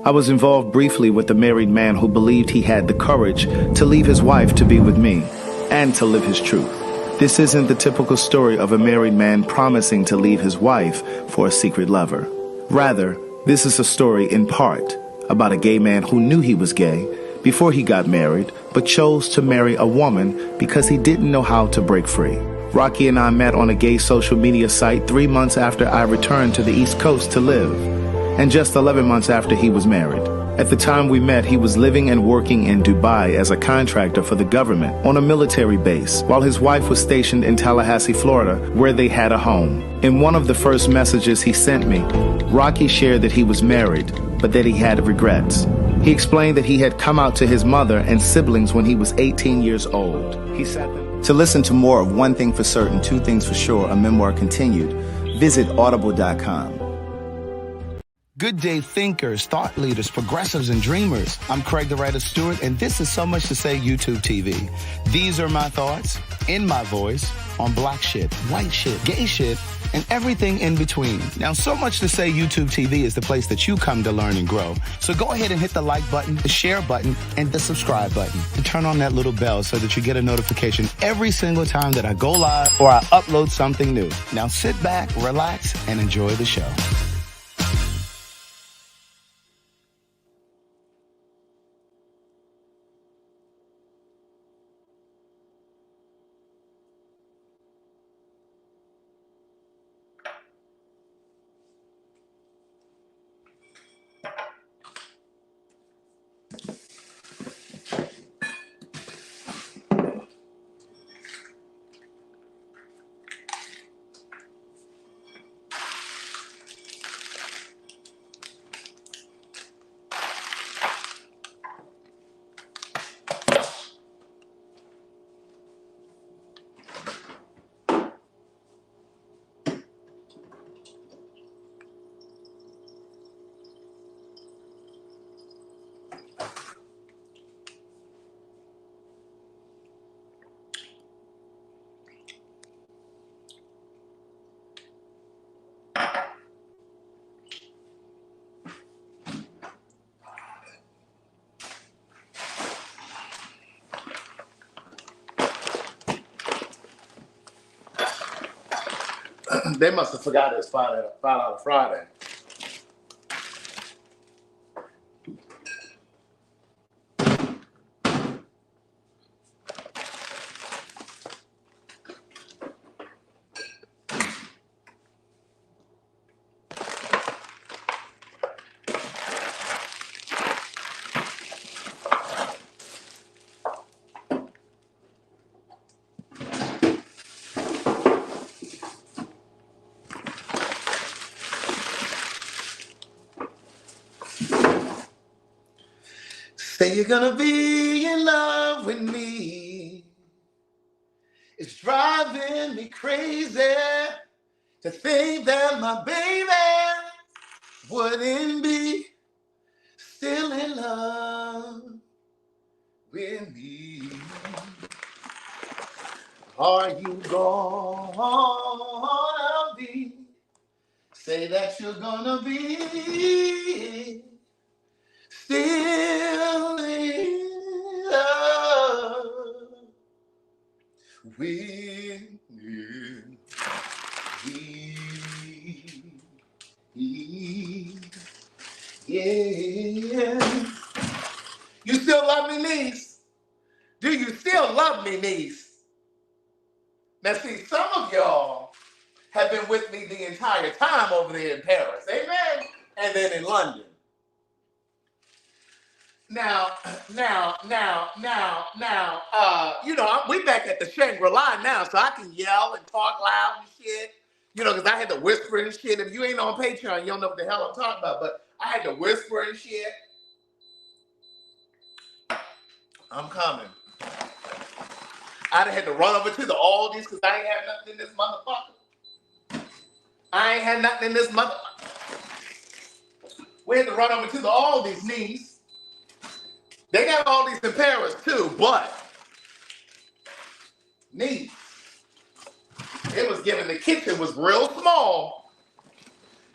I was involved briefly with a married man who believed he had the courage to leave his wife to be with me and to live his truth. This isn't the typical story of a married man promising to leave his wife for a secret lover. Rather, this is a story in part about a gay man who knew he was gay before he got married, but chose to marry a woman because he didn't know how to break free. Rocky and I met on a gay social media site 3 months after I returned to the East Coast to live, and just 11 months after he was married. At the time we met, he was living and working in Dubai as a contractor for the government on a military base, while his wife was stationed in Tallahassee, Florida, where they had a home. In one of the first messages he sent me, Rocky shared that he was married, but that he had regrets. He explained that he had come out to his mother and siblings when he was 18 years old. He sat there. To listen to more of One Thing for Certain, Two Things for Sure, a memoir continued, visit audible.com. Good day, thinkers, thought leaders, progressives, and dreamers. I'm Craig TheWriter Stewart, and this is So Much to Say YouTube TV. These are my thoughts, in my voice, on black shit, white shit, gay shit, and everything in between. Now, So Much to Say YouTube TV is the place that you come to learn and grow. So go ahead and hit the like button, the share button, and the subscribe button. And turn on that little bell so that you get a notification every single time that I go live or I upload something new. Now sit back, relax, and enjoy the show. They must have forgot it's $5 Friday. Say you're gonna be in love with me. It's driving me crazy to think that my baby wouldn't be still in love with me. Are you gonna be? Say that you're gonna be still in love with me. Yeah. You still love me, niece? Do you still love me, niece? Now, see, some of y'all have been with me the entire time over there in Paris. Amen? And then in London. Now, we back at the Shangri-La now, so I can yell and talk loud and shit. Because I had to whisper and shit. If you ain't on Patreon, you don't know what the hell I'm talking about, but I had to whisper and shit. I'm coming. I'd have had to run over to the Aldi's because I ain't had nothing in this motherfucker. We had to run over to the Aldi's, niece. They got all these in Paris too, but niece, it was given, the kitchen was real small.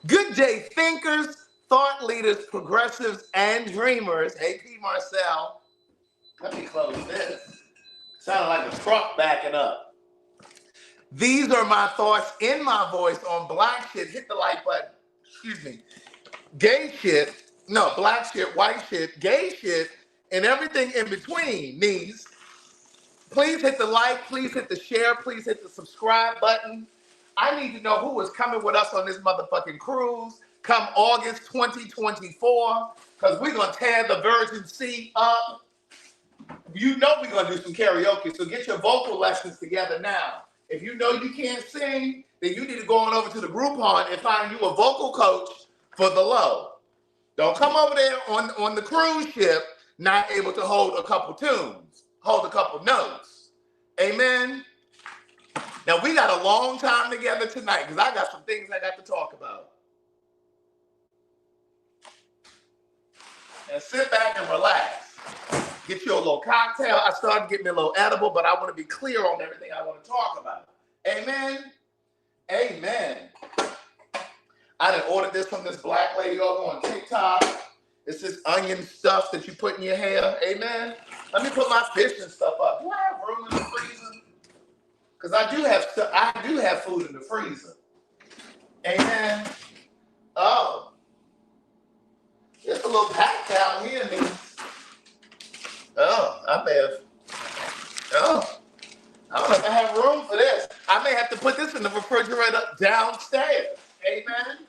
Good day, thinkers, thought leaders, progressives, and dreamers. Hey, P. Marcel. Let me close this. Sounded like a truck backing up. These are my thoughts in my voice on black shit. Hit the like button. Excuse me. Gay shit. No, black shit, white shit, gay shit, and everything in between. These. Please hit the like. Please hit the share. Please hit the subscribe button. I need to know who is coming with us on this motherfucking cruise come August 2024, because we're going to tear the Virgin Sea up. You know we're going to do some karaoke, so get your vocal lessons together now. If you know you can't sing, then you need to go on over to the Groupon and find you a vocal coach for the low. Don't come over there on the cruise ship not able to hold a couple tunes, hold a couple notes. Amen? Now, we got a long time together tonight because I got some things I got to talk about. And sit back and relax. Get you a little cocktail. I started getting me a little edible, but I want to be clear on everything I want to talk about. Amen? Amen. I done ordered this from this black lady over on TikTok. It's this onion stuff that you put in your hair. Amen? Let me put my fish and stuff up. Do I have room in the freezer? Because I do have food in the freezer. Amen? Oh. It's a little packed down here, niece. Oh, I don't know if I have room for this. I may have to put this in the refrigerator downstairs. Amen?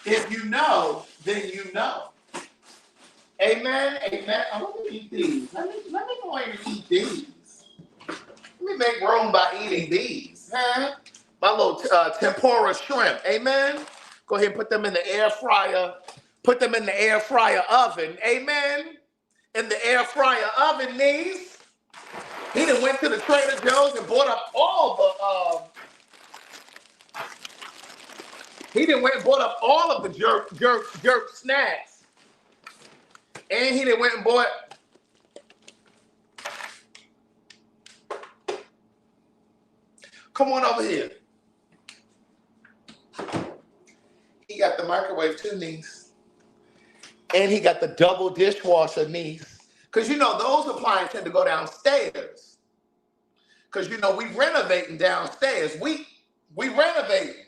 If you know, then you know. Amen? Amen? I'm going to eat these. Let me go ahead and eat these. Let me make room by eating these. Huh? My little tempura shrimp. Amen? Go ahead and put them in the air fryer. Put them in the air fryer oven. Amen? In the air fryer oven, niece. He done went to the Trader Joe's and bought up all the jerk snacks. And he done went and bought come on over here. He got the microwave too, niece. And he got the double dishwasher, niece. Because, you know, those appliances tend to go downstairs. Because, you know, we renovating downstairs. We renovating.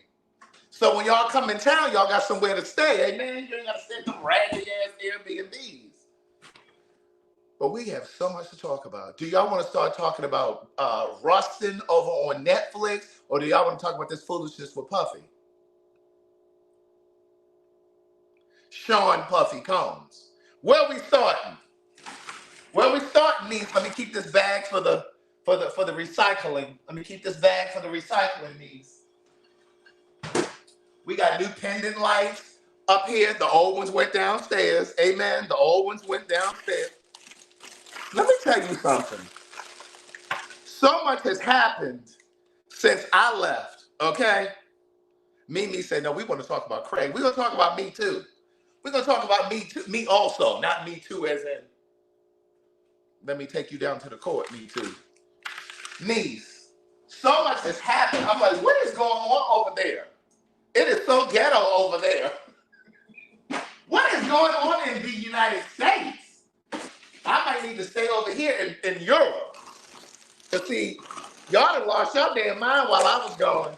So when y'all come in town, y'all got somewhere to stay. Amen? You ain't got to stay in them raggedy-ass Airbnbs. But we have so much to talk about. Do y'all want to start talking about Rustin over on Netflix? Or do y'all want to talk about this foolishness with Puffy? Sean Puffy Combs. Where we starting? Where we starting, niece? Let me keep this bag for the recycling. Let me keep this bag for the recycling, niece. We got new pendant lights up here. The old ones went downstairs. Amen. The old ones went downstairs. Let me tell you something. So much has happened since I left. Okay? Mimi said, no, we want to talk about Craig. We're going to talk about me too. We're going to talk about me too. Me also. Not me too as in, let me take you down to the court, me too. Niece, so much has happened. I'm like, what is going on over there? It is so ghetto over there. What is going on in the United States? I might need to stay over here in Europe. But see, y'all have lost your damn mind while I was gone.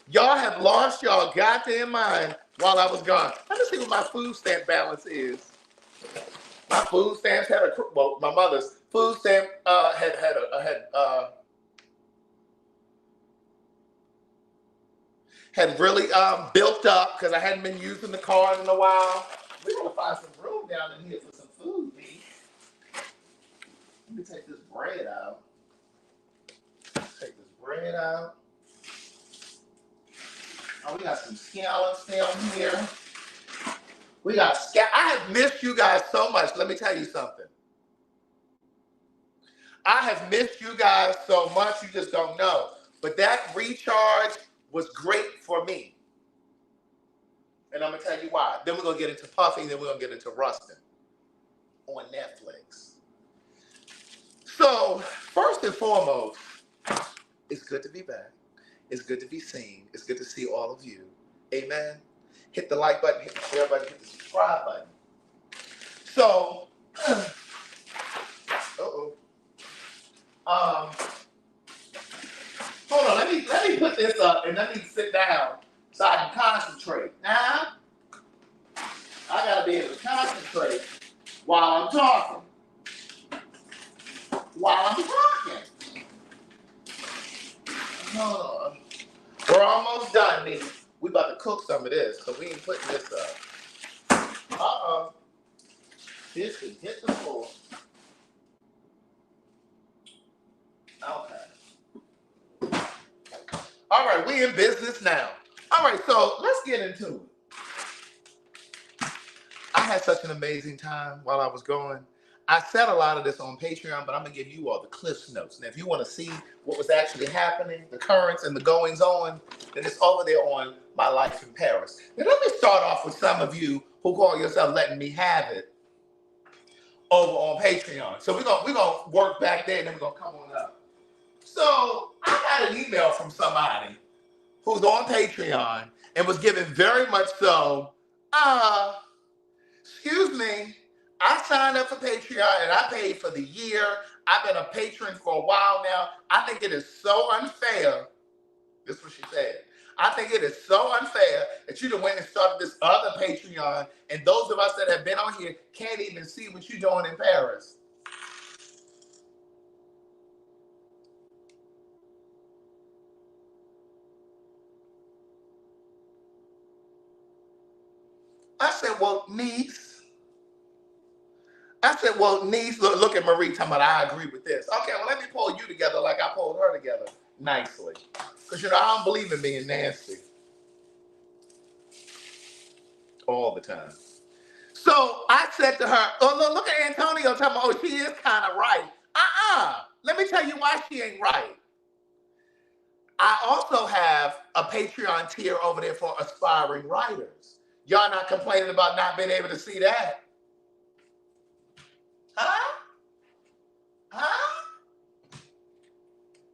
Y'all have lost y'all goddamn mind while I was gone. Let me see what my food stamp balance is. My food stamps had my mother's food stamp had really built up because I hadn't been using the card in a while. We're gonna find some room down in here for some food, man. Let me take this bread out. Take this bread out. Oh, we got some scallops down here. We got I have missed you guys so much. Let me tell you something. I have missed you guys so much, you just don't know. But that recharge was great for me. And I'm going to tell you why. Then we're going to get into Puffy, then we're going to get into Rustin on Netflix. So, first and foremost, it's good to be back. It's good to be seen. It's good to see all of you. Amen. Hit the like button, hit the share button, hit the subscribe button. So, hold on, let me put this up and let me sit down so I can concentrate. Now, I gotta be able to concentrate while I'm talking. Hold on. We're almost done, me. We about to cook some of this, so we ain't putting this up. This can hit the floor. Okay. All right, we in business now. All right, so let's get into it. I had such an amazing time while I was going. I said a lot of this on Patreon, but I'm going to give you all the Cliff Notes. And if you want to see what was actually happening, the currents and the goings on, then it's over there on My Life in Paris. Now, let me start off with some of you who call yourself letting me have it over on Patreon. So we're gonna work back there, and then we're going to come on up. So I got an email from somebody who's on Patreon and was given very much so, excuse me, I signed up for Patreon and I paid for the year. I've been a patron for a while now. I think it is so unfair. This is what she said. I think it is so unfair that you done went and started this other Patreon, and those of us that have been on here can't even see what you're doing in Paris. I said, well, niece, look at Marie talking about I agree with this. Okay, well, let me pull you together like I pulled her together nicely. Because, I don't believe in being nasty all the time. So I said to her, oh, look at Antonio talking about, oh, she is kind of right. Let me tell you why she ain't right. I also have a Patreon tier over there for aspiring writers. Y'all not complaining about not being able to see that?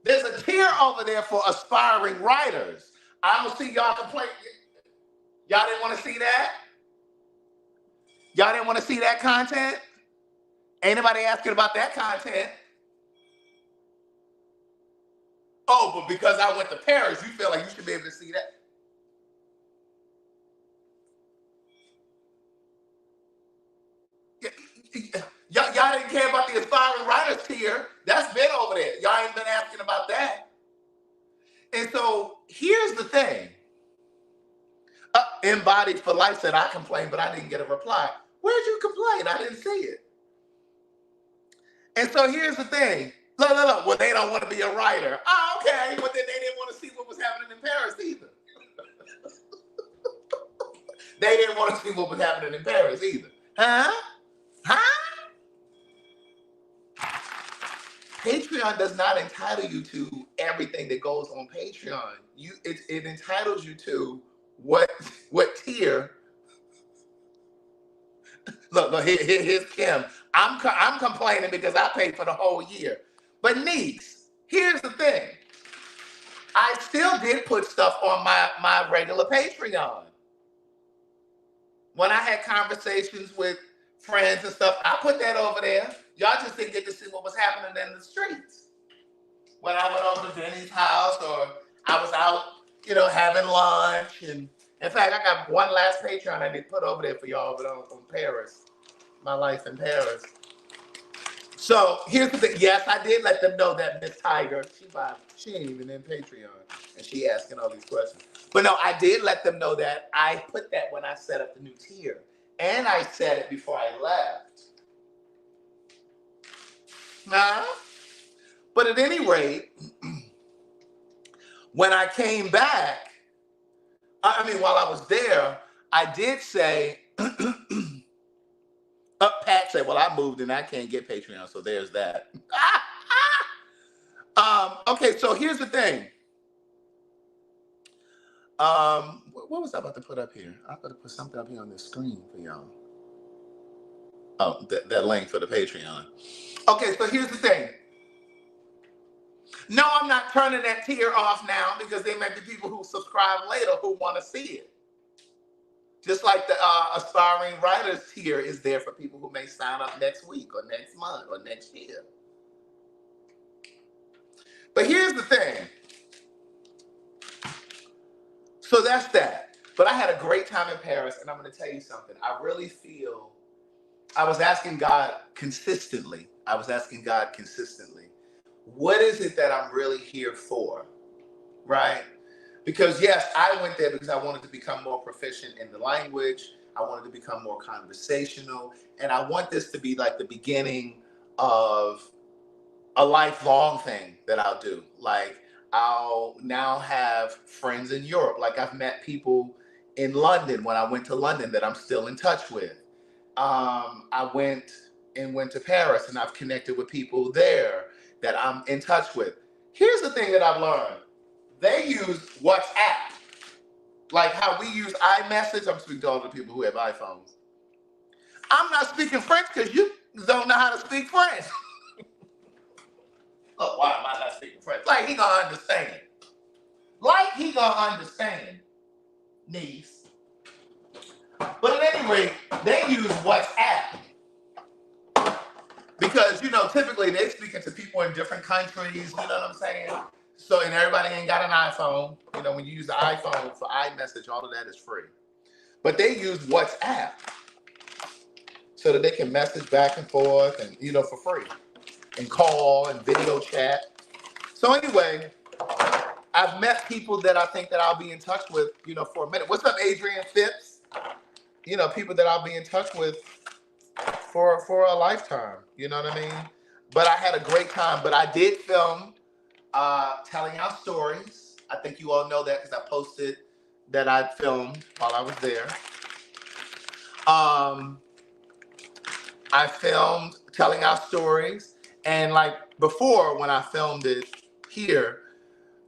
There's a tier over there for aspiring writers. I don't see y'all complaining. Y'all didn't want to see that? Y'all didn't want to see that content? Ain't nobody asking about that content. Oh, but because I went to Paris, you feel like you should be able to see that? Y'all didn't care about the aspiring writers tier. That's been over there. Y'all ain't been asking about that. And so here's the thing. Embodied for Life said, I complained, but I didn't get a reply. Where'd you complain? I didn't see it. And so here's the thing. Look. Well, they don't want to be a writer. Oh, okay. Well, then they didn't want to see what was happening in Paris either. They didn't want to see what was happening in Paris either. Huh? Patreon does not entitle you to everything that goes on Patreon. It entitles you to what tier. Look, here's Kim. I'm complaining because I paid for the whole year. But niece, here's the thing. I still did put stuff on my regular Patreon. When I had conversations with friends and stuff, I put that over there. Y'all just didn't get to see what was happening in the streets. When I went over to Denny's house, or I was out, having lunch. And in fact, I got one last Patreon I did put over there for y'all over on Paris. My Life in Paris. So here's the thing. Yes, I did let them know that Miss Tiger, she ain't even in Patreon, and she asking all these questions. But no, I did let them know that I put that when I set up the new tier, and I said it before I left. But at any rate, when I came back, while I was there, I did say, Pat said, well, I moved and I can't get Patreon, so there's that. Okay, so here's the thing. What was I about to put up here? I about to put something up here on the screen for y'all. Oh, that link for the Patreon. Okay, so here's the thing. No, I'm not turning that tier off now, because there may be people who subscribe later who want to see it. Just like the aspiring writers tier is there for people who may sign up next week or next month or next year. But here's the thing. So that's that. But I had a great time in Paris, and I'm going to tell you something. I really feel, I was asking God consistently, what is it that I'm really here for, right? Because yes, I went there because I wanted to become more proficient in the language. I wanted to become more conversational. And I want this to be like the beginning of a lifelong thing that I'll do. Like, I'll now have friends in Europe. Like, I've met people in London when I went to London that I'm still in touch with. I went to Paris, and I've connected with people there that I'm in touch with. Here's the thing that I've learned. They use WhatsApp. Like how we use iMessage. I'm speaking to all the people who have iPhones. I'm not speaking French because you don't know how to speak French. Oh, why am I not speaking French? Like he gonna understand. Niece. But at any rate, they use WhatsApp. Because, typically they're speaking to people in different countries, you know what I'm saying? So, and everybody ain't got an iPhone. When you use the iPhone for iMessage, all of that is free. But they use WhatsApp so that they can message back and forth and, for free. And call and video chat. So anyway, I've met people that I think that I'll be in touch with, for a minute. What's up, Adrian Phipps? People that I'll be in touch with for a lifetime. You know what I mean? But I had a great time. But I did film telling our stories. I think you all know that because I posted that I filmed while I was there. I filmed telling our stories. And like before, when I filmed it here,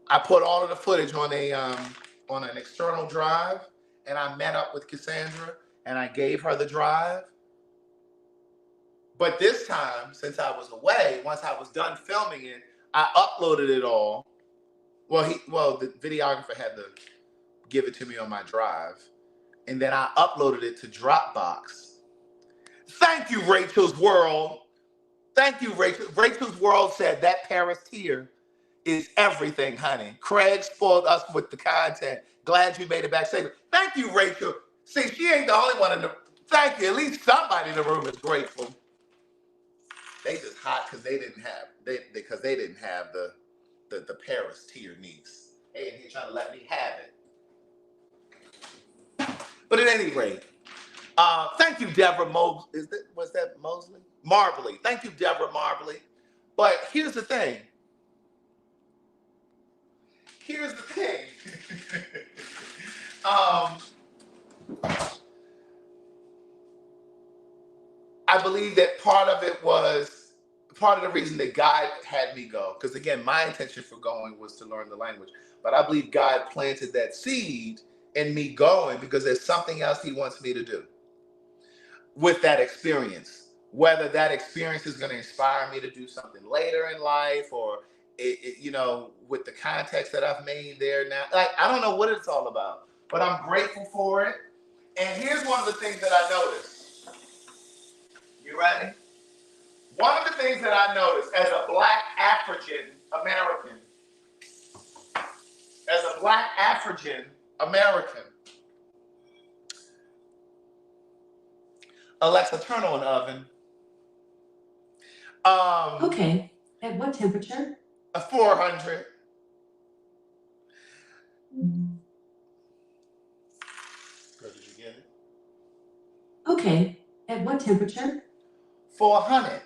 I put all of the footage on an external drive, and I met up with Cassandra and I gave her the drive. But this time, since I was away, once I was done filming it, I uploaded it all. Well, the videographer had to give it to me on my drive, and then I uploaded it to Dropbox. Thank you, Rachel's World. Thank you, Rachel. Rachel's World said that Paris tier is everything, honey. Craig spoiled us with the content. Glad you made it back safe. Thank you, Rachel. See, she ain't the only one in the. Thank you. At least somebody in the room is grateful. They just hot because they didn't have the Paris tier niece. Hey, and he's trying to let me have it. But at any rate, thank you, Deborah Mosley. Was that Mosley? Marbley. Thank you, Deborah Marbley. But here's the thing. I believe that part of the reason that God had me go, because again, my intention for going was to learn the language, but I believe God planted that seed in me going because there's something else he wants me to do with that experience. Whether that experience is going to inspire me to do something later in life or, with the context that I've made there now. Like, I don't know what it's all about, but I'm grateful for it. And here's one of the things that I noticed. You ready? One of the things that I noticed as a Black African American, Alexa, turn on oven. Okay. At what temperature? 400. Girl, did you get it? Okay. At what temperature? 400.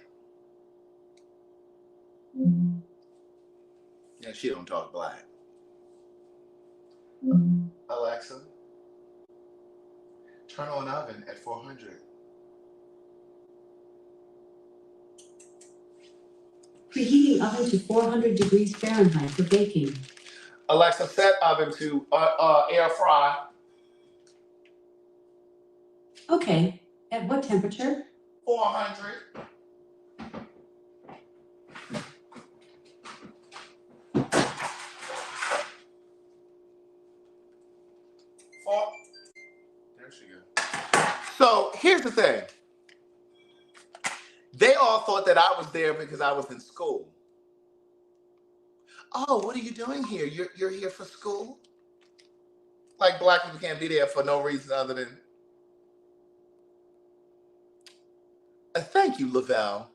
Yeah, she don't talk black. Alexa, turn on oven at 400. Preheating oven to 400 degrees Fahrenheit for baking. Alexa, set oven to air fry. Okay. At what temperature? 400. There she goes. So here's the thing. They all thought that I was there because I was in school. Oh, what are you doing here? You're here for school? Like black people can't be there for no reason other than thank you, Lavelle.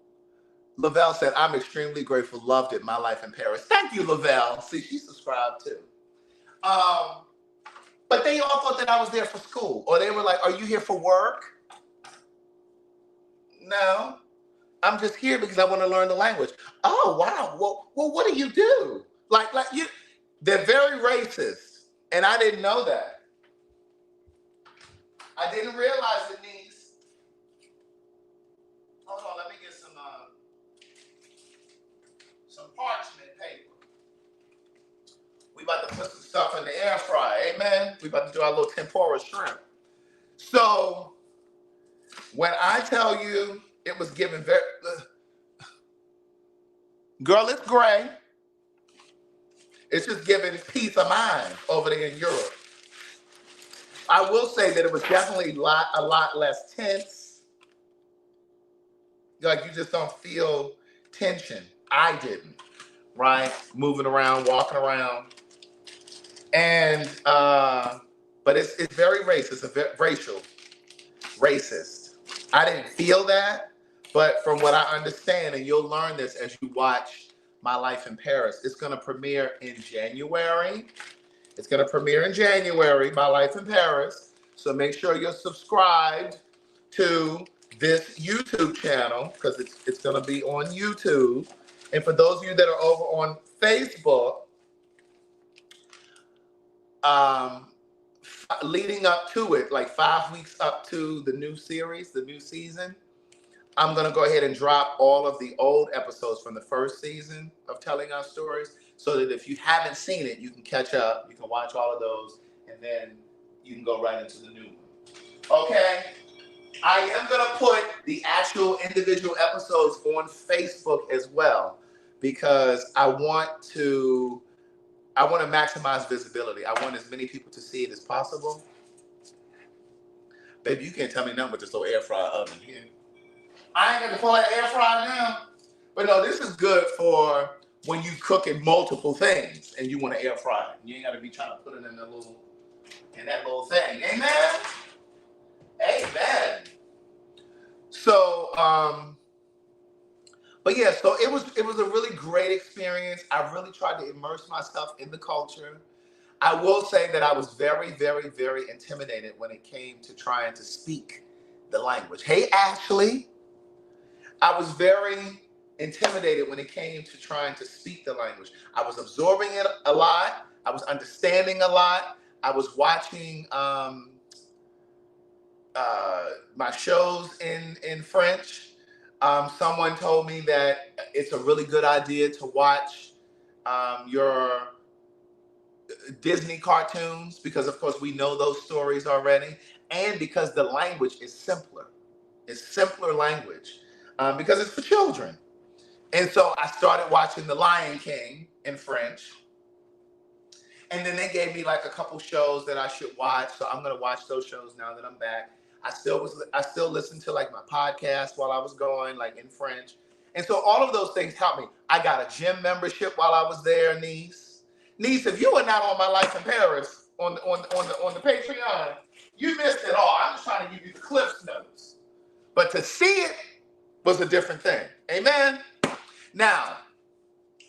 Lavelle said, I'm extremely grateful, loved it, my life in Paris. Thank you, Lavelle. See, she subscribed too. But they all thought that I was there for school. Or they were like, are you here for work? No, I'm just here because I want to learn the language. Oh, wow. Well, what do you do? Like you, they're very racist. And I didn't know that. I didn't realize it, niece. Hold on, let me get some parchment paper. We about to put some stuff in the air fryer, amen? We about to do our little tempura shrimp. So, when I tell you it was given very... girl, it's gray. It's just giving peace of mind over there in Europe. I will say that it was definitely a lot less tense. Like, you just don't feel tension. I didn't, right? Moving around, walking around. And, but it's very racist. It's a racial, racist. I didn't feel that, but from what I understand, and you'll learn this as you watch My Life in Paris, it's going to premiere in January. It's going to premiere in January, My Life in Paris. So make sure you're subscribed to this YouTube channel because it's going to be on YouTube. And for those of you that are over on Facebook, leading up to it, like 5 weeks up to the new series, the new season, I'm going to go ahead and drop all of the old episodes from the first season of Telling Our Stories so that if you haven't seen it, you can catch up. You can watch all of those, and then you can go right into the new one. Okay? I am going to put the actual individual episodes on Facebook as well because I want to maximize visibility. I want as many people to see it as possible. Baby, you can't tell me nothing but this little air fryer oven here. I ain't got to pull that air fryer now. But no, this is good for when you cooking multiple things and you want to air fry it. You ain't got to be trying to put it in that little thing. Amen? Amen. So, but yeah, so it was a really great experience. I really tried to immerse myself in the culture. I will say that I was very, very, very intimidated when it came to trying to speak the language. Hey, Ashley. I was very intimidated when it came to trying to speak the language. I was absorbing it a lot. I was understanding a lot. I was watching my shows in French. Someone told me that it's a really good idea to watch your Disney cartoons because, of course, we know those stories already, and because the language is simpler. It's simpler language because it's for children. And so I started watching The Lion King in French. And then they gave me like a couple shows that I should watch. So I'm going to watch those shows now that I'm back. I still listen to like my podcast while I was going, like in French. And so all of those things helped me. I got a gym membership while I was there, niece. Niece, if you were not on My Life in Paris on the Patreon, you missed it all. I'm just trying to give you the Cliff's Notes. But to see it was a different thing. Amen? Now,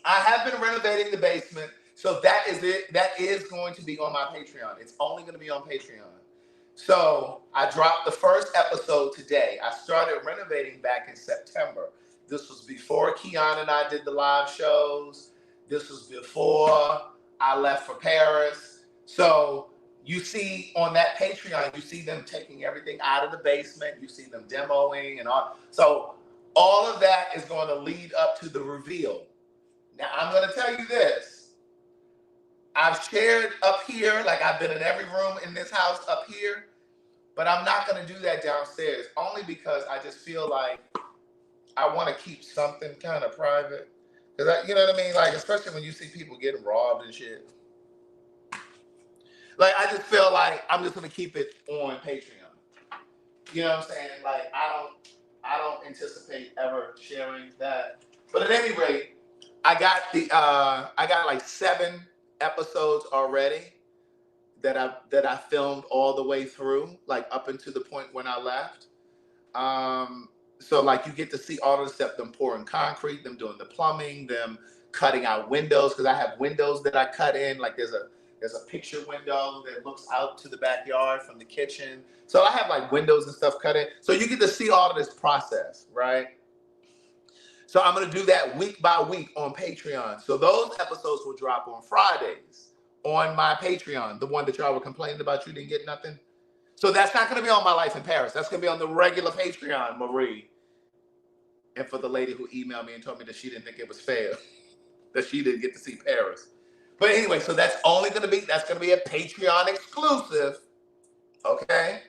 I have been renovating the basement. So that is it. That is going to be on my Patreon. It's only going to be on Patreon. So I dropped the first episode today. I started renovating back in September. This was before Keon and I did the live shows. This was before I left for Paris. So you see on that Patreon, you see them taking everything out of the basement. You see them demoing and all. So all of that is going to lead up to the reveal. Now, I'm going to tell you this. I've shared up here, like I've been in every room in this house up here, but I'm not going to do that downstairs, only because I just feel like I want to keep something kind of private. Because, you know what I mean? Like, especially when you see people getting robbed and shit. Like, I just feel like I'm just going to keep it on Patreon. You know what I'm saying? Like I don't anticipate ever sharing that. But at any rate, I got like 7 episodes already that I filmed all the way through, like up until the point when I left. Um, so like you get to see all of the stuff, them pouring concrete, them doing the plumbing, them cutting out windows, because I have windows that I cut in. Like there's a picture window that looks out to the backyard from the kitchen. So I have like windows and stuff cut in. So you get to see all of this process, right? So I'm gonna do that week by week on Patreon. So those episodes will drop on Fridays on my Patreon, the one that y'all were complaining about you didn't get nothing. So that's not gonna be on My Life in Paris. That's gonna be on the regular Patreon, Marie. And for the lady who emailed me and told me that she didn't think it was fair, that she didn't get to see Paris. But anyway, so that's gonna be a Patreon exclusive. Okay.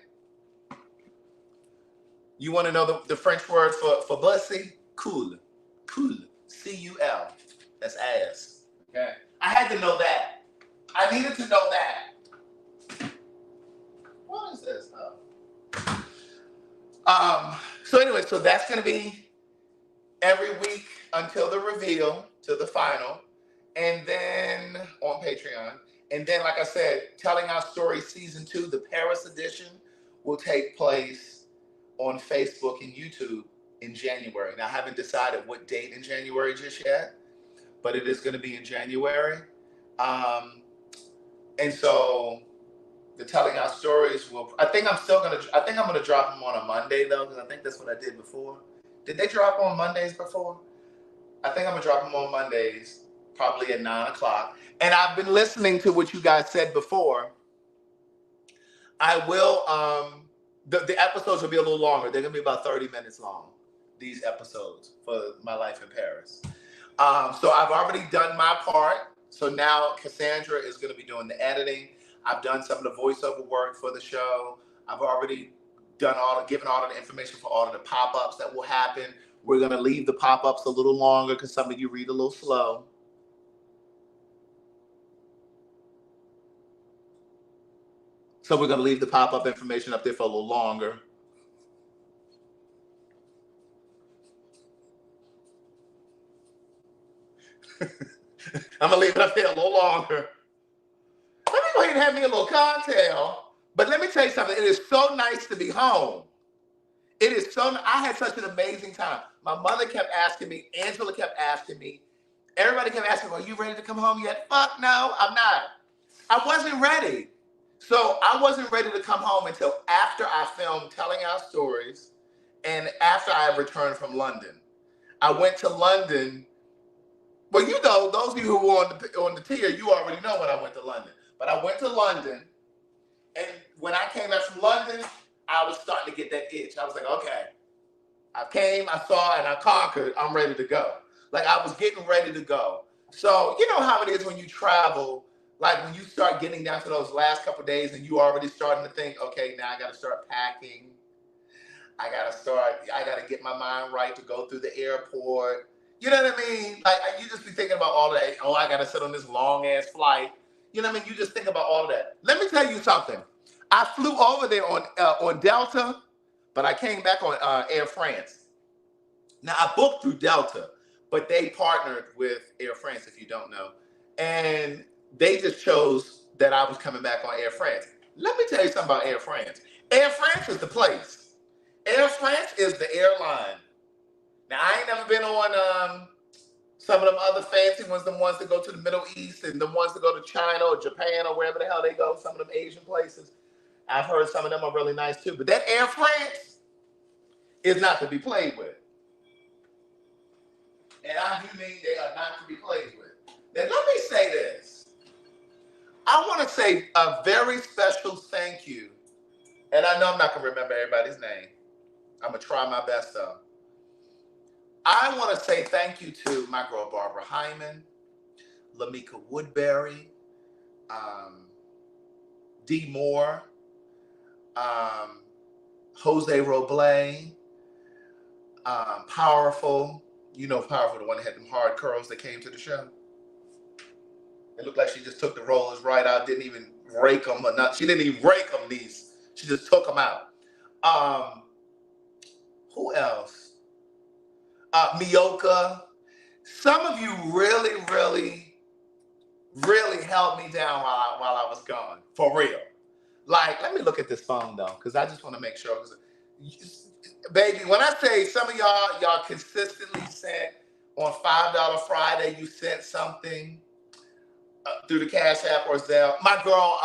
You want to know the French word for bussy? Cool. Cool. C-U-L. That's ass. Okay. I had to know that. I needed to know that. What is this? So anyway, so that's gonna be every week until the reveal, to the final, and then on Patreon. And then, like I said, Telling Our Story Season 2, the Paris edition, will take place on Facebook and YouTube in January. Now, I haven't decided what date in January just yet, but it is going to be in January. And so the Telling Our Stories will, I think I'm going to drop them on a Monday, though, because I think that's what I did before. Did they drop on Mondays before? I think I'm going to drop them on Mondays, probably at 9 o'clock. And I've been listening to what you guys said before. I will, the episodes will be a little longer. They're going to be about 30 minutes long, these episodes for My Life in Paris. So I've already done my part. So now Cassandra is going to be doing the editing. I've done some of the voiceover work for the show. I've already given all of the information for all of the pop-ups that will happen. We're going to leave the pop-ups a little longer because some of you read a little slow. So we're going to leave the pop-up information up there for a little longer. I'm going to leave it up there a little longer. Let me go ahead and have me a little cocktail. But let me tell you something. It is so nice to be home. It is so, I had such an amazing time. My mother kept asking me, Angela kept asking me, everybody kept asking me, are you ready to come home yet? Fuck no, I'm not. I wasn't ready. So I wasn't ready to come home until after I filmed Telling Our Stories and after I returned from London. I went to London. Well, you know, those of you who were on the tier, you already know when I went to London. But I went to London, and when I came back from London, I was starting to get that itch. I was like, okay, I came, I saw, and I conquered. I'm ready to go. Like, I was getting ready to go. So, you know how it is when you travel, like when you start getting down to those last couple of days and you already starting to think, okay, now I got to start packing. I got to get my mind right to go through the airport. You know what I mean? Like, you just be thinking about all that. Oh, I got to sit on this long-ass flight. You know what I mean? You just think about all of that. Let me tell you something. I flew over there on Delta, but I came back on Air France. Now, I booked through Delta, but they partnered with Air France, if you don't know. And they just chose that I was coming back on Air France. Let me tell you something about Air France. Air France is the place. Air France is the airline. Now, I ain't never been on some of them other fancy ones, the ones that go to the Middle East and the ones that go to China or Japan or wherever the hell they go, some of them Asian places. I've heard some of them are really nice too. But that Air France is not to be played with. And I do mean they are not to be played with. Now, let me say this. I want to say a very special thank you. And I know I'm not going to remember everybody's name. I'm going to try my best, though. I want to say thank you to my girl Barbara Hyman, Lamika Woodbury, D. Moore, Jose Roble, Powerful. You know Powerful, the one that had them hard curls that came to the show. It looked like she just took the rollers right out, didn't even rake them or not. She didn't even rake them, these. She just took them out. Um, who else? Mioka. Some of you really, really, really held me down while I was gone. For real. Like, let me look at this phone though, because I just want to make sure. Baby, when I say some of y'all consistently sent on $5 Friday, you sent something through the Cash App or Zelle. My girl,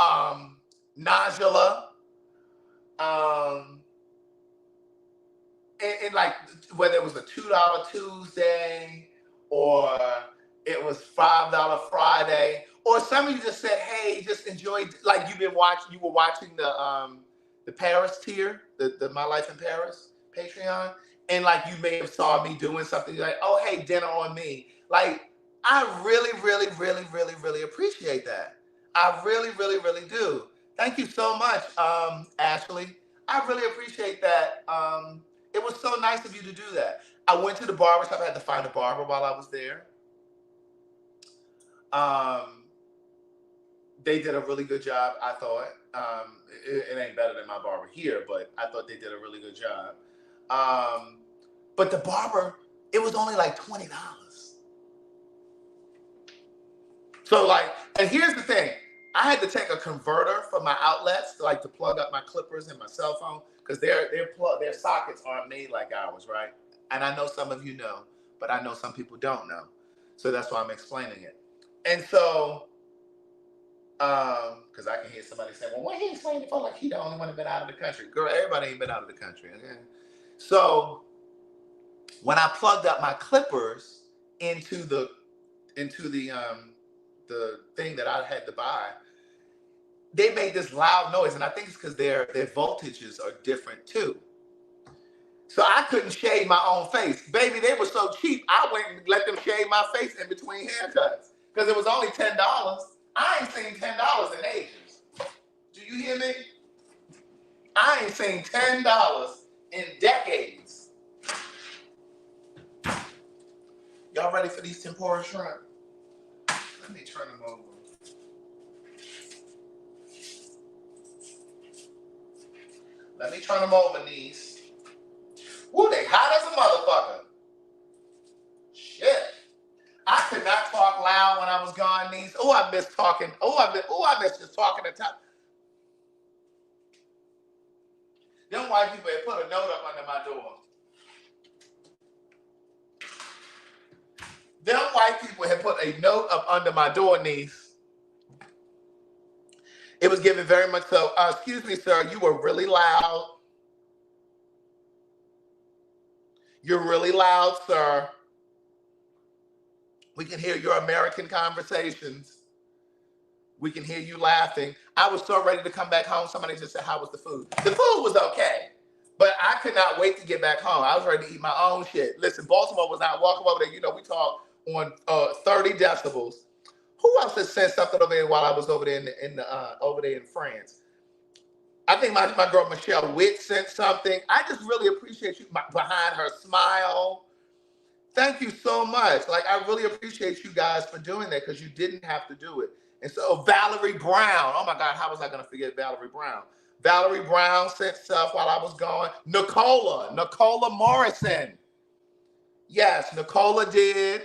Najala, and like whether it was a $2 Tuesday or it was $5 Friday, or some of you just said, "Hey, just enjoy." Like you were watching the Paris tier, the My Life in Paris Patreon, and like you may have saw me doing something like, "Oh, hey, dinner on me." Like I really, really, really, really, really appreciate that. I really, really, really do. Thank you so much, Ashley. I really appreciate that. It was so nice of you to do that. I went to the barbershop. I had to find a barber while I was there. They did a really good job, I thought. It ain't better than my barber here, but I thought they did a really good job. But the barber, it was only like $20. So like, and here's the thing. I had to take a converter from my outlets to plug up my clippers and my cell phone because their sockets aren't made like ours, right? And I know some of you know, but I know some people don't know. So that's why I'm explaining it. And so, because I can hear somebody say, "Well, why he explaining it for like he the only one that been out of the country?" Girl, everybody ain't been out of the country. Okay? So when I plugged up my clippers into the thing that I had to buy, they made this loud noise, and I think it's because their voltages are different too. So I couldn't shave my own face. Baby, they were so cheap, I went and let them shave my face in between haircuts because it was only $10. I ain't seen $10 in ages. Do you hear me? I ain't seen $10 in decades. Y'all ready for these tempura shrimp? Let me turn them over. Let me turn them over, niece. Woo, they hot as a motherfucker. Shit. I could not talk loud when I was gone, niece. Oh, I miss talking. I miss just talking to top. Them white people had put a note up under my door. Them white people had put a note up under my door, niece. It was given very much so. Excuse me, sir. You were really loud. You're really loud, sir. We can hear your American conversations. We can hear you laughing. I was so ready to come back home. Somebody just said, "How was the food?" The food was okay, but I could not wait to get back home. I was ready to eat my own shit. Listen, Baltimore was not walking over there. You know, we talk on 30 decibels. Who else has said something over there while I was over there over there in France? I think my girl Michelle Witt sent something. I just really appreciate you behind her smile. Thank you so much. Like, I really appreciate you guys for doing that because you didn't have to do it. And so Valerie Brown. Oh my God, how was I going to forget Valerie Brown? Valerie Brown sent stuff while I was gone. Nicola Morrison. Yes, Nicola did.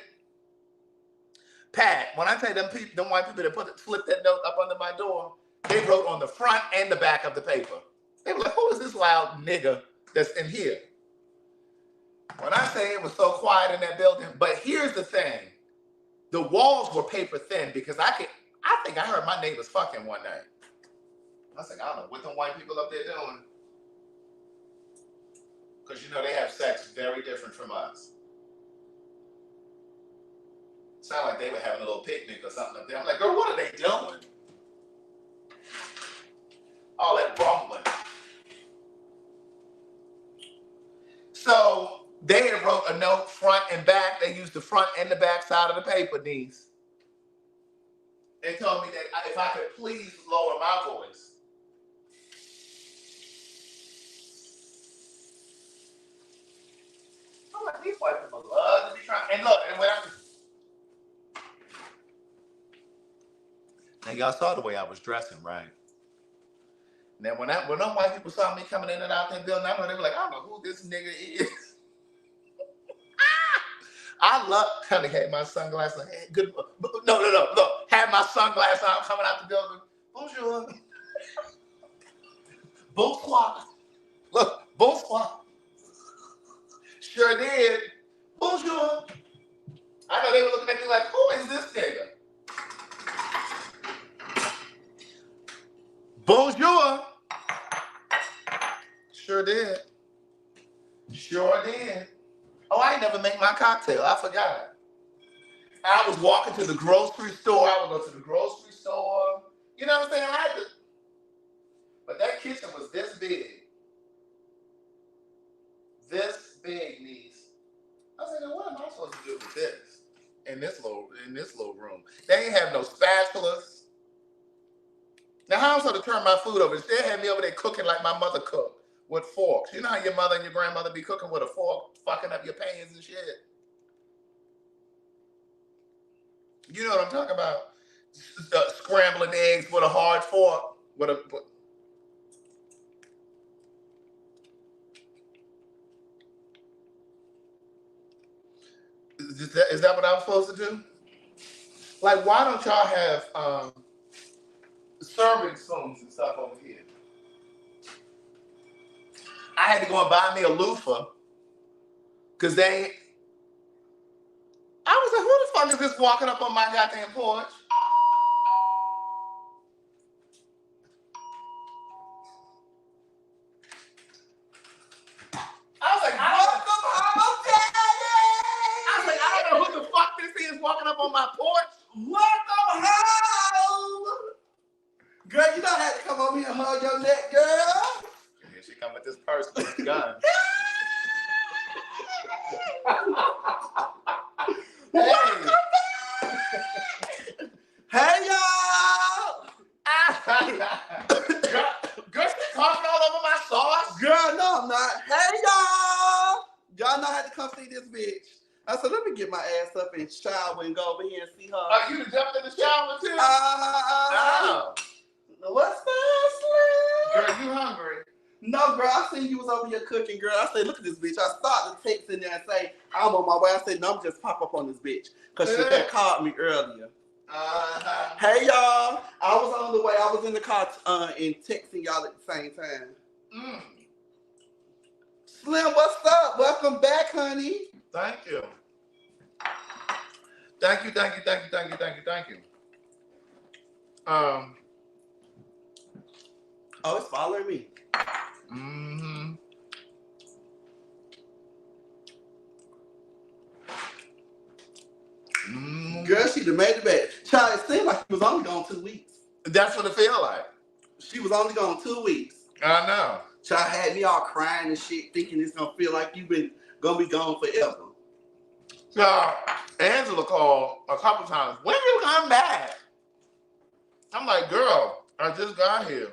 Pat, when I tell you them white people that flipped that note up under my door, they wrote on the front and the back of the paper. They were like, "Who is this loud nigga that's in here?" When I say it was so quiet in that building, but here's the thing. The walls were paper thin because I think I heard my neighbors fucking one night. I was like, I don't know what them white people up there doing. Because you know they have sex very different from us. Sound like they were having a little picnic or something up there. I'm like, girl, what are they doing? All that rumbling. So they had wrote a note front and back. They used the front and the back side of the paper, niece. They told me that if I could please lower my voice. I'm like, these white people love to be trying. And look, and when now y'all saw the way I was dressing, right? Now, when them white people saw me coming in and out that building, I know they were like, I don't know who this nigga is. I love, honey, had my sunglasses on. Hey, good. No. Had my sunglasses on coming out the building. Bonjour. Bonsoir. Look, bonsoir. Sure did. Bonjour. I know they were looking at me like, who is this nigga? Bonjour. Sure did. Sure did. Oh, I ain't never make my cocktail. I forgot. I was walking to the grocery store. I would go to the grocery store. You know what I'm saying? I had to. But that kitchen was this big. This big, niece. I was like, what am I supposed to do with this? In this little room. They ain't have no spatulas. Now, how am I supposed to turn my food over? They had me over there cooking like my mother cooked with forks. You know how your mother and your grandmother be cooking with a fork, fucking up your pans and shit? You know what I'm talking about? Scrambling eggs with a hard fork. Is that what I was supposed to do? Like, why don't y'all have serving spoons and stuff over here? I had to go and buy me a loofah because I was like, who the fuck is this walking up on my goddamn porch? I was like, welcome home, Daddy! I was like, I don't know who the fuck this is walking up on my porch. Welcome home! Girl, you don't have to come over here and hug your neck, girl. Here she come with this purse with this gun. Hey, y'all! Girl, she's coughing all over my sauce. Girl, no, I'm not. Hey, y'all! Y'all know how to come see this bitch. I said, let me get my ass up and shower and go over here and see her. Oh, you jumped in the shower too? Oh. What's that, Slim? Girl, you hungry? No, girl, I seen you was over here cooking, girl. I said, look at this bitch. I started to text in there and say, I'm on my way. I said, no, I'm just pop up on this bitch. Because she had called me earlier. Hey, y'all. I was on the way. I was in the car and texting y'all at the same time. Slim, what's up? Welcome back, honey. Thank you. Thank you. Oh, it's following me. Mm-hmm. Girl, she done made it back. Child, it seemed like she was only gone 2 weeks. That's what it feel like. She was only gone 2 weeks. I know. Child had me all crying and shit, thinking it's gonna feel like you've been gonna be gone forever. So Angela called a couple times. When you come back? I'm like, girl, I just got here.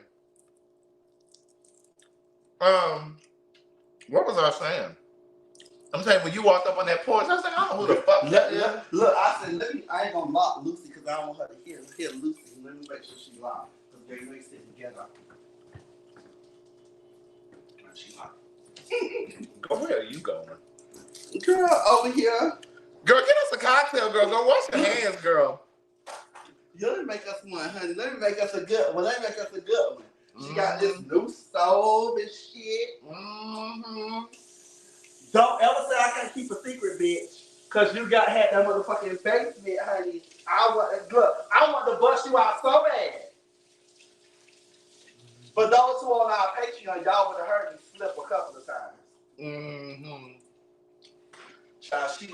What was I saying? I'm saying when you walked up on that porch, I was like, I don't know who the fuck that is. Look, I said, I ain't gonna lock Lucy because I don't want her to hear Lucy. Let me make sure she's locked. Because they may sit together. She locked. Go where are you going? Girl, over here. Girl, get us a cocktail, girl. Go wash your hands, girl. You let me make us one, honey. Let me make us a good one. She got this new stove and shit. Don't ever say I can't keep a secret, bitch. Cause you had that motherfucking basement, honey. I want to bust you out so bad. For those who are on our Patreon, y'all would have heard me slip a couple of times. Child, she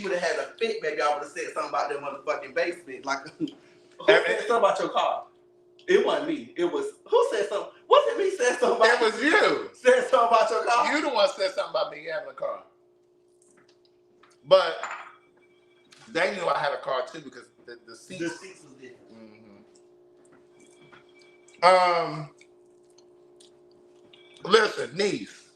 would have had a fit, baby. I would have said something about that motherfucking basement. Like, who said something about your car? It wasn't me. It was, who said something? Wasn't me said something about it? It was you. Said something about your car? You the one said something about me having a car. But they knew I had a car too because the seats was different. Listen, niece.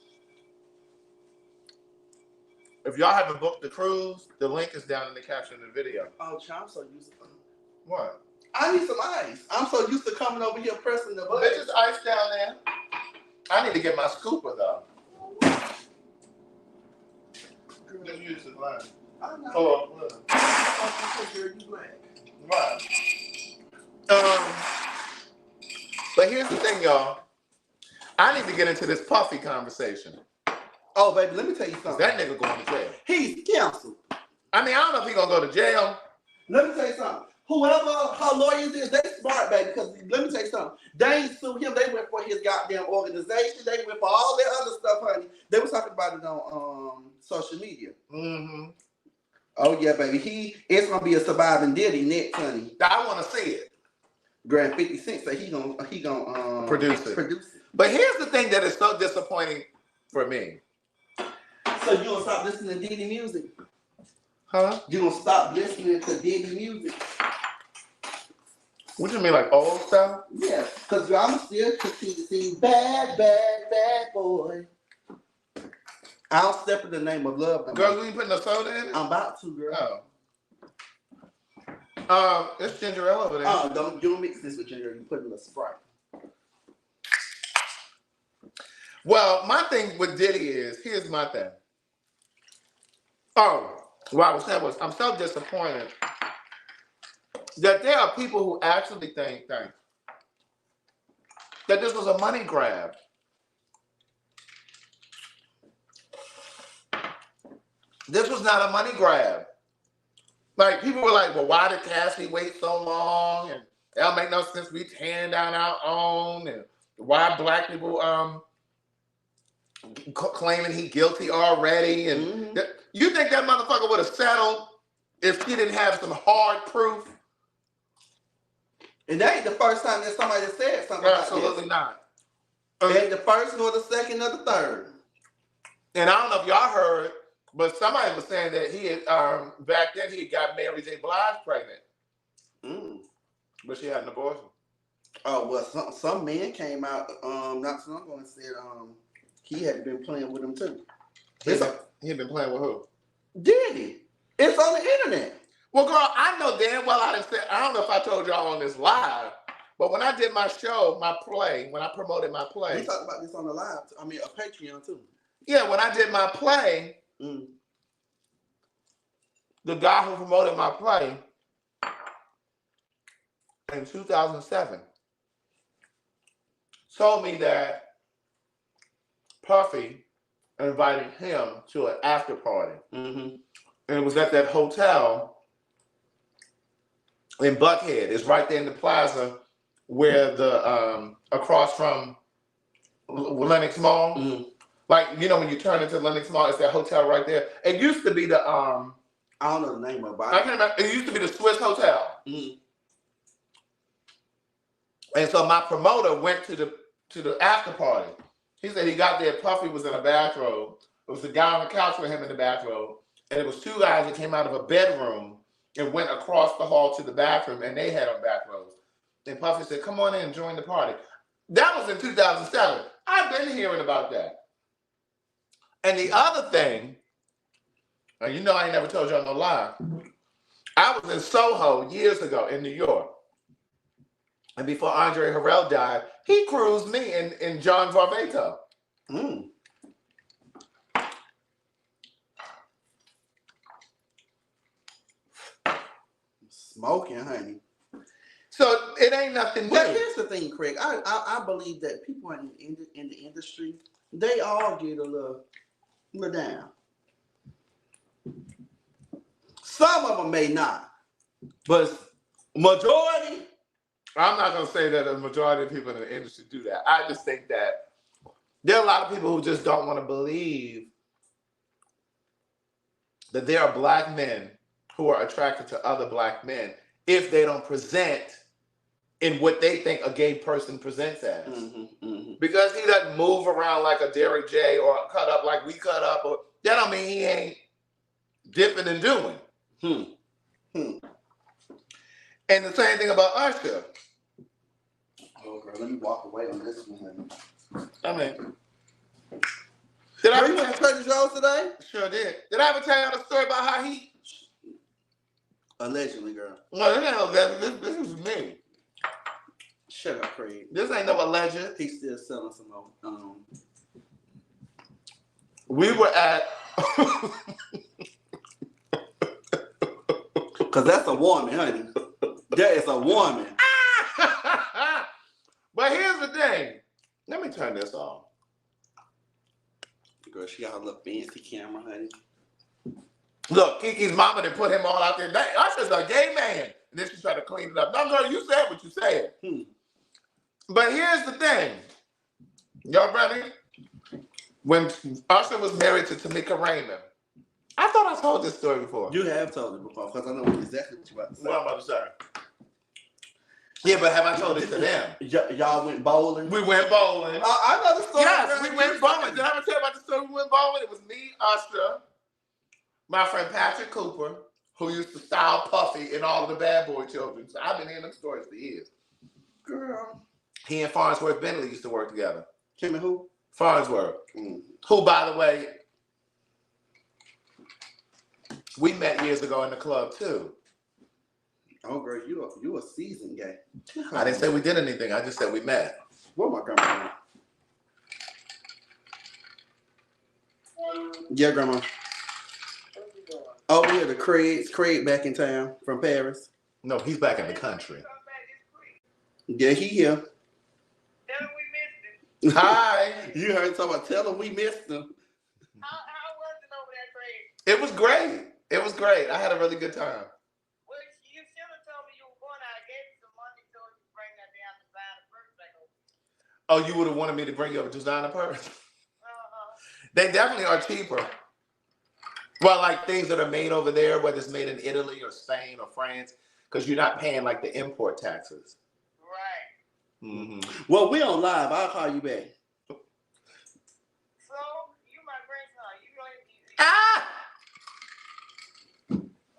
If y'all haven't booked the cruise, the link is down in the caption of the video. Oh, child, I'm so used to it. What? I need some ice. I'm so used to coming over here pressing the button. There's just ice down there. I need to get my scooper though. Just use the line. I know. Oh, look. Girl, you black. Right. But here's the thing, y'all. I need to get into this Puffy conversation. Oh, baby, let me tell you something. That nigga going to jail. He's canceled. I mean, I don't know if he's going to go to jail. Let me tell you something. Whoever her lawyers is, they smart, baby. Because let me tell you something. They ain't sue him. They went for his goddamn organization. They went for all their other stuff, honey. They was talking about it on social media. Mm-hmm. Oh yeah, baby. It's gonna be a surviving Diddy next, honey. I want to see it. Grand 50 Cent said he gonna produce it. Produce it. But here's the thing that is so disappointing for me. So you gonna stop listening to Diddy music? Huh? You gonna stop listening to Diddy music? What you mean, like old stuff? Yeah, because I'm still continue to sing bad, bad, bad boy. I'll step in the name of love. Girl, you ain't putting no soda in it? I'm about to, girl. Oh. It's ginger ale over there. Oh, don't mix this with ginger. You put in a Sprite. Well, my thing with Diddy is, here's my thing. Oh, what I was saying was, I'm so disappointed that there are people who actually think that this was a money grab. This was not a money grab. Like, people were like, well, why did Cassie wait so long? And that'll make no sense. We tearing down our own. And why black people claiming he guilty already? And you think that motherfucker would have settled if she didn't have some hard proof? And that ain't the first time that somebody said something Absolutely not. It ain't the first, nor the second, nor the third. And I don't know if y'all heard, but somebody was saying that he had, back then he got Mary J. Blige pregnant. But she had an abortion. Oh, well, some man came out not too long ago and said he had been playing with him too. He had been playing with who? Diddy. It's on the internet. Well, girl, I know damn well I don't know if I told y'all on this live, but when I did my show, my play, when I promoted my play. We talked about this on the live, a Patreon too. Yeah, when I did my play, the guy who promoted my play in 2007 told me that Puffy invited him to an after party. And it was at that hotel in Buckhead. It's right there in the plaza where the across from Lenox Mall. Like, you know, when you turn into Lenox Mall, it's that hotel right there. It used to be the I don't know the name of it. I can't remember. It used to be the Swiss Hotel. And so my promoter went to the after party. He said he got there, Puffy was in a bathrobe. It was a guy on the couch with him in the bathrobe. And it was two guys that came out of a bedroom and went across the hall to the bathroom, and they had on bathrobes. And Puffy said, come on in and join the party. That was in 2007. I've been hearing about that. And the other thing, and you know I ain't never told y'all no lie, I was in Soho years ago in New York. And before Andre Harrell died, he cruised me in John Varvato. Smoking, honey. So it ain't nothing new. But here's the thing, Craig. I believe that people in the industry, they all get a little down. Some of them may not, but majority. I'm not going to say that a majority of people in the industry do that. I just think that there are a lot of people who just don't want to believe that there are black men who are attracted to other black men if they don't present in what they think a gay person presents as. Because he doesn't move around like a Derrick J or cut up like we cut up. Or that don't mean he ain't dipping and doing. And the same thing about Usher. Oh, girl, let me walk away on this one. I mean, you went to Trader Joe's today? Sure did. Did I ever tell you the story about how he Allegedly, girl. No, this ain't no alleged. This is me. Shut up, Craig. This ain't no alleged. He's still selling some more. We were at. Because that's a woman, honey. That is a woman. But here's the thing. Let me turn this off. Girl, she got a little fancy camera, honey. Look, Kiki's mama done put him all out there. Usher's a gay man. And then she tried to clean it up. No, girl, you said what you said. But here's the thing. Y'all ready? When Usher was married to Tamika Raymond, I thought I told this story before. You have told it before, because I know exactly what you're about to say. What I'm about to say. Yeah, but have I told it to them? Y'all went bowling? We went bowling. I know the story. Yes, we went bowling. Did I ever tell you about the story we went bowling? It was me, Usher, my friend Patrick Cooper, who used to style Puffy and all of the Bad Boy children. So I've been hearing them stories for years. Girl. He and Farnsworth Bentley used to work together. Him and who? Farnsworth. Who, by the way, we met years ago in the club too. Oh, girl, you a seasoned guy. I didn't say we did anything. I just said we met. Where my grandma? Yeah, grandma. Over here, the Craig back in town from Paris. No, he's back in the country. Yeah, he here. Tell him we missed him. Hi. You heard someone tell him we missed him. How was it over there, Craig? It was great. It was great. I had a really good time. Well, you should have told me you were going. I gave you some money so you could bring that down to sign the first back over. Oh, you would have wanted me to bring you over to designer purse? They definitely are cheaper. Well, like things that are made over there, whether it's made in Italy or Spain or France, because you're not paying like the import taxes. Right. Mm-hmm. Well, we on live. I'll call you back. So, you my grandson. You don't even... Ah!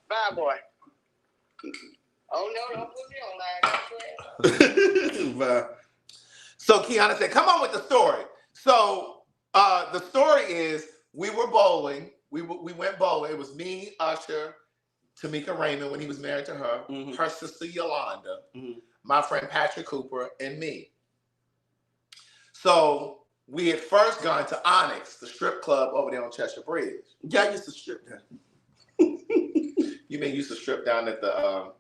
Bye, boy. Oh, no, don't put me on live. Bye. So Kiana said, come on with the story. So the story is we were bowling. We went bowling. It was me, Usher, Tamika Raymond when he was married to her, her sister Yolanda, my friend Patrick Cooper, and me. So we had first gone to Onyx, the strip club over there on Cheshire Bridge. Yeah, I used to strip there. You mean used to strip down at the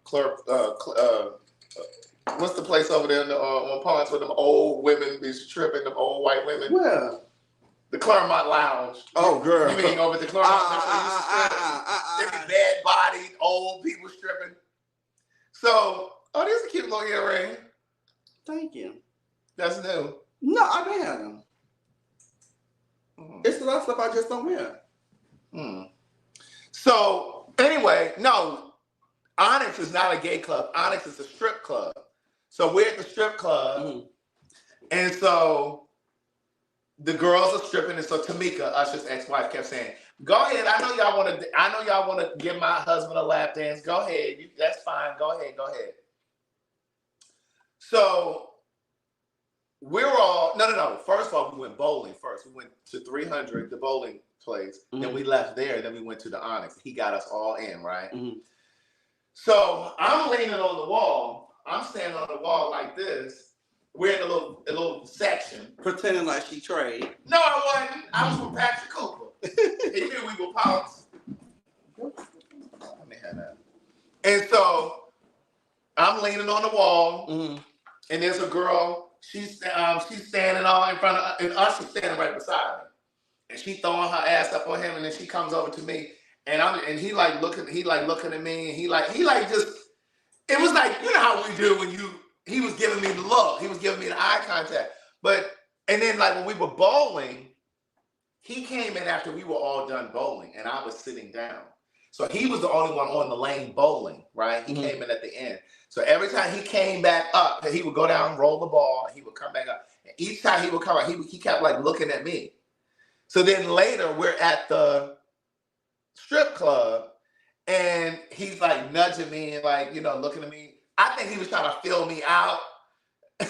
what's the place over there on Ponce where them old women be stripping, them old white women? Well, the Claremont Lounge. Oh, girl. You mean over at the Claremont? They be bad-bodied, old people stripping. So, oh, this is a cute little earring. Thank you. That's new. No, I didn't have them. It's a lot of stuff I just don't wear. So, anyway, no, Onyx is not a gay club. Onyx is a strip club. So we're at the strip club, and so the girls are stripping, and so Tamika, Usher's ex-wife, kept saying, "Go ahead. I know y'all want to give my husband a lap dance. Go ahead. That's fine. Go ahead. Go ahead." So we're all no. First of all, we went bowling first. We went to 300, the bowling place. Then we left there. Then we went to the Onyx. He got us all in, right? So I'm leaning on the wall. I'm standing on the wall like this. We're in a little section. Pretending like she trade. No, I wasn't. I was from Patrick Cooper. He knew we were pounds. Let me have that. And so I'm leaning on the wall, and there's a girl. She's standing all in front of, and Usher's standing right beside her, and she throwing her ass up on him, and then she comes over to me, and he like looking at me, and he just. It was like, you know how we do when he was giving me the look. He was giving me the eye contact. And then like when we were bowling, he came in after we were all done bowling and I was sitting down. So he was the only one on the lane bowling, right? He came in at the end. So every time he came back up, he would go down, roll the ball, and he would come back up. And each time he would come up, he kept like looking at me. So then later we're at the strip club, and he's like nudging me and like, looking at me. I think he was trying to fill me out. I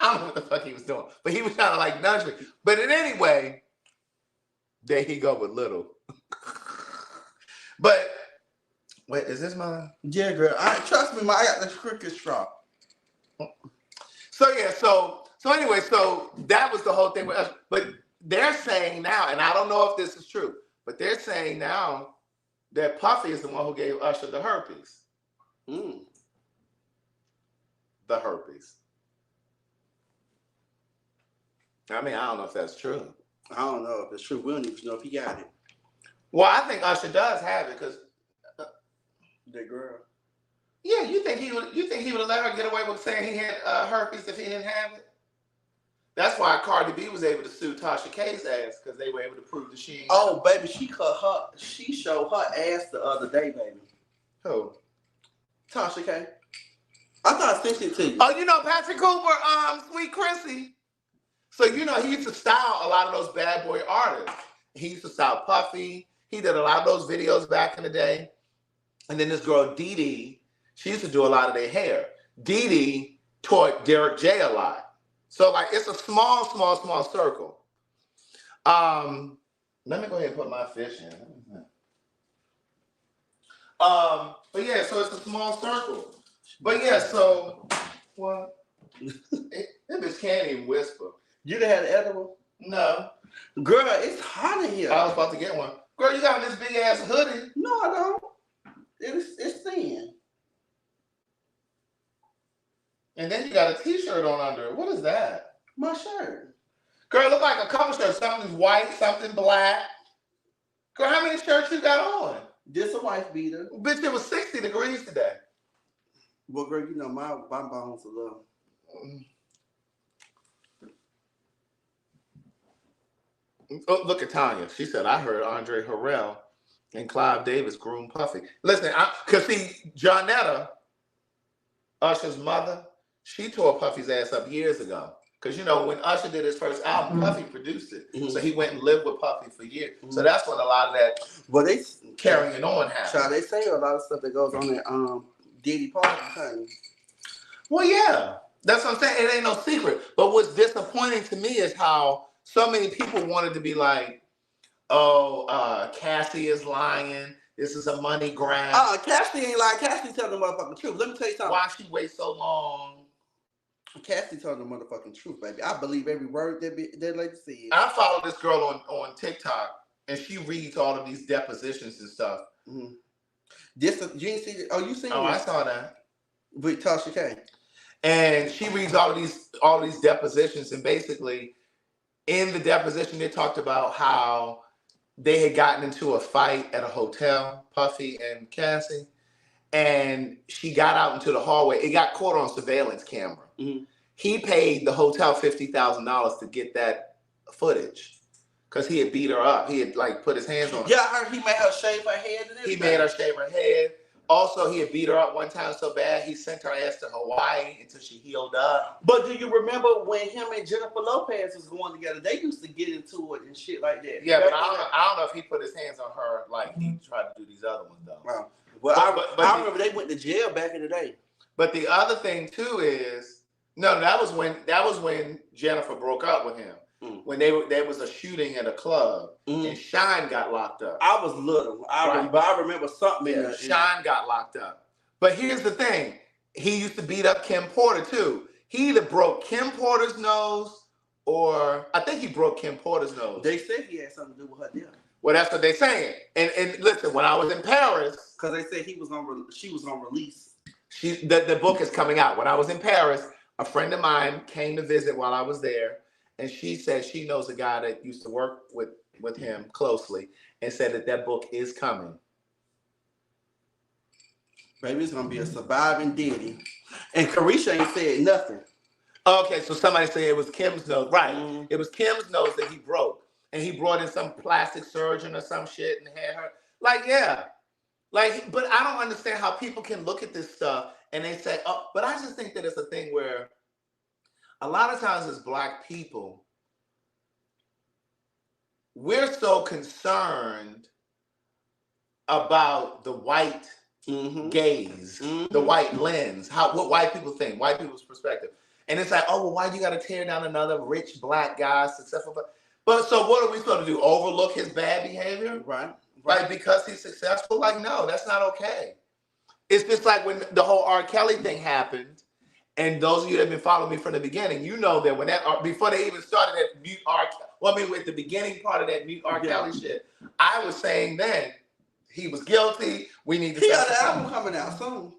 don't know what the fuck he was doing, but he was trying to like nudge me. But in any way, there he go with little. But Wait, is this mine? Yeah, girl. Trust me, I got the crooked straw. So yeah, so anyway, so that was the whole thing with us. But they're saying now, and I don't know if this is true, but they're saying now that Puffy is the one who gave Usher the herpes. Mm. The herpes. I mean, I don't know if that's true. I don't know if it's true. We don't even know if he got it. Well, I think Usher does have it because The girl. yeah, you think he would have let her get away with saying he had herpes if he didn't have it? That's why Cardi B was able to sue Tasha K's ass because they were able to prove that she ain't. Oh, baby, she showed her ass the other day, baby. Who? Tasha K. I thought I sent it to you. Oh, you know Patrick Cooper, Sweet Chrissy. So you know he used to style a lot of those bad boy artists. He used to style Puffy. He did a lot of those videos back in the day. And then this girl Diddy, she used to do a lot of their hair. Diddy taught Derek J a lot. So like it's a small circle. Let me go ahead and put my fish in. But yeah, so it's a small circle. But yeah, so what? That bitch can't even whisper. You done had an edible? No. Girl, it's hot in here. I was about to get one. Girl, you got this big ass hoodie. No, I don't. It's thin. And then you got a t-shirt on under it. What is that? My shirt. Girl, it look like a couple shirts. Something's white, something black. Girl, how many shirts you got on? This a wife beater. Bitch, it was 60 degrees today. Well, girl, you know my bones a little. Oh, look at Tanya. She said, I heard Andre Harrell and Clive Davis groom Puffy. Listen, because see, Johnetta, Usher's mother, she tore Puffy's ass up years ago. Because, you know, when Usher did his first album, Puffy produced it. So he went and lived with Puffy for years. So that's when a lot of that carrying on happened. Child, they say a lot of stuff that goes on at Diddy party, honey. Well, yeah. That's what I'm saying. It ain't no secret. But what's disappointing to me is how so many people wanted to be like, oh, Cassie is lying. This is a money grab. Cassie ain't lying. Cassie telling the motherfucking truth. Let me tell you something. Why she wait so long? Cassie telling the motherfucking truth, baby. I believe every word that lady said. I follow this girl on TikTok, and she reads all of these depositions and stuff. Mm-hmm. You ain't see it? Oh, you seen it? Oh, I saw that. With Tasha K. And she reads all these depositions, and basically, in the deposition, they talked about how they had gotten into a fight at a hotel, Puffy and Cassie, and she got out into the hallway. It got caught on surveillance camera. Mm-hmm. He paid the hotel $50,000 to get that footage because he had beat her up. He had like put his hands on her. Yeah, I heard he made her shave her head. And he made her shave her head. Also, he had beat her up one time so bad he sent her ass to Hawaii until she healed up. But do you remember when him and Jennifer Lopez was going together? They used to get into it and shit like that. Yeah, but I don't know if he put his hands on her like he tried to do these other ones though. Wow. Well, I remember they went to jail back in the day. But the other thing too is that was when Jennifer broke up with him. When there was a shooting at a club and Shine got locked up. I was little. I remember something. Yeah, Shine got locked up. But here's the thing: he used to beat up Kim Porter too. He either broke Kim Porter's nose, or I think he broke Kim Porter's nose. They said he had something to do with her death. Well, that's what they're saying. And listen, when I was in Paris, because they said she was on release. The book is coming out. When I was in Paris, a friend of mine came to visit while I was there. And she said she knows a guy that used to work with him closely and said that book is coming. Baby, it's going to be a surviving Diddy. And Carisha ain't said nothing. Okay, so somebody said it was Kim's nose. Right. Mm-hmm. It was Kim's nose that he broke. And he brought in some plastic surgeon or some shit and had her. Like, yeah. Like, but I don't understand how people can look at this stuff and they say, oh, but I just think that it's a thing where a lot of times as Black people, we're so concerned about the white gaze, the white lens, what white people think, white people's perspective. And it's like, oh, well, why you got to tear down another rich Black guy, successful? But so what are we supposed to do? Overlook his bad behavior? Right. Like because he's successful? Like, no, that's not okay. It's just like when the whole R. Kelly thing happened, and those of you that have been following me from the beginning, you know that when that before they even started that mute R. Well, I mean, with the beginning part of that mute R. Kelly shit, I was saying then he was guilty. We need to. He got an album coming out soon.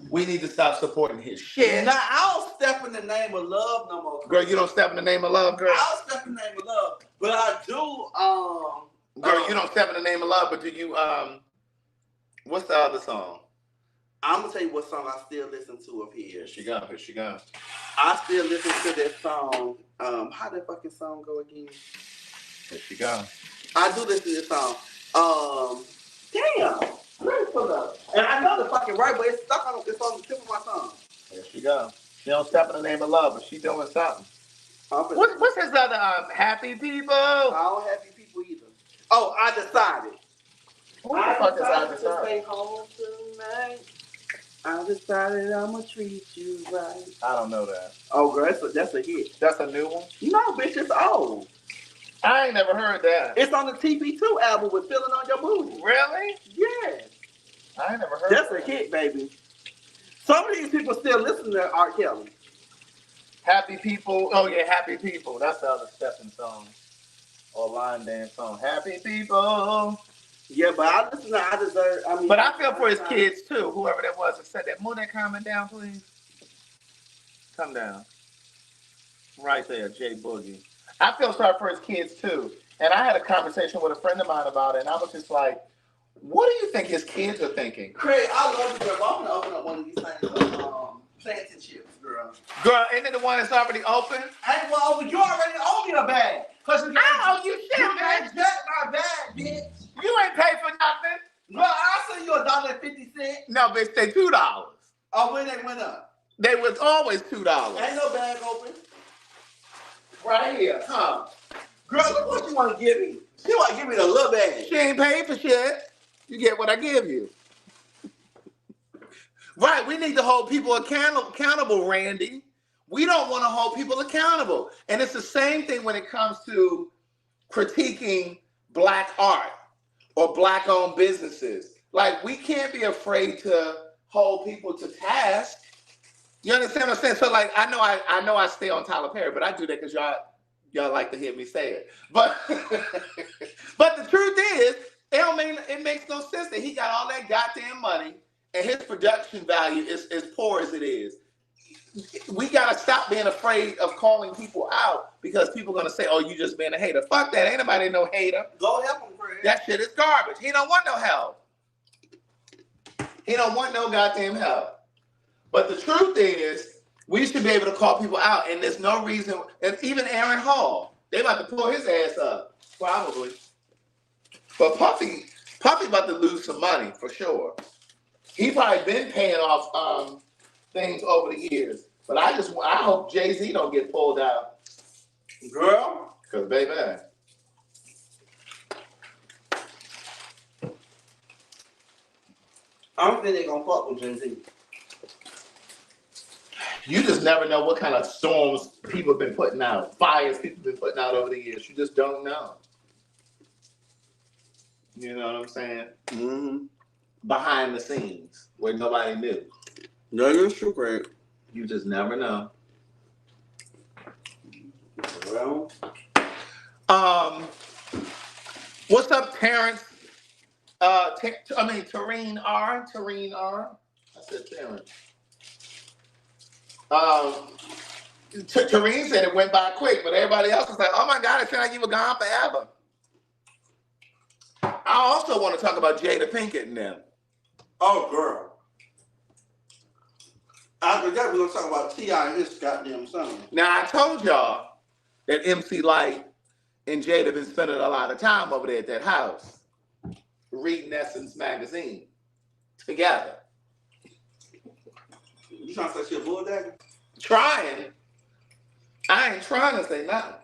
We need to stop supporting his shit. Now, I don't step in the name of love no more. Girl, you don't step in the name of love, girl. I don't step in the name of love, but I do. Girl, you don't step in the name of love, but do you? What's the other song? I'm gonna tell you what song I still listen to of his. Here she go. Here she go. I still listen to that song. How that fucking song go again? Here she go. I do listen to this song. Damn. Let me pull up. And I know the fucking right, but it's stuck on it's on the tip of my tongue. Here she go. She don't step in the name of love, but she doing something. What's his other happy people? I don't happy people either. Oh, I decided. Who the fuck is I decided? To stay home tonight. I decided I'ma treat you right. I don't know that. Oh, girl, that's a hit. That's a new one? No, bitch, it's old. I ain't never heard that. It's on the TP2 album with Feeling on Your Booty. Really? Yes. I ain't never heard that's that. That's a hit, baby. Some of these people still listen to R. Kelly. Happy People. Oh, yeah, Happy People. That's the other stepping song. Or line dance song. Happy People. Yeah, but I listen to I Deserve. I mean, but I feel for his kids, too. Whoever that was that said that. Move that comment down, please. Come down. Right there, Jay Boogie. I feel sorry for his kids, too. And I had a conversation with a friend of mine about it, and I was just like, what do you think his kids are thinking? Craig, I love you, girl. I'm going to open up one of these things of plantain chips, girl. Girl, isn't it the one that's already open? Hey, well, you already owe me a bag. I don't owe you shit, you man. can't jack my bag, bitch. You ain't paid for nothing. Girl, I'll send you $1.50. No, bitch, they $2. Oh, when they went up? They was always $2. Ain't no bag open. Right here, huh? Girl, look what you want to give me. She want to give me the little bag. She ain't paid for shit. You get what I give you. Right, we need to hold people accountable, Randy. We don't want to hold people accountable. And it's the same thing when it comes to critiquing Black art or Black-owned businesses. Like, we can't be afraid to hold people to task. You understand what I'm saying? So, like, I know I stay on Tyler Perry, but I do that because y'all like to hear me say it. But but the truth is, it makes no sense that he got all that goddamn money and his production value is as poor as it is. We gotta stop being afraid of calling people out because people are gonna say, "Oh, you just being a hater." Fuck that! Ain't nobody no hater. Go help him, Craig. That shit is garbage. He don't want no help. He don't want no goddamn help. But the truth is, we should be able to call people out, and there's no reason. And even Aaron Hall, they about to pull his ass up, probably. But Puffy about to lose some money for sure. He probably been paying off things over the years. But I hope Jay-Z don't get pulled out. Girl. Because, baby. I don't think they're going to fuck with Jay-Z. You just never know what kind of storms people have been putting out, fires people have been putting out over the years. You just don't know. You know what I'm saying? Mm-hmm. Behind the scenes, where nobody knew. No, that's true, Craig. You just never know. Well, what's up, Terrence? Tareen R. I said Terrence. Tareen said it went by quick, but everybody else was like, "Oh my God, it seemed like you were gone forever." I also want to talk about Jada Pinkett and them. oh, girl. After that, we're going to talk about T.I. and his goddamn son. Now, I told y'all that MC Light and Jada been spending a lot of time over there at that house, reading Essence magazine together. You trying to say she a bulldagger? Trying. I ain't trying to say nothing.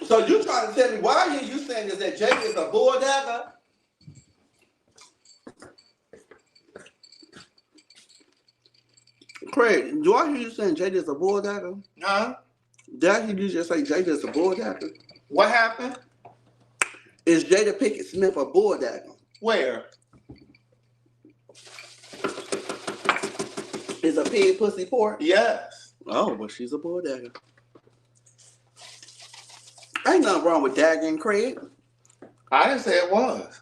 So you trying to tell me why are you saying is that Jada is a bulldagger? Craig, do I hear you saying Jada is a bulldagger? Huh? Did I hear you just say Jada is a bulldagger? What happened? Is Jada Pinkett Smith a bulldagger? Where? Is a pig pussy poor? Yes. Oh, well, she's a bull dagger. Ain't nothing wrong with daggering, Craig. I didn't say it was.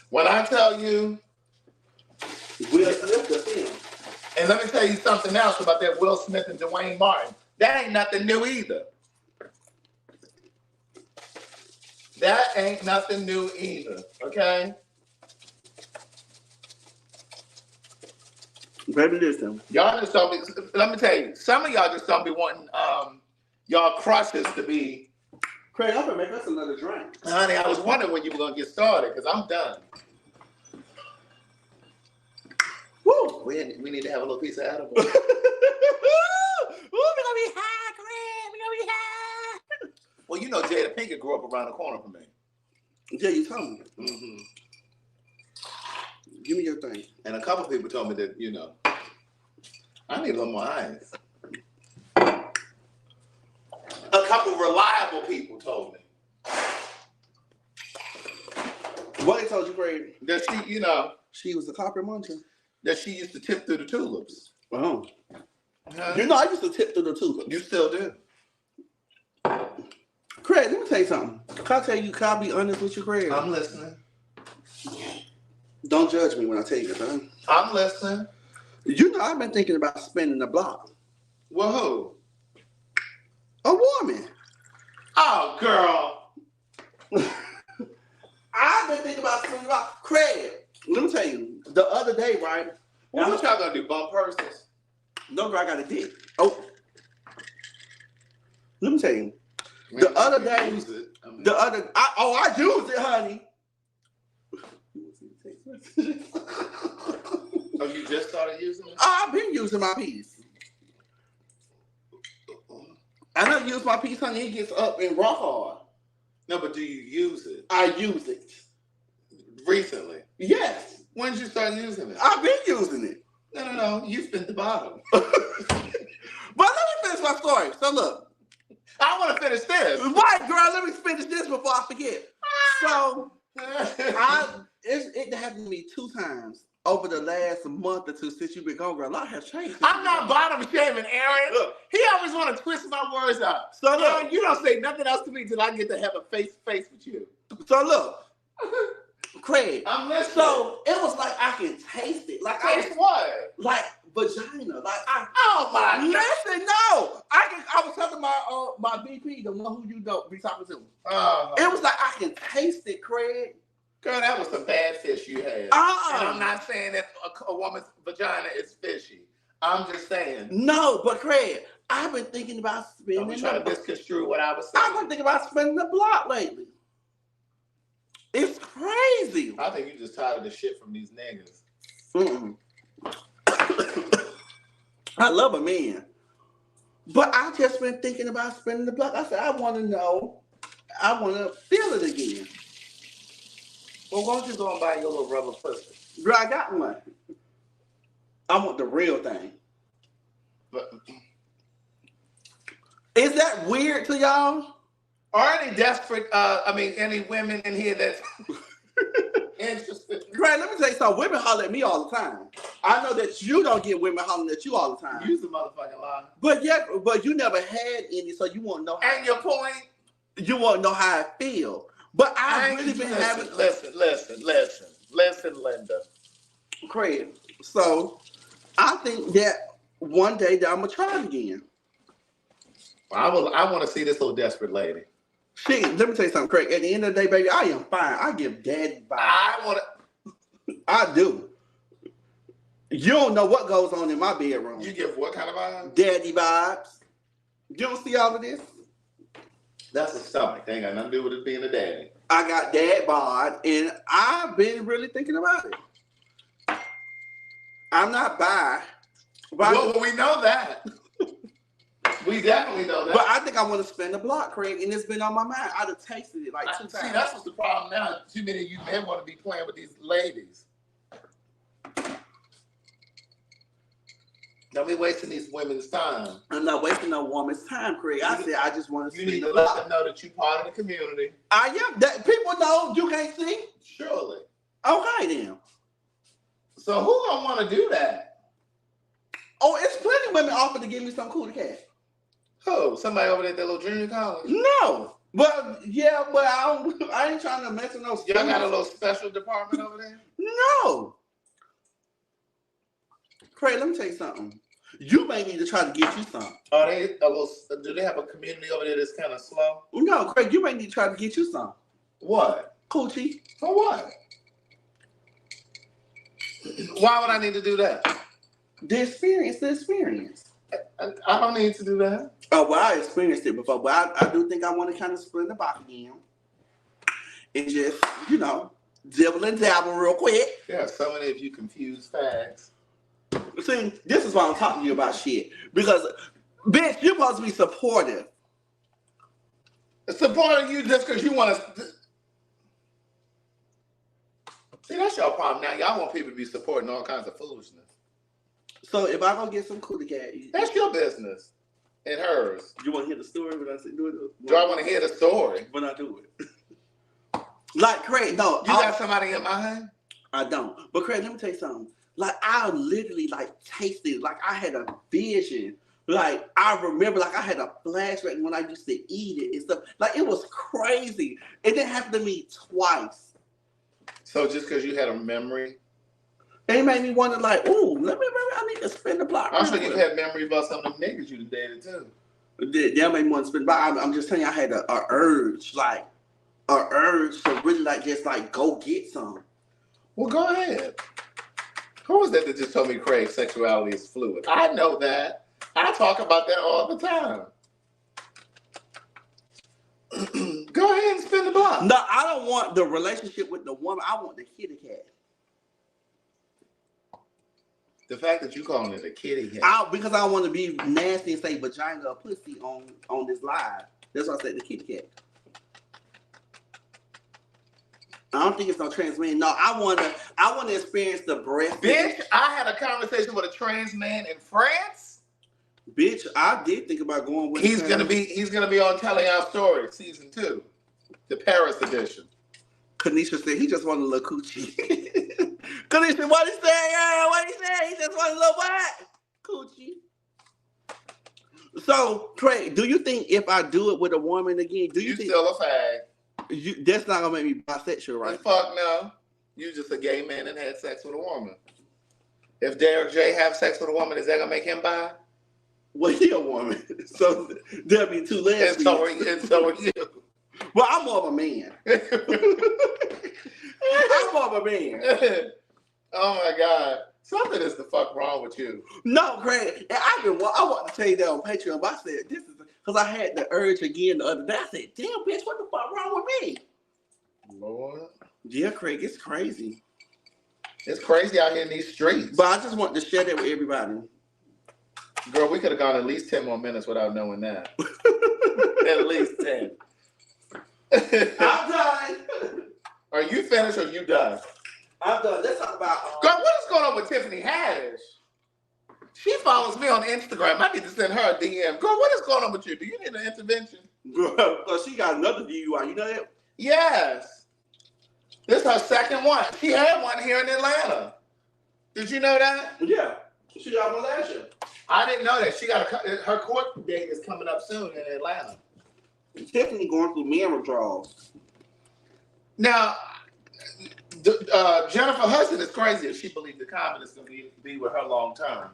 When I tell you, Will Smith the film. and let me tell you something else about that Will Smith and Dwayne Martin. That ain't nothing new either. That ain't nothing new either. Okay? Baby, listen. Y'all just don't be, let me tell you, some of y'all just don't be wanting y'all crushes to be. Craig, I'm gonna make us another drink. Honey, I was wondering when you were gonna get started because I'm done. Woo! We need to have a little piece of edible. Ooh, we're gonna be high, Craig. We're gonna be high. Well, you know Jada Pinkett grew up around the corner from me. Yeah, you told me. Mm-hmm. Give me your thing. And a couple people told me that, you know, I need a little more ice. A couple reliable people told me. What they told you, Craig? That she, you know, She was a carpet muncher. that she used to tip through the tulips. Oh. Huh? You know, I used to tip through the tulips. You still do. Craig, let me tell you something. Can I be honest with you, Craig? I'm listening. Don't judge me when I tell you this, huh? I'm listening. You know, I've been thinking about spinning the block. Well, who? A woman. Oh, girl. I've been thinking about spinning the block. Craig, let me tell you, the other day, right? What y'all gonna do? Bump purses? No, girl, I got a dick. Oh. Let me tell you. The other day, Use it. I mean, I used it, honey. oh, you just started using it? I've been using my piece. I never use my piece, honey. It gets up and raw hard. No, but do you use it? I use it. Recently? Yes. When did you start using it? I've been using it. No. You spent the bottom. But let me finish my story. So look. I want to finish this. Right, girl, let me finish this before I forget. So, it happened to me 2 times over the last month or two since you've been gone, girl. A lot has changed. I'm not bottom shaming Aaron. Look, he always want to twist my words up. So look, Aaron, you don't say nothing else to me until I get to have a face-to-face with you. So look, Craig. I'm listening. So it was like I can taste it. Like Taste what? Like vagina. Like Oh my God. listen, no. I was talking about my VP, the one who you don't be talking to. It was like I can taste it, Craig. Girl, that was some bad fish you had. And I'm not saying that a woman's vagina is fishy. I'm just saying. No, but Craig, I've been thinking about spinning. Don't be trying to misconstrue what I was saying. I've been thinking about spinning the block lately. It's crazy. I think you just tired of the shit from these niggas. I love a man. But I just been thinking about spinning the block. I said, I want to know. I want to feel it again. Well, why don't you go and buy your little rubber pussy? Girl, I got one. I want the real thing. But is that weird to y'all? are any desperate, any women in here that's interested? Grant, let me tell you something. Women holler at me all the time. I know that you don't get women hollering at you all the time. Use the motherfucking lie. But you never had any, so you won't know. And your point? You won't know how I feel. But I've really been having. Listen, Linda. Craig. So I think that one day that I'm gonna try it again. I want to see this little desperate lady. See, let me tell you something, Craig. At the end of the day, baby, I am fine. I give daddy vibes. I do. You don't know what goes on in my bedroom. You give what kind of vibes? Daddy vibes. You don't see all of this? That's a stomach. They ain't got nothing to do with it being a daddy. I got dad bod, and I've been really thinking about it. I'm not bi. Well, we know that. We definitely know that. But I think I want to spin the block, Craig, and it's been on my mind. I'd have tasted it like 2 times. See, that's what's the problem now. Too many of you men want to be playing with these ladies. Don't be wasting these women's time. I'm not wasting no woman's time, Craig. I said I just want to. You need to let them know that you're part of the community. I am. That people know you can't see. Surely. Okay then. So who gonna want to do that? Oh, it's plenty of women offer to give me some cootie cat. Who? Somebody over there at that little junior college? No. But yeah, but I ain't trying to mess with no. Y'all got a little special department over there? No. Craig, let me tell you something. You may need to try to get you some. Are they a little? Do they have a community over there that's kind of slow? No, Craig, you may need to try to get you some. What? Coochie. For what? Why would I need to do that? The experience. I don't need to do that. Oh, well, I experienced it before, but I do think I want to kind of split the box again. And just, dibble and dabble real quick. Yeah, so many of you confused fags. See, this is why I'm talking to you about shit. Because, bitch, you're supposed to be supportive. Supporting you just because you want to. See, that's your problem now. Y'all want people to be supporting all kinds of foolishness. So if I go get some cootie cat, That's your business and hers. you want to hear the story when I say do it? Do I want to hear the story? When I do it. Like, Craig, no. You got somebody in mind? I don't. But Craig, let me tell you something. Like, I literally, tasted, I had a vision. Like, I remember, I had a flashback when I used to eat it and stuff. Like, it was crazy. It didn't happen to me twice. So just because you had a memory? It made me wonder, ooh, let me remember, I need to spin the block. I'm sure you've had memory about some of them niggas you dated, too. That made me want to spin the block. I'm just telling you, I had a urge, to really, just go get some. Well, go ahead. Who was that just told me Craig's sexuality is fluid? I know that. I talk about that all the time. Go ahead and spin the block. No, I don't want the relationship with the woman. I want the kitty cat. The fact that you calling it a kitty cat. Because I don't want to be nasty and say vagina or pussy on this live. That's why I said the kitty cat. I don't think it's no trans man. No, I wanna experience the breast. Bitch, I had a conversation with a trans man in France. Bitch, I did think about going with He's gonna be on Telling Our Story, season 2. The Paris edition. Kanisha said he just wanted a little coochie. Kanisha, what he say? Yeah, what he say? He just wanted a little what? Coochie. So, Trey, do you think if I do it with a woman again, do you think still a fag? That's not gonna make me bisexual, right? Fuck no. You just a gay man and had sex with a woman. If Derek J have sex with a woman, is that gonna make him bi? Well, he a woman, so there'll be two lesbians. And so are you. Well, I'm more of a man. I'm more of a man. Oh my God. Something is the fuck wrong with you. No, Craig. And I want to tell you that on Patreon, but I said, this is because I had the urge again the other day. I said, damn, bitch, what the fuck wrong with me? Lord. Yeah, Craig, it's crazy. It's crazy out here in these streets. But I just want to share that with everybody. Girl, we could have gone at least 10 more minutes without knowing that. At least 10. I'm done. Are you finished or you done? I'm done. Let's talk about... Girl, what is going on with Tiffany Haddish? She follows me on Instagram. I need to send her a DM. Girl, what is going on with you? Do you need an intervention? Girl, she got another DUI. You know that? Yes. This is her second one. She had one here in Atlanta. Did you know that? Yeah. She got one last year. I didn't know that. Her court date is coming up soon in Atlanta. Tiffany going through memory withdrawals. Now, Jennifer Hudson is crazy if she believes the comment is going to be with her long term.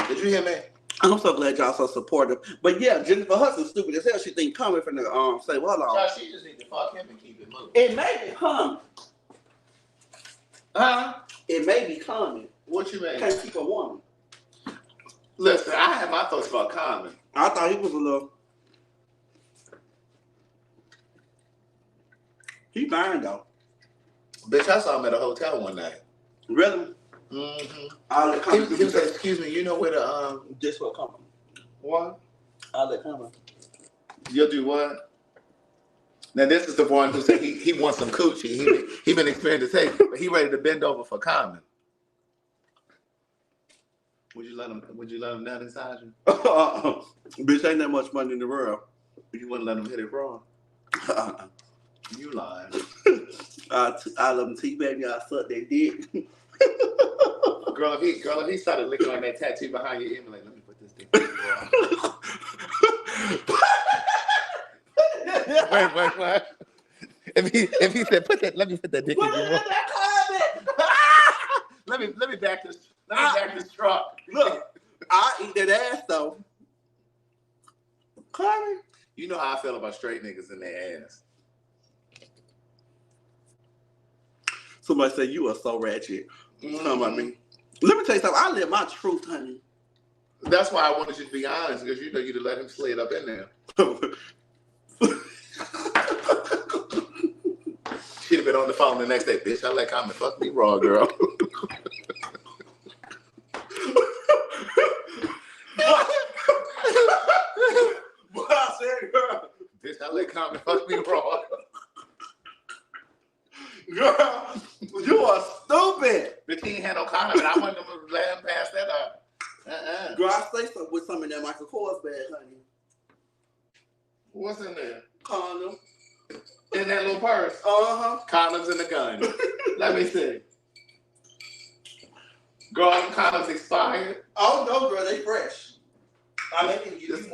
Did you hear me? I'm so glad y'all so supportive. But yeah, Jennifer Hudson's stupid as hell. She think coming from the say, well, hold on. Josh, she just need to fuck him and keep it moving. It may be coming. Huh? It may be coming. What you mean? Can't keep a woman. Listen, I have my thoughts about Common. I thought he was a little. He fine though. Bitch, I saw him at a hotel one night. Really? Mm-hmm. I'll let come. He said, excuse me, you know where the This will come. what? I'll let come. You'll do what? Now this is the one who said he wants some coochie. He been experienced to take, but he ready to bend over for common. Would you let him down inside you? Bitch, ain't that much money in the world. You wouldn't let him hit it wrong. You lying. I love him tea, baby. I suck that dick. Girl, if he started licking on that tattoo behind your ear, like, let me put this dick in your wait. If he said, let me put that dick in your mouth. Let me back this truck. Look, I eat that ass though. Carly, you know how I feel about straight niggas in their ass. Somebody say you are so ratchet. Talking about me. Let me tell you something. I live my truth, honey. That's why I wanted you to be honest, because you know you'd have let him slid up in there. She'd have been on the phone the next day. Bitch, I let Common fuck me raw, girl. What I said, girl. Bitch, I let Common fuck me raw. Girl, you are stupid. Bitch, he ain't had no condom, and I wasn't going to let him pass that up. Girl, I stay with some in that Michael Kors bag, honey. What's in there? Condom. In that little purse? Uh-huh. Condoms and a gun. Let me see. Girl, them condoms expired. Oh, no, girl, they fresh.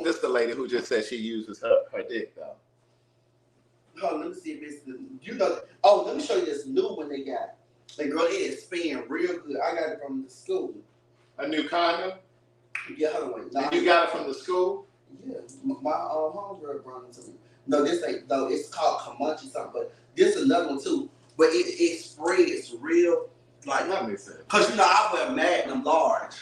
This the lady who just said she uses her dick, though. Oh, let me see if it's let me show you this new one they got. And girl, it is spinning real good. I got it from the school. A new condom? Yeah, hold on. No, you got it from the school? Yeah, my homegirl brought it to me. No, this ain't though. It's called Comanche something, but this is another one too. But it spreads real like. Let me see. Cause you know I wear Magnum large.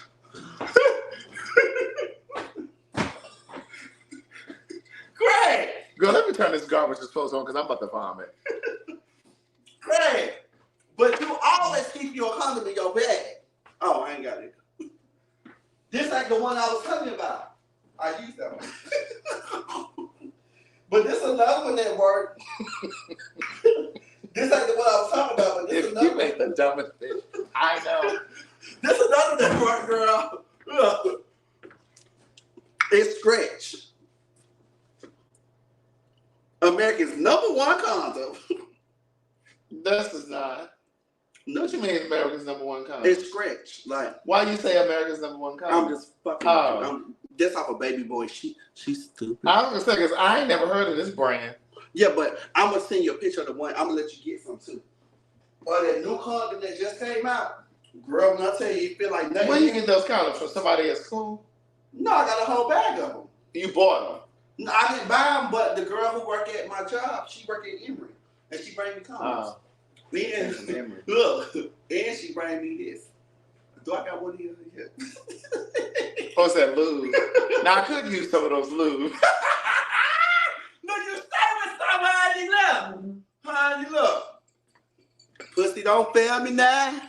Greg! Girl, let me turn this garbage disposal on because I'm about to vomit. Greg! But you always keep your condom in your bag. Oh, I ain't got it. This ain't the one I was telling you about. I used that one. But this is another one that worked. This ain't the one I was talking about, but this is another one. You make the dumbest bitch. I know. This is another that worked, girl. Look. It's Stretch. America's #1 condom. This is not. No, What you mean America's #1 condom? it's Stretch. Like, Why you say America's #1 condom? I'm just fucking. Oh. That's off a Baby Boy. She's stupid. I was gonna say because I ain't never heard of this brand. Yeah, but I'm gonna send you a picture of the one. I'm gonna let you get some too. Or that new condom that just came out, girl. When I tell you, you feel like nothing. Where you get those condoms from? Somebody at school? No, I got a whole bag of them. You bought them. No, I didn't buy them, but the girl who worked at my job, she worked at Emory, and she bring me condoms. And look, and she bring me this. Do I got one here? What's that lube? Now I could use some of those lube. No, you stay with somebody. Look, honey, look. Pussy don't fail me now.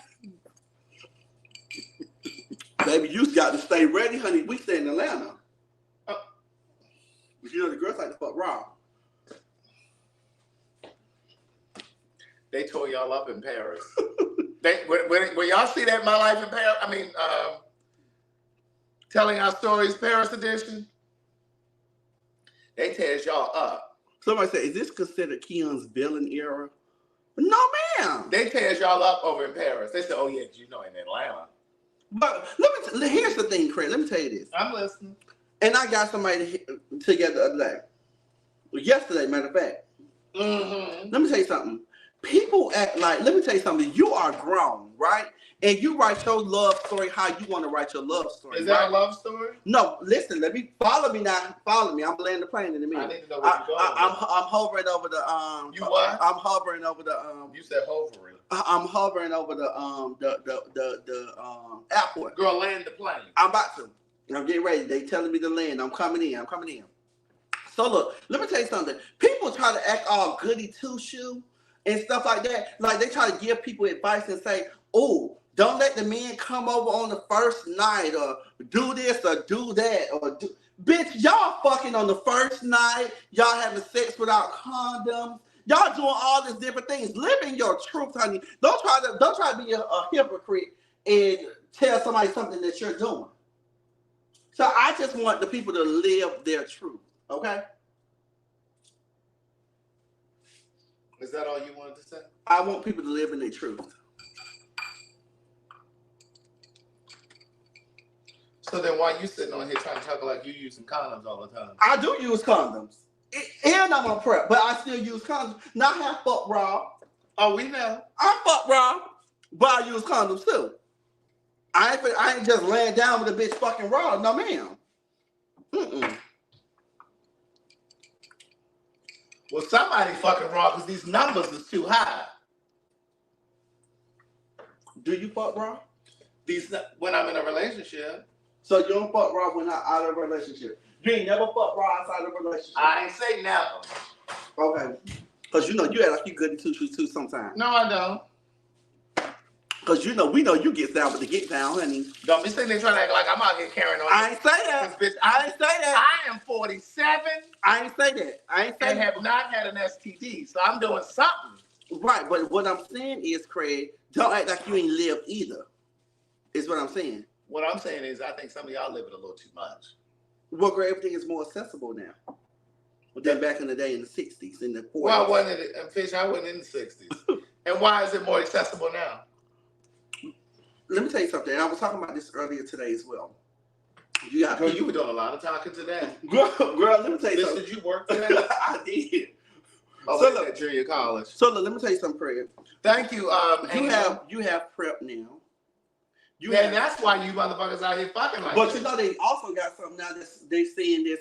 Baby, you got to stay ready, honey. We stay in Atlanta. You know the girls like to fuck raw. They tore y'all up in Paris. When y'all see that My Life in Paris, I mean, Telling Our Stories Paris edition, they tears y'all up. Somebody said, is this considered Keon's villain era? No, ma'am. They tears y'all up over in Paris. They said, oh, yeah, you know, in Atlanta. But here's the thing, Craig. Let me tell you this. I'm listening. And I got somebody together the other day. Yesterday, matter of fact. Mm-hmm. Let me tell you something. People act like, let me tell you something. You are grown, right? And you write your love story how you want to write your love story. Is that a love story? No, listen, follow me now. Follow me. I'm landing the plane in a minute. I need to know where you're going. I'm hovering over the You what? I'm hovering over the You said hovering. I'm hovering over the airport. Girl, land the plane. I'm about to. I'm getting ready. They telling me to land. I'm coming in. So look, let me tell you something. People try to act all goody two shoe and stuff like that. Like they try to give people advice and say, "Oh, Don't let the men come over on the first night or do this or do that or do. Bitch, y'all fucking on the first night. Y'all having sex without condoms. Y'all doing all these different things. Live in your truth, honey. Don't try to be a hypocrite and tell somebody something that you're doing. So I just want the people to live their truth. Okay? Is that all you wanted to say? I want people to live in their truth. So then why you sitting on here trying to talk like you using condoms all the time? I do use condoms. And I'm on prep, but I still use condoms. Not have fuck raw. Oh, we know. I fuck raw, but I use condoms too. I ain't just laying down with a bitch fucking raw. No, ma'am. Mm-mm. Well, somebody fucking raw because these numbers is too high. Do you fuck raw? When I'm in a relationship. So you don't fuck raw when I'm out of a relationship. You ain't never fuck raw outside of a relationship. I ain't say never. Okay. Because you act like you good in 2 truths too sometimes. No, I don't. Because we know you get down with the get down, honey. Don't be sitting there trying to act like I'm out here carrying on. I ain't say that. Bitch, I ain't say that. I am 47. I ain't say that. And have not had an STD, so I'm doing something. Right, but what I'm saying is, Craig, don't act like you ain't lived either. Is what I'm saying. What I'm saying is I think some of y'all live it a little too much. Well, Craig, everything is more accessible now than back in the day in the 60s, in the 40s. Well, wasn't it, and Fish, I wasn't in the 60s. And why is it more accessible now? Let me tell you something. I was talking about this earlier today as well. You were doing a lot of talking today. Girl, let me tell you something. Did you work today? I did. Oh, so look, at junior college. So look, let me tell you something, Craig. Thank you. You have prep now. And that's why you motherfuckers out here fucking like But this. They also got something now they saying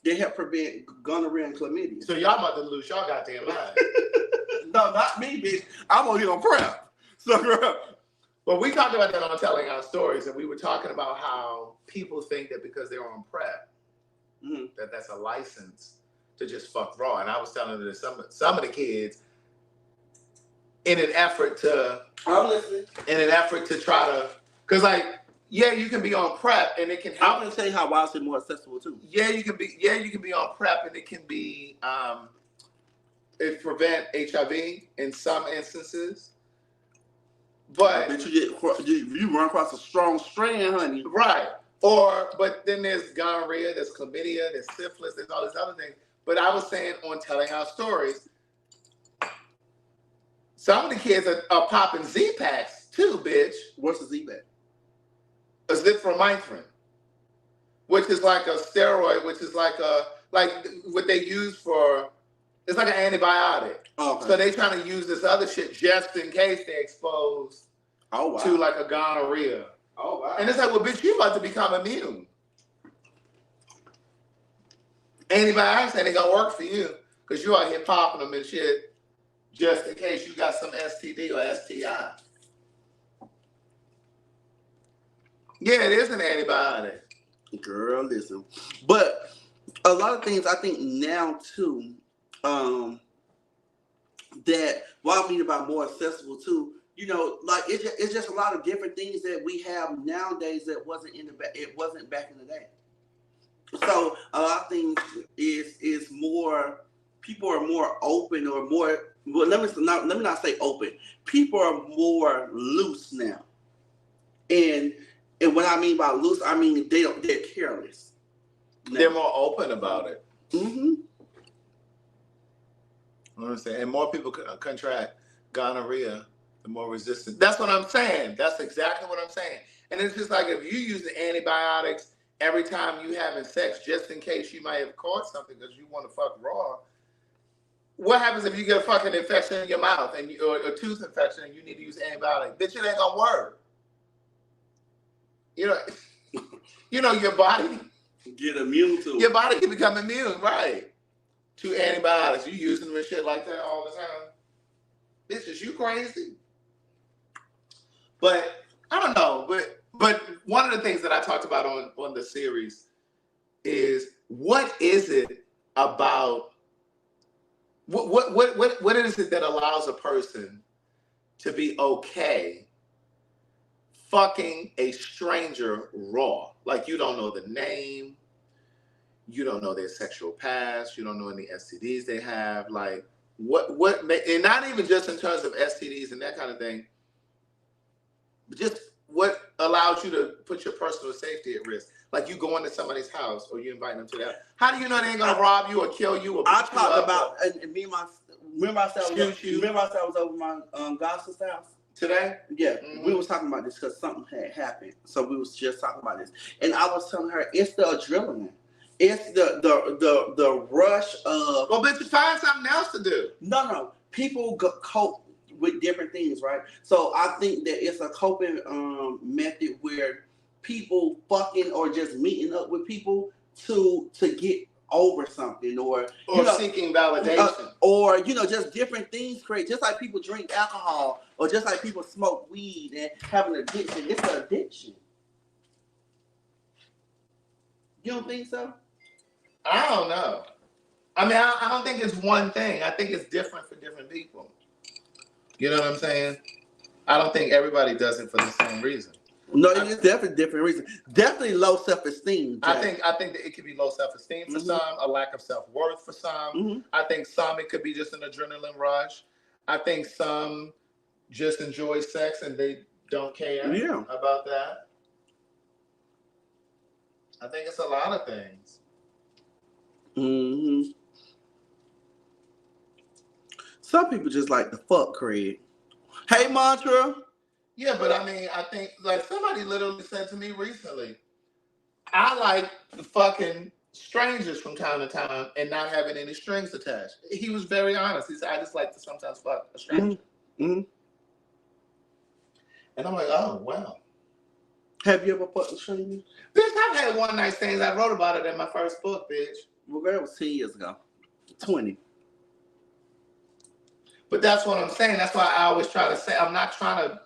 they help prevent gonorrhea and chlamydia. So y'all about to lose y'all goddamn mind. No, not me, bitch. I'm on here on prep. So, girl. But we talked about that on Telling Our Stories, and we were talking about how people think that because they're on prep, that's a license to just fuck raw. And I was telling them that some of the kids, in an effort to try to, because you can be on prep and it can help. I'm gonna tell you how why it's more accessible too. You can be on prep and it can be it prevent HIV in some instances. But you run across a strong strand, honey. Right. But then there's gonorrhea, there's chlamydia, there's syphilis, there's all these other things. But I was saying on Telling Our Stories, some of the kids are popping Z-Packs too, bitch. What's a Z-Pack? Azithromycin, which is like a steroid, which is like what they use for, it's like an antibiotic. Oh, okay. So they trying to use this other shit just in case they're exposed to like a gonorrhea. Oh, wow. And it's like, well, bitch, you about to become immune. Antibiotics ain't gonna work for you because you out here popping them and shit just in case you got some STD or STI. Yeah, it is an antibiotic. Girl, listen. But a lot of things I think now too, that what I mean about more accessible too, like it's just a lot of different things that we have nowadays that wasn't back in the day. So a lot of things is more, people are more open or more, well, let me not say open. People are more loose now. And what I mean by loose, I mean they're careless. Now. They're more open about it. Mm-hmm. I understand. And more people contract gonorrhea, the more resistant. That's what I'm saying. That's exactly what I'm saying. And it's just like if you use the antibiotics every time you having sex, just in case you might have caught something because you want to fuck raw. What happens if you get a fucking infection in your mouth or a tooth infection and you need to use antibiotics? Bitch, it ain't gonna work. Your body get immune to. Your body can become immune, right? To antibiotics. You using them and shit like that all the time. Bitch, is you crazy? But I don't know. But one of the things that I talked about on the series is what is it about what is it that allows a person to be okay fucking a stranger raw. Like, you don't know the name, you don't know their sexual past, you don't know any STDs they have. Like, and not even just in terms of STDs and that kind of thing, but just what allows you to put your personal safety at risk. Like, you go into somebody's house or you invite them to that. How do you know they ain't gonna rob you or kill you or I talked about, and me and my, remember I said I was over my godsister's house? Today? Yeah, we was talking about this because something had happened. So we was just talking about this. And I was telling her, it's the adrenaline. It's the rush of... Well, bitch, you find something else to do. No. People cope with different things, right? So I think that it's a coping method where people fucking or just meeting up with people to get over something or seeking validation or just different things create, just like people drink alcohol or just like people smoke weed and have an addiction. It's an addiction. You don't think so? I don't know. I mean, I don't think it's one thing. I think it's different for different people. You know what I'm saying? I don't think everybody does it for the same reason. No, it's definitely different reasons. Definitely low self-esteem. I think that it could be low self-esteem for some, a lack of self-worth for some. I think some it could be just an adrenaline rush. I think some just enjoy sex and they don't care about that. I think it's a lot of things. Some people just like the fuck, Craig. Hey, Mantra. Yeah, but I mean, I think, like, somebody literally said to me recently, I like fucking strangers from time to time and not having any strings attached. He was very honest. He said, I just like to sometimes fuck a stranger. And I'm like, oh, wow. Have you ever fucked a stranger? Bitch, I've had one night stands. I wrote about it in my first book, bitch. Well, that was 10 years ago. 20. But that's what I'm saying. That's why I always try to say, I'm not trying to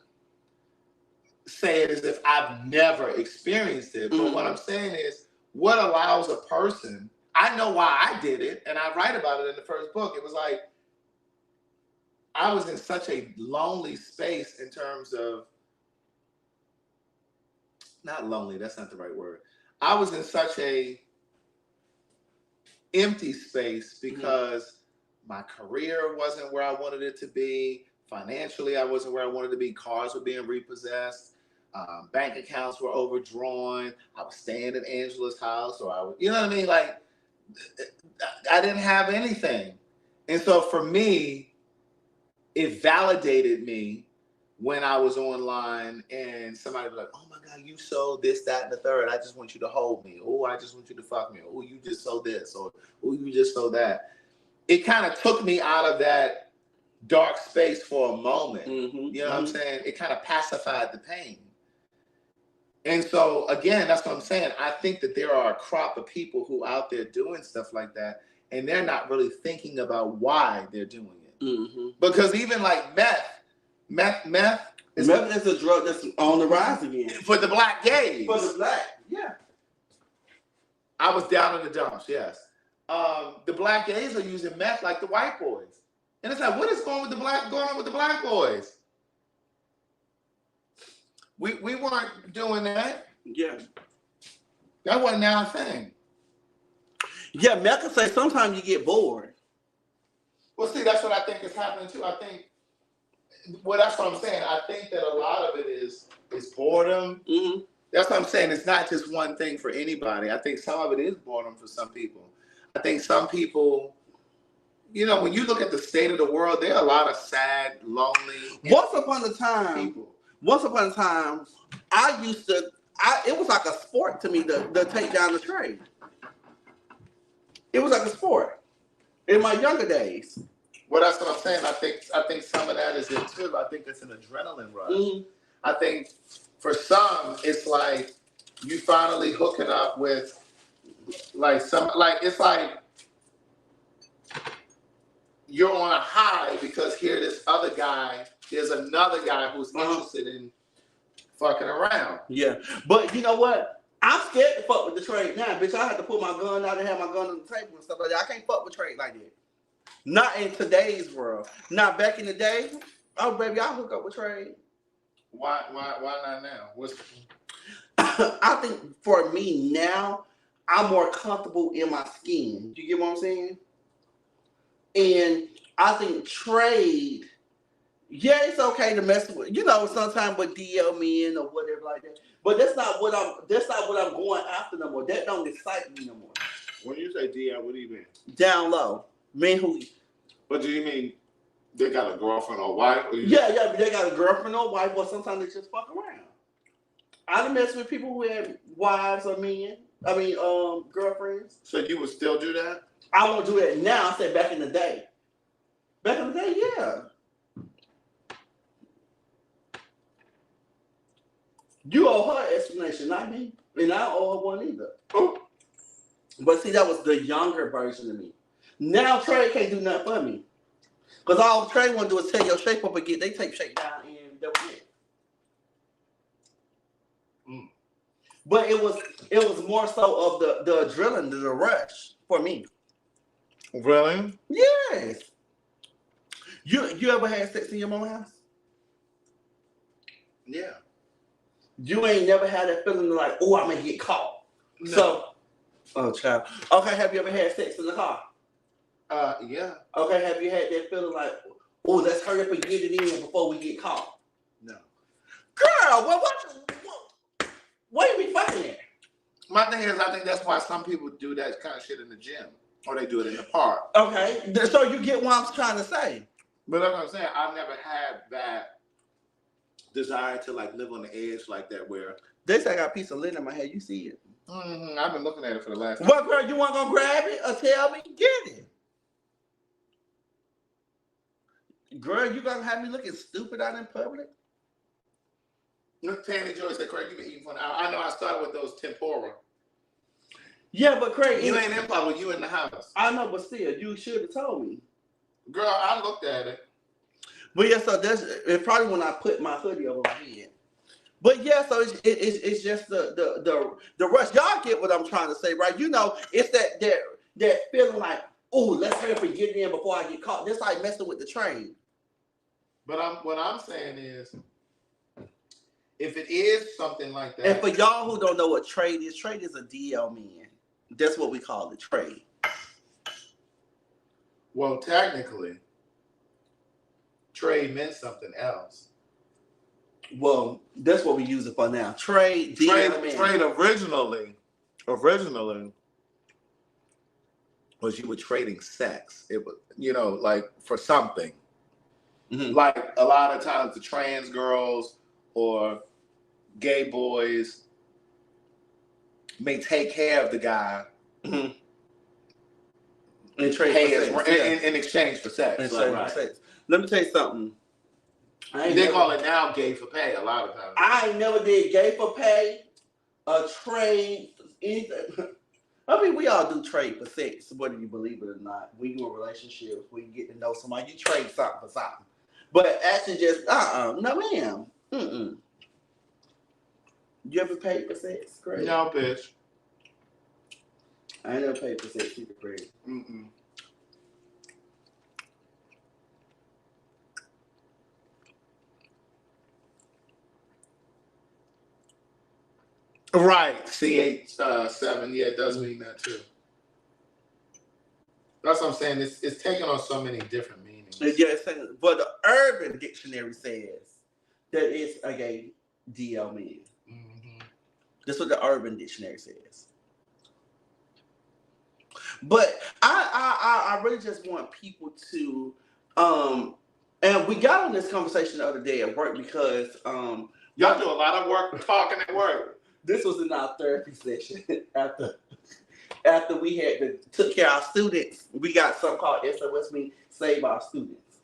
say it as if I've never experienced it. But what I'm saying is, what allows a person, I know why I did it, and I write about it in the first book. It was like, I was in such a lonely space in terms of, not lonely, that's not the right word. I was in such a empty space because my career wasn't where I wanted it to be. Financially, I wasn't where I wanted to be. Cars were being repossessed. Bank accounts were overdrawn. I was staying at Angela's house, or I was, you know what I mean? Like, I didn't have anything. And so for me, it validated me when I was online and somebody was like, oh my God, you sold this, that, and the third. I just want you to hold me. Oh, I just want you to fuck me. Oh, you just sold this. Or, oh, you just sold that. It kind of took me out of that dark space for a moment. You know what I'm saying? It kind of pacified the pain. And so, again, that's what I'm saying. I think that there are a crop of people who out there doing stuff like that, and they're not really thinking about why they're doing it. Because even like meth is a drug that's on the rise again. For the black gays. For the black, yeah. I was down in the dumps, yes. The black gays are using meth like the white boys. And it's like, what is going on with the black boys? We weren't doing that. Yeah. That wasn't our thing. Yeah, Mecca say sometimes you get bored. Well, see, that's what I think is happening too. I think, well, that's what I'm saying. I think that a lot of it is boredom. That's what I'm saying. It's not just one thing for anybody. I think some of it is boredom for some people. I think some people, you know, when you look at the state of the world, there are a lot of sad, lonely, Once upon a time, it was like a sport to me to take down the trade. It was like a sport in my younger days. Well, that's what I'm saying. I think some of that is it too. I think it's an adrenaline rush. I think for some, it's like you finally hooking up with like it's like you're on a high because there's another guy who's interested in fucking around. Yeah, but you know what? I'm scared to fuck with the trade now, bitch. I have to pull my gun out and have my gun on the table and stuff like that. I can't fuck with trade like that. Not in today's world. Not back in the day. Oh, baby, I hook up with Trey. Why not now? What's I think for me now, I'm more comfortable in my skin. You get what I'm saying? And I think trade, yeah, it's okay to mess with, sometimes with DL men or whatever like that. But that's not what I'm going after no more. That don't excite me no more. when you say DL, what do you mean? Down low. Men who What do you mean? They got a girlfriend or wife? Or yeah, they got a girlfriend or wife, or sometimes they just fuck around. I done messed with people who had wives or men. Girlfriends. So you would still do that? I won't do that now. I said back in the day. Back in the day, yeah. You owe her an explanation, not me. And I don't owe her one either. Oh. But see, that was the younger version of me. Now Trey can't do nothing for me. Because all Trey want to do is tear your shape up again. They take shape down and that was it. But it was more so of the adrenaline, the rush for me. Really? Yes. You ever had sex in your mama's house? Yeah. You ain't never had that feeling like, oh, I'm gonna get caught. No. So, oh, child. Okay, have you ever had sex in the car? Yeah. Okay, have you had that feeling like, oh, let's hurry up and get it in before we get caught? No. Girl, what you be fucking at? My thing is, I think that's why some people do that kind of shit in the gym, or they do it in the park. Okay, so you get what I'm trying to say. But that's what I'm saying. I've never had that desire to like live on the edge like that. Where they say I got a piece of lint in my head. You see it? Mm-hmm. I've been looking at it for the last. Well, girl, you want to go grab it or tell me? Get it. Girl, you gonna have me looking stupid out in public? Tanny Joy said, Craig, you been eating for an hour. I know I started with those tempura. Yeah, but Craig, you ain't in public, you in the house. I know, but still, you should have told me. Girl, I looked at it. But yeah, so it's probably when I put my hoodie over my head. But yeah, so it's just the rush. Y'all get what I'm trying to say, right? It's that feeling like, oh, let's hurry up and get in before I get caught. That's like messing with the train. But what I'm saying is, if it is something like that. And for y'all who don't know what trade is a DL man. That's what we call the trade. Well, technically, trade meant something else. Well, that's what we use it for now. Trade originally was you were trading sex. It was, like for something. Mm-hmm. Like a lot of times the trans girls or gay boys may take care of the guy mm-hmm. and trade in exchange for sex. Sex. Let me tell you something. They call it now gay for pay a lot of times. I ain't never did gay for pay, trade, anything. I mean, we all do trade for sex, whether you believe it or not. We do a relationship, we get to know somebody, you trade something for something. But actually just, no ma'am. Mm-mm. You ever paid for sex, Craig? No, bitch. I ain't never paid for sex either, Craig. Mm-mm. Right, CH7, yeah, it does mean that too. That's what I'm saying. It's taking on so many different meanings. Yeah, but the Urban Dictionary says that it's a gay DL man. Mm-hmm. That's what the Urban Dictionary says. But I really just want people to, and we got on this conversation the other day at work because y'all do a lot of work talking at work. This was in our therapy session after we took care of our students. We got something called SOS, mean Save Our Students.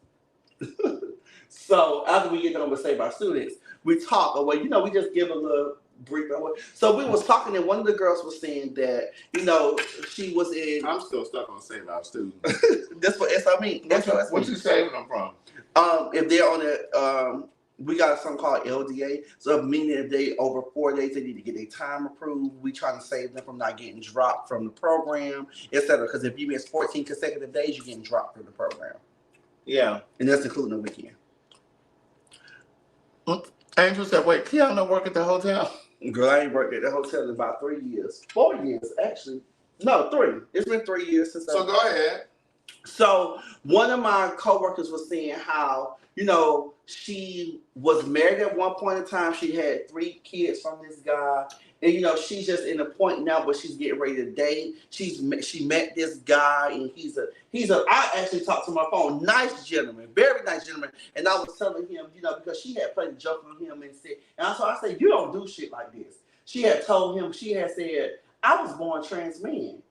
So after we get done with Save Our Students, we talk, we just give a little brief. So we was talking, and one of the girls was saying that, she was in. I'm still stuck on Save Our Students. That's what SOS. What you saving them from? If they're on the we got something called LDA. So meaning if they over 4 days, they need to get their time approved. We trying to save them from not getting dropped from the program, etc. Because if you miss 14 consecutive days, you're getting dropped from the program. Yeah. And that's including the weekend. Angel said, wait, Keanu work at the hotel? Girl, I ain't worked at the hotel in about 3 years. 4 years, actually. No, 3. It's been 3 years since So go ahead. So one of my coworkers was saying how, she was married at one point in time. She had 3 kids from this guy. And, she's just in a point now where she's getting ready to date. She met this guy, and I actually talked to him on my phone. Nice gentleman, very nice gentleman. And I was telling him, because she had played a joke on him and I said, you don't do shit like this. She had told him, she had said, I was born trans man.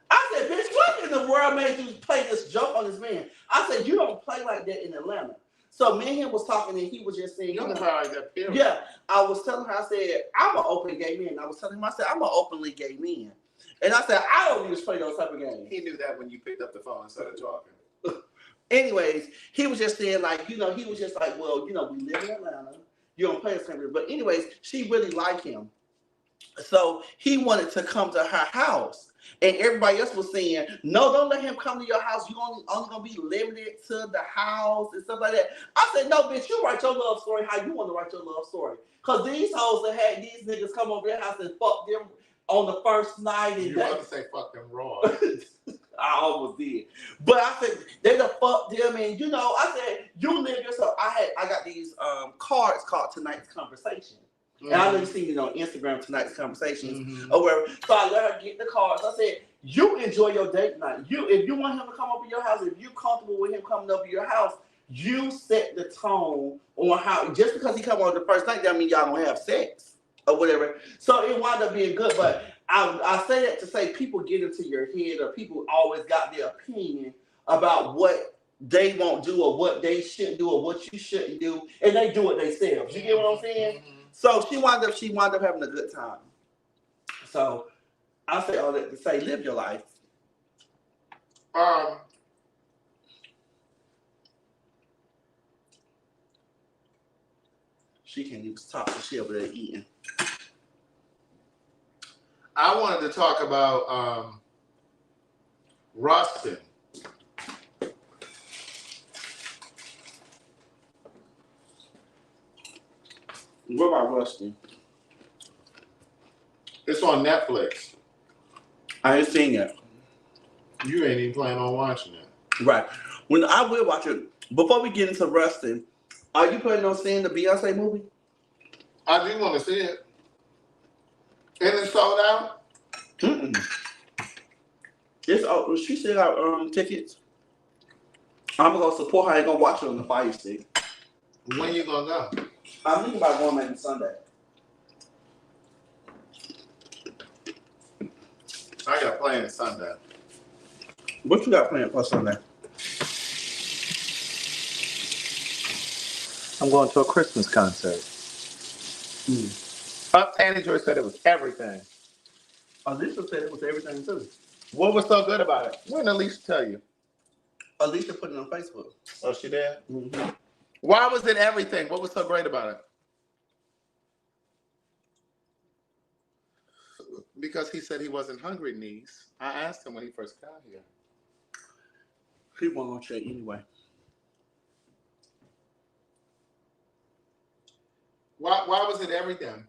I said, bitch, what in the world made you play this joke on this man? I said, you don't play like that in Atlanta. So me and him was talking, and he was just saying, You don't play like that, period. Yeah, I was telling her, I said, I'm an open gay man. I was telling him, I said, I'm an openly gay man. And I said, I don't even play those type of games. He knew that when you picked up the phone and started talking. Anyways, he was just saying, like, he was just like, well, we live in Atlanta. You don't play the same. But anyways, she really liked him. So he wanted to come to her house. And everybody else was saying, no, don't let him come to your house. You only gonna be limited to the house and stuff like that. I said, no, bitch, you write your love story how you want to write your love story. Because these hoes that had these niggas come over their house and fuck them on the first night. And you about to say fuck them raw. I almost did. But I said, they done fucked them. And, I said, you live yourself. I got these cards called Tonight's Conversation. Mm-hmm. And I know you seen it on Instagram, Tonight's Conversations, or wherever. So I let her get the cards. I said, you enjoy your date night. If you want him to come over your house, if you're comfortable with him coming over your house, you set the tone on how, just because he come over the first night, that mean y'all don't have sex or whatever. So it wound up being good. But I say that to say people get into your head, or people always got their opinion about what they won't do or what they shouldn't do or what you shouldn't do, and they do it themselves. You get what I'm saying? Mm-hmm. So she wound up having a good time. So I say all that to say, live your life. She can't even talk. She over there eating. I wanted to talk about Rustin. What about Rustin? It's on Netflix. I ain't seen it. You ain't even planning on watching it. Right. When I will watch it, before we get into Rustin, are you planning on seeing the Beyonce movie? I do want to see it. And it's sold out? Mm-mm. She still got tickets. I'm going to support her. I ain't going to watch it on the Fire Stick. When you going to go? I'm thinking about going maybe Sunday. I got plans Sunday. What you got planned for Sunday? I'm going to a Christmas concert. Annie Joy said it was everything. Alicia said it was everything too. What was so good about it? When did Alicia tell you? Alicia put it on Facebook. Oh, she did? Mm-hmm. Why was it everything? What was so great about it? Because he said he wasn't hungry, niece. I asked him when he first got here. He wasn't going to check anyway. Why was it everything?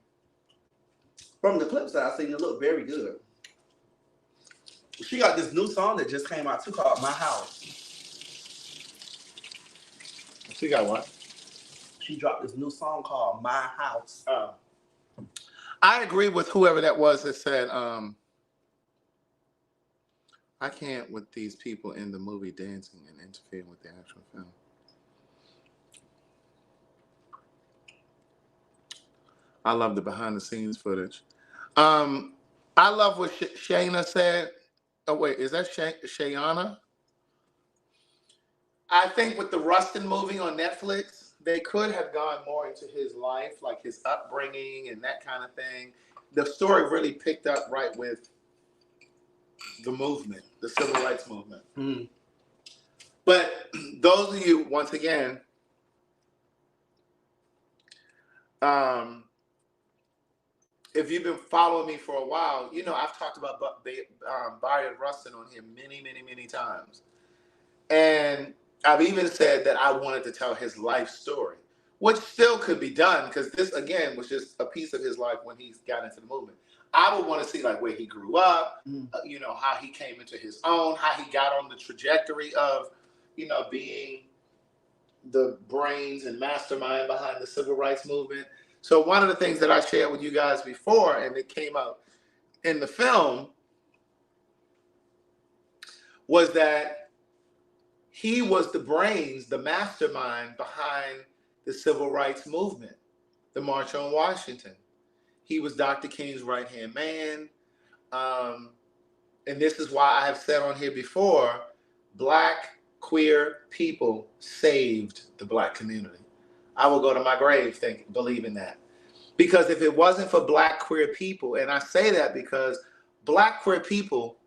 From the clips that I seen, it looked very good. She got this new song that just came out too called My House. She got what? She dropped this new song called My House. I agree with whoever that was that said, I can't with these people in the movie dancing and interfering with the actual film. I love the behind the scenes footage. I love what Shayna said. Oh, wait, is that Shayana? I think with the Rustin movie on Netflix, they could have gone more into his life, like his upbringing and that kind of thing. The story really picked up right with the movement, the civil rights movement. Mm. But those of you, once again, if you've been following me for a while, you know I've talked about Byron Rustin on here many, many, many times. And I've even said that I wanted to tell his life story. which still could be done because this again was just a piece of his life when he got into the movement. I would want to see like where he grew up, you know, how he came into his own, how he got on the trajectory of, you know, being the brains and mastermind behind the civil rights movement. So one of the things that I shared with you guys before, and it came out in the film, was that he was the brains, the mastermind behind the civil rights movement, the March on Washington. He was Dr. King's right-hand man. And this is why I have said on here before, Black queer people saved the Black community. I will go to my grave believing that. Because if it wasn't for Black queer people, and I say that because Black queer people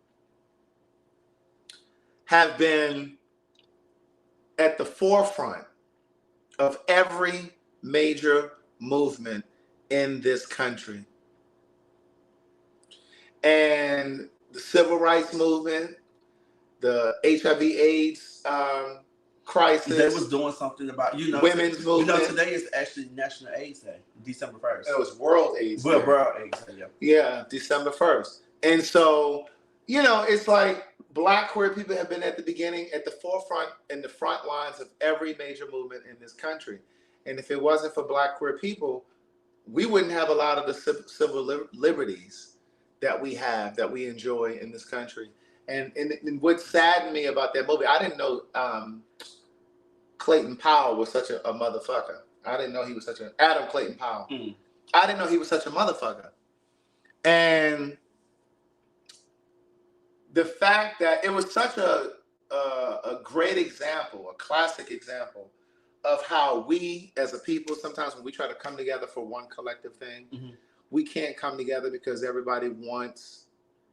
have been at the forefront of every major movement in this country. And the civil rights movement, the HIV/AIDS crisis. They was doing something about, you know, women's movement. You know, today is actually National AIDS Day, December 1st. It was World AIDS Day. World AIDS Day, yeah. Yeah, December 1st. And so, you know, it's like Black queer people have been at the beginning, at the forefront, in the front lines of every major movement in this country. And if it wasn't for Black queer people, we wouldn't have a lot of the civil liberties that we have, that we enjoy in this country. And what saddened me about that movie, I didn't know Clayton Powell was such a motherfucker. I didn't know he was such Adam Clayton Powell. I didn't know he was such a motherfucker. And the fact that it was such a great example, a classic example of how we as a people, sometimes when we try to come together for one collective thing, we can't come together because everybody wants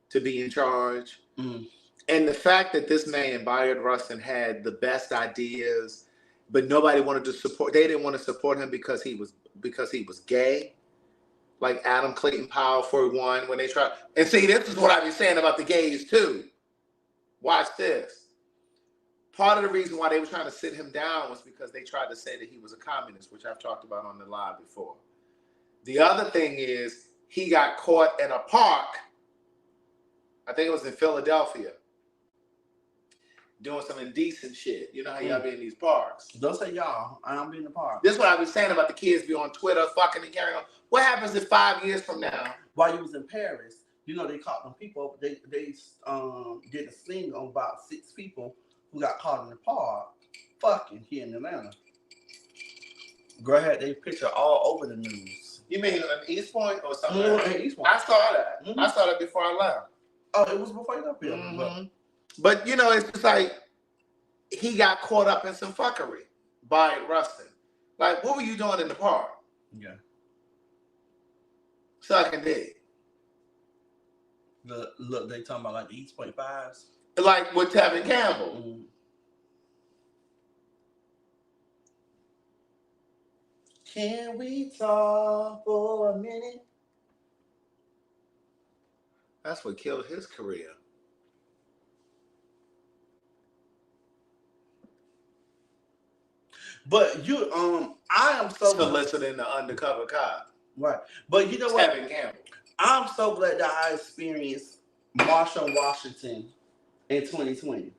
to be in charge. And the fact that this man, Bayard Rustin, had the best ideas, but nobody wanted to support, they didn't want to support him because he was gay. Like Adam Clayton Powell, for one, when they tried. And see, this is what I've been saying about the gays too. Watch this. Part of the reason why they were trying to sit him down was because they tried to say that he was a communist, which I've talked about on the live before. The other thing is he got caught in a park, I think it was in Philadelphia, doing some indecent shit. You know how y'all be in these parks. Don't say y'all. I don't be in the park. This is what I've been saying about the kids be on Twitter, fucking and carrying on. What happens if 5 years from now? While you was in Paris, you know, they caught them people. They did a sting on about 6 people who got caught in the park fucking here in Atlanta. Girl had their picture all over the news. You mean in East Point or something? In East Point. I saw that. I saw that before I left. Oh, it was before you got here. But you know, it's just like he got caught up in some fuckery by Rustin. Like, what were you doing in the park? Yeah. Sucking dick. Look, they talking about like the East Point Fives. Like with Tevin Campbell. Can we talk for a minute? That's what killed his career. But you, I am so soliciting the undercover cop. Right. But you know what? Tevin Campbell. I'm so glad that I experienced March on Washington in 2020.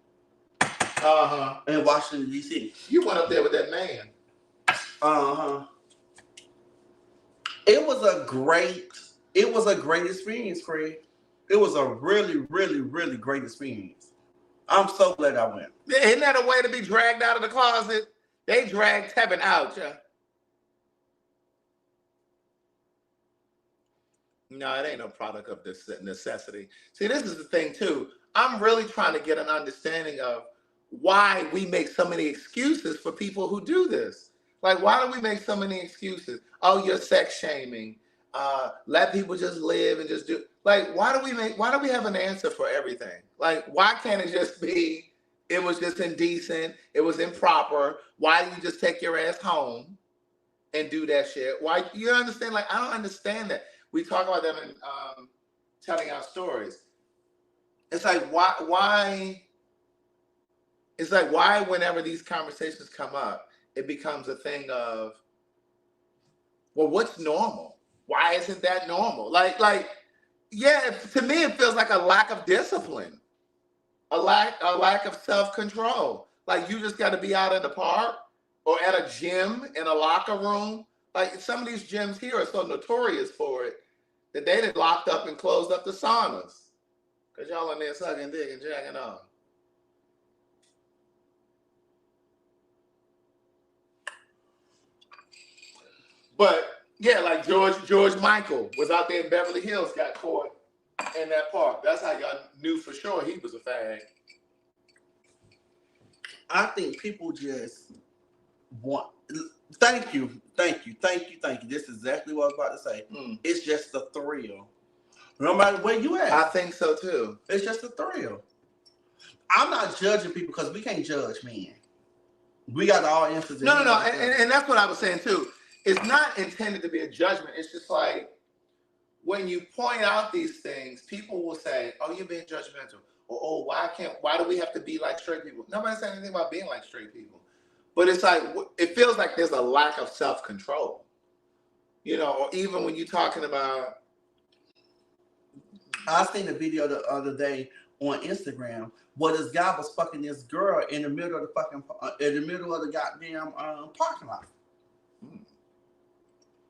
In Washington, D.C. You went up there with that man. It was a great experience, Craig. It was a really, really, really great experience. I'm so glad I went. Isn't that a way to be dragged out of the closet? They dragged Tevin out, yeah. No, it ain't no product of this necessity. See, this is the thing too. I'm really trying to get an understanding of why we make so many excuses for people who do this. Like, why do we make so many excuses? Oh, you're sex shaming. Let people just live and just do. Like, why do we have an answer for everything? Like, why can't it just be, it was just indecent, it was improper. Why do you just take your ass home and do that shit? Why, you understand? Like, I don't understand that. We talk about that in telling our stories. It's like, why? It's like, why whenever these conversations come up, it becomes a thing of well, what's normal? Why isn't that normal? Yeah, to me, it feels like a lack of discipline, a lack of self-control. Like you just got to be out in the park or at a gym in a locker room. Like some of these gyms here are so notorious for it that they done locked up and closed up the saunas because y'all in there sucking dick and jacking off. But yeah, like George Michael was out there in Beverly Hills, got caught in that park. That's how y'all knew for sure he was a fag. I think people just want. Thank you. This is exactly what I was about to say. It's just the thrill. No matter where you at. I think so too. It's just a thrill. I'm not judging people because we can't judge men. We got all answers. No. And that's what I was saying too. It's not intended to be a judgment. It's just like when you point out these things, people will say, oh, you're being judgmental. Or, oh, why do we have to be like straight people? Nobody's saying anything about being like straight people. But it's like, it feels like there's a lack of self-control. You know, or even when you're talking about. I seen a video the other day on Instagram where this guy was fucking this girl in the middle of the goddamn parking lot.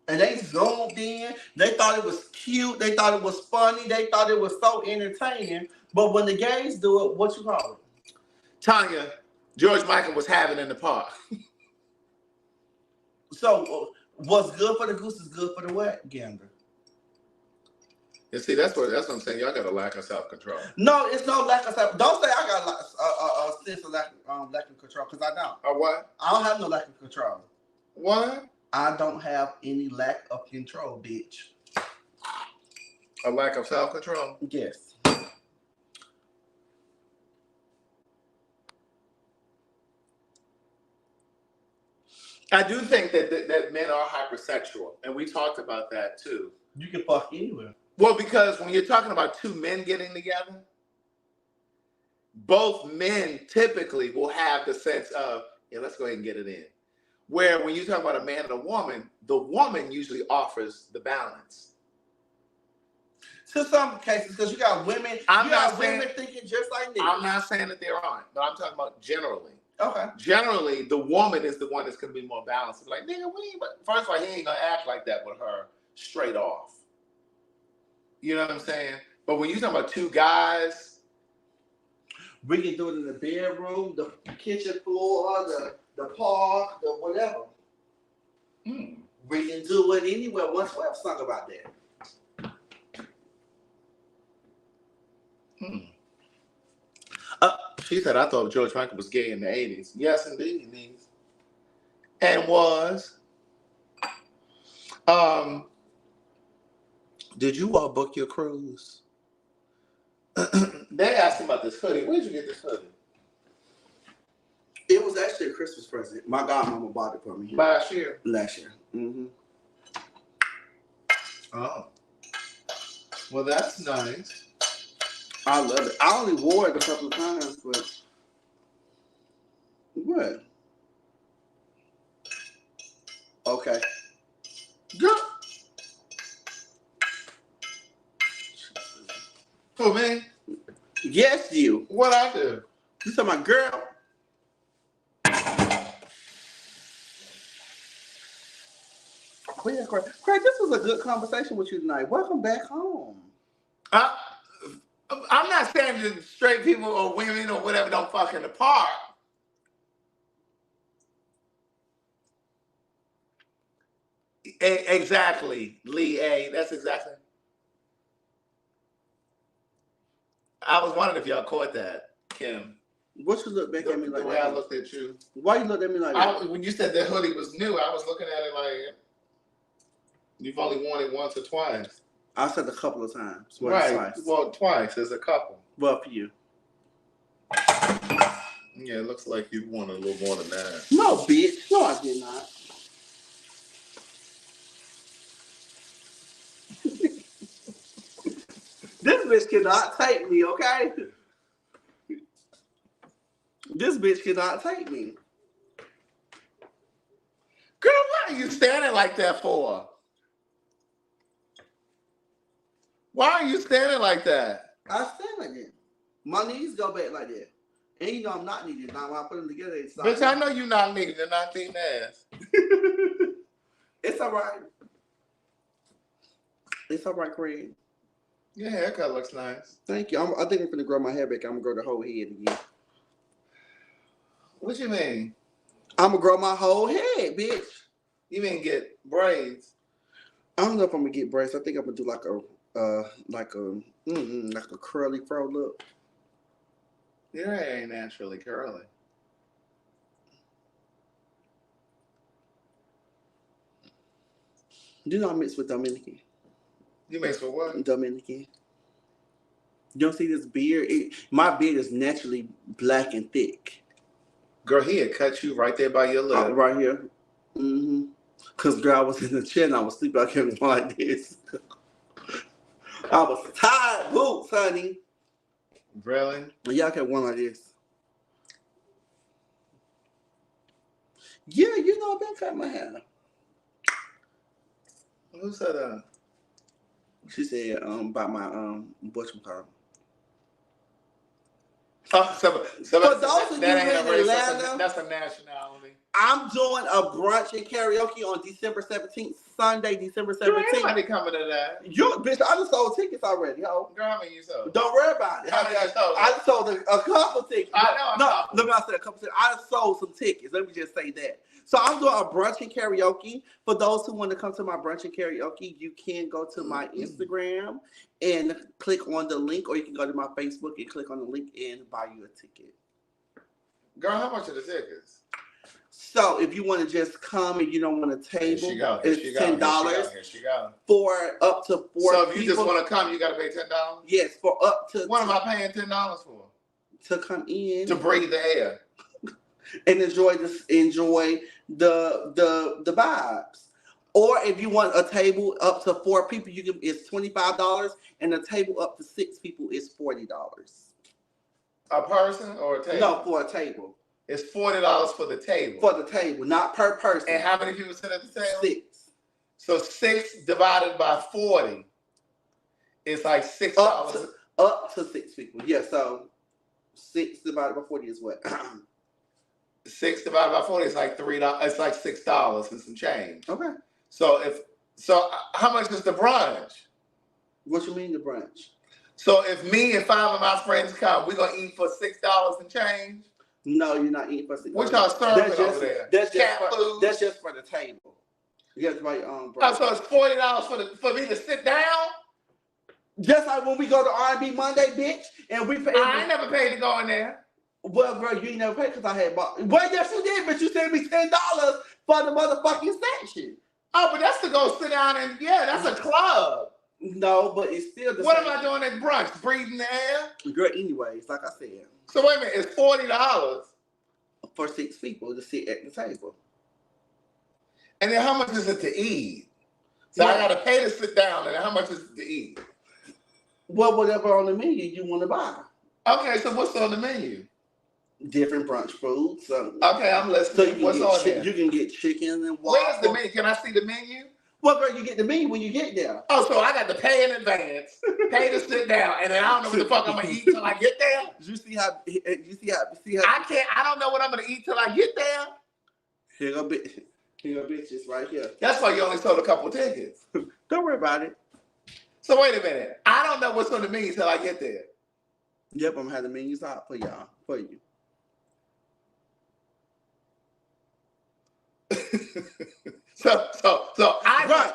And they zoomed in. They thought it was cute. They thought it was funny. They thought it was so entertaining. But when the gays do it, what you call it? Tanya, George Michael was having in the park. So what's good for the goose is good for the what? Gander. And see, that's what I'm saying. Y'all got a lack of self-control. No, it's no lack of self. Don't say I got a sense of lack of control, because I don't. A what? I don't have no lack of control. What? I don't have any lack of control, bitch. A lack of self-control? Yes. I do think that men are hypersexual, and we talked about that too. You can fuck anywhere. Well, because when you're talking about two men getting together, both men typically will have the sense of, yeah, let's go ahead and get it in. Where when you talk about a man and a woman, the woman usually offers the balance. To some cases, because you got women, women thinking just like niggas. I'm not saying that there aren't, but I'm talking about generally. Okay. Generally, the woman is the one that's going to be more balanced. Like, nigga, first of all, he ain't going to act like that with her straight off. You know what I'm saying? But when you talk about two guys, we can do it in the bedroom, the kitchen floor, the park, the whatever. We can do it anywhere. Once we have sung about that. She said, I thought George Michael was gay in the 80s. Yes, indeed, he is. And was. Did you all book your cruise? They asked him about this hoodie. Where'd you get this hoodie? It was actually a Christmas present. My godmama bought it for me. Last year? Last year. Mm-hmm. Oh. Well, that's nice. I love it. I only wore it a couple of times, but what? Okay. Girl. Who, me? Yes, you. What I do? You talking about girl? Craig, this was a good conversation with you tonight. Welcome back home. I'm not saying that straight people or women or whatever don't fuck in the park. Exactly, Lee A. That's exactly. I was wondering if y'all caught that, Kim. What you look back at me like that? The way I looked at you. Why you looked at me like that? When you said that hoodie was new, I was looking at it like, you've only worn it once or twice. I said a couple of times. Right. Twice. Well, twice. There's a couple. Well, for you. Yeah, it looks like you won a little more than that. No, bitch. No, I did not. This bitch cannot take me, okay? This bitch cannot take me. Girl, what are you standing like that for? Why are you standing like that? I stand like that. My knees go back like that. And you know I'm not needed. Now when I put them together, it's Bitch, I know you're not needed and not eating ass. It's all right. It's all right, Craig. Your haircut looks nice. Thank you. I think I'm going to grow my hair back. I'm going to grow the whole head again. What you mean? I'm going to grow my whole head, bitch. You mean get braids? I don't know if I'm going to get braids. I think I'm going to do like a curly fro look. Your hair ain't naturally curly. You know I mix with Dominican. You mix with what? Dominican. You don't see this beard? My beard is naturally black and thick. Girl, he had cut you right there by your lip. Right here. Mm-hmm. Because, girl, I was in the chair and I was sleeping. I kept going like this. I was tired boots, honey. Really? Yeah, I kept going like this. Yeah, you know I've been cutting my hair. Who said that? She said about my whatchamacallit. So For those of you that ain't in a race, Atlanta, that's a nationality. I'm doing a brunch and karaoke on December 17th, Sunday, December 17th. Girl, ain't nobody coming to that. You, bitch, I just sold tickets already, ho. Girl, how many you sold? Don't worry about it. How many you sold? I just sold a couple tickets. I know. Let me say a couple tickets. I just sold some tickets. Let me just say that. So I'm doing a brunch and karaoke. For those who want to come to my brunch and karaoke, you can go to my Instagram and click on the link, or you can go to my Facebook and click on the link and buy you a ticket. Girl, how much are the tickets? So if you want to just come and you don't want a table, it's $10 Here she go. for up to 4 people. So if you just want to come, you got to pay $10? Yes, for up to. What am I paying $10 for? To come in. To breathe the air. And enjoy the vibes. Or if you want a table up to 4 people, it's $25, and a table up to 6 people is $40. A person or a table? No, for a table. It's $40 for the table. For the table, not per person. And how many people sit at the table? 6. So 6 divided by 40 is like $6. Up to 6 people. Yeah, so 6 divided by 40 is what? 6 divided by 40 is like $3. It's like $6 and some change. Okay. So how much is the brunch? What you mean the brunch? So if me and 5 of my friends come, we're gonna eat for $6 and change? No, you're not eating for $6. What y'all serving over there? That's just for the table. You have to buy your own brunch. Oh, so it's $40 for me to sit down? Just like when we go to R&B Monday, bitch, and we pay. I ain't never paid to go in there. Well, girl, you ain't never paid because I had bought. Well, yes, you did, but you sent me $10 for the motherfucking section. Oh, but that's to go sit down and that's a club. No, but it's still the What same. am I doing at brunch? Breathing the air? Girl, anyways, like I said. So wait a minute, it's $40 for 6 people to sit at the table. And then how much is it to eat? So I gotta pay to sit down, and how much is it to eat? Well, whatever on the menu you want to buy. Okay, so what's on the menu? Different brunch food. So okay, I'm listening. So what's on there? You can get chicken and waffles. Where's the menu? Can I see the menu? Well, girl, you get the menu when you get there. Oh, so I got to pay in advance, pay to sit down, and then I don't know what the fuck I'm gonna eat till I get there. You see how? I don't know what I'm gonna eat till I get there. Here go bitches right here. That's why you only sold a couple tickets. Don't worry about it. So wait a minute. I don't know what's on the menu till I get there. Yep, I'm gonna have the menus out for y'all, for you. So I right.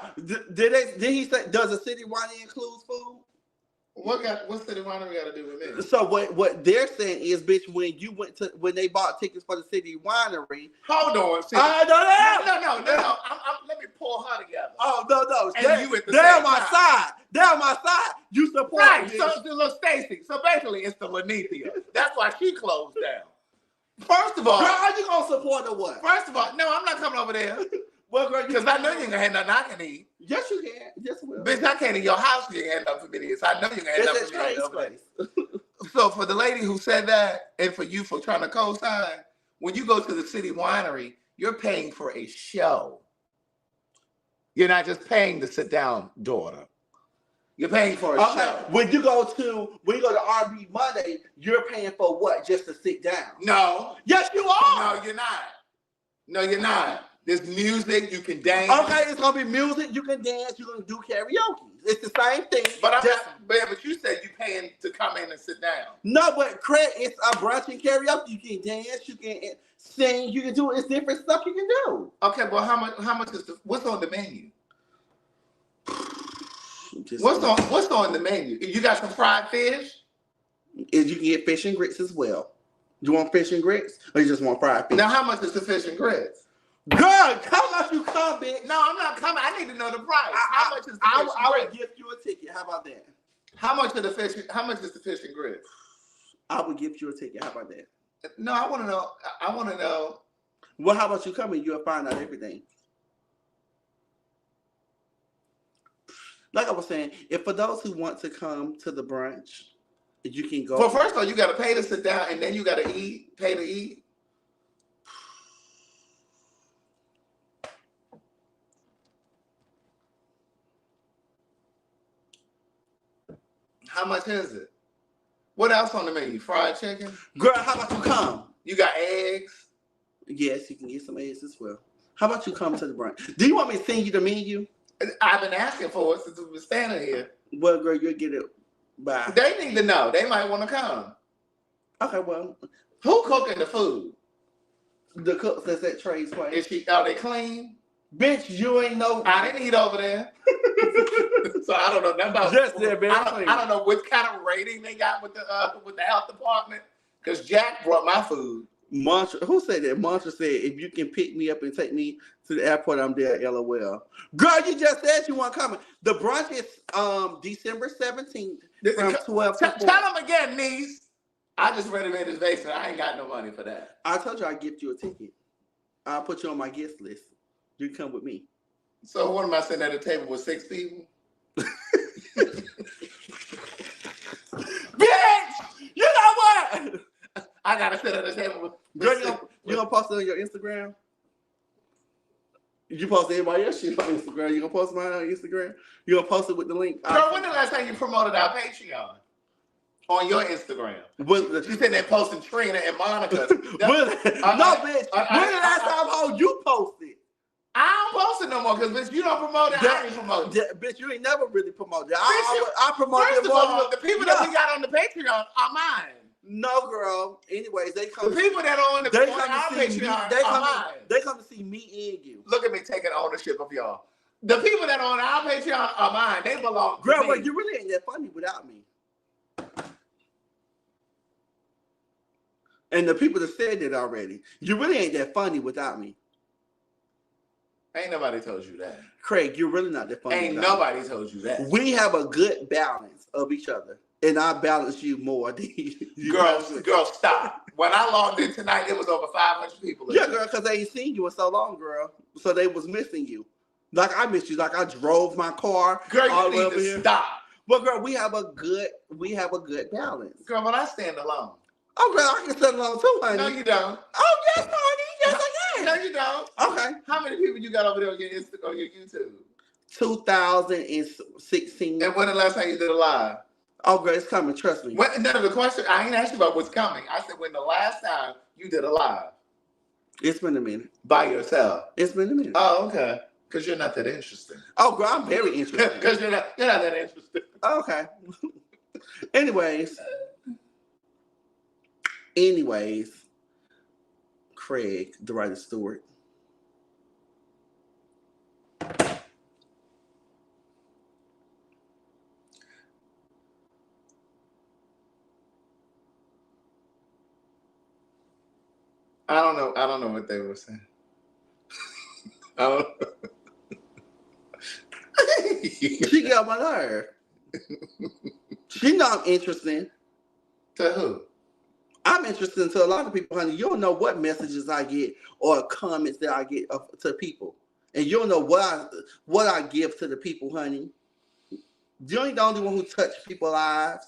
Did he say does a city winery include food? What's city winery got to do with me? So what they're saying is, bitch, when they bought tickets for the city winery. Hold on. No. Let me pull her together. Oh no. And they're on my side. They're on my side. You support right. me. So look, Stacy. So basically, it's the Lanithia. That's why she closed down. First of all, girl, are you gonna support or what? First of all, no, I'm not coming over there. Well, girl, because I know you ain't gonna have nothing I can eat. Yes, you can. Yes, we will. Bitch, I can't eat your house. You ain't had nothing for me to eat. So I know you ain't had nothing for me to eat. So for the lady who said that, and for you for trying to co-sign, when you go to the city winery, you're paying for a show. You're not just paying to sit down, daughter. You're paying for a Okay. show. When you go to R&B Monday, you're paying for what? Just to sit down? No. Yes, you are. No, you're not. No, you're not. There's music. You can dance. Okay, it's gonna be music. You can dance. You're gonna do karaoke. It's the same thing. But but you said you're paying to come in and sit down. No, but Craig, it's a brunch and karaoke. You can dance. You can sing. You can do it's different stuff you can do. Okay, well, how much is what's on the menu? What's on the menu? You got some fried fish? Is you can get fish and grits as well. You want fish and grits, or you just want fried fish? Now, how much is the fish and grits? Girl, how much you come, bitch? No, I'm not coming. I need to know the price. How much is the fish and grits? I would give you a ticket. How about that? How much is the fish and grits? I would give you a ticket. How about that? No, I want to know. I want to know. Well, how about you come and you'll find out everything. Like I was saying, if for those who want to come to the brunch, you can go. Well, first of all, you got to pay to sit down, and then you got to pay to eat. How much is it? What else on the menu? Fried chicken? Girl, how about you come? You got eggs? Yes, you can get some eggs as well. How about you come to the brunch? Do you want me to send you the menu? I've been asking for it since we've been standing here. Well, girl, you'll get it by. They need to know. They might want to come. Okay, well. Who cooking the food? The cook that's at Trey's place. Are they clean? Bitch, you ain't know. I didn't eat over there. So I don't know nothing about just there, man. I don't know what kind of rating they got with the health department. Because Jack brought my food. Mantra, who said that? Mantra said, if you can pick me up and take me to the airport, I'm there, LOL. Girl, you just said you weren't coming. The brunch is December 17th from 12 to 4. Tell them again, niece. I just renovated his basement. I ain't got no money for that. I told you I'd gift you a ticket. I'll put you on my guest list. You can come with me. So what am I sitting at a table with 6 people? Bitch! You know what? I gotta sit at a table with Girl, you gonna post it on your Instagram? You post everybody else shit on Instagram. You gonna post mine on Instagram? You gonna post it with the link? Girl, when the last time you promoted our Patreon? On your Instagram. You said they're posting Trina and Monica. No, bitch. When the last time you posted? I don't post it no more because, bitch, you don't promote it. I ain't promote it. Bitch, you ain't never really promoted it. I promote it. First of all, the people that we got on the Patreon are mine. No, girl. Anyways, they come. The people that are on our Patreon are mine. They come to see me and you. Look at me taking ownership of y'all. The people that are on our Patreon are mine. They belong to girl, me. but you really ain't that funny without me. And the people that said that already, you really ain't that funny without me. Ain't nobody told you that. Craig, you're really not that funny. Ain't nobody told you that. We have a good balance of each other. And I balance you more than you. Girl, stop. When I logged in tonight, it was over 500 people. Yeah, girl, because they ain't seen you in so long, girl. So they was missing you. Like I missed you. Like I drove my car. Girl, all you need over to here. stop. But girl, we have a good balance. Girl, but I stand alone. Oh, girl, I can stand alone too, honey. No, you don't. Oh, yes, honey. Yes, I can. No, you don't. Okay. How many people you got over there on your YouTube? 2016. And when the last time you did a live? Oh, girl, it's coming. Trust me. None of the question. I ain't asked you about what's coming. I said when the last time you did a live. It's been a minute. By yourself. It's been a minute. Oh, okay. Because you're not that interesting. Oh, girl, I'm very interesting. Because you're not that interesting. Okay. Anyways, Craig, TheWriter Stewart. I don't know what they were saying. I don't know. She got my nerve. She know I'm interesting. To who? I'm interested to a lot of people, honey. You don't know what messages I get or comments that I get to people. And you don't know what I give to the people, honey. You ain't the only one who touch people's lives.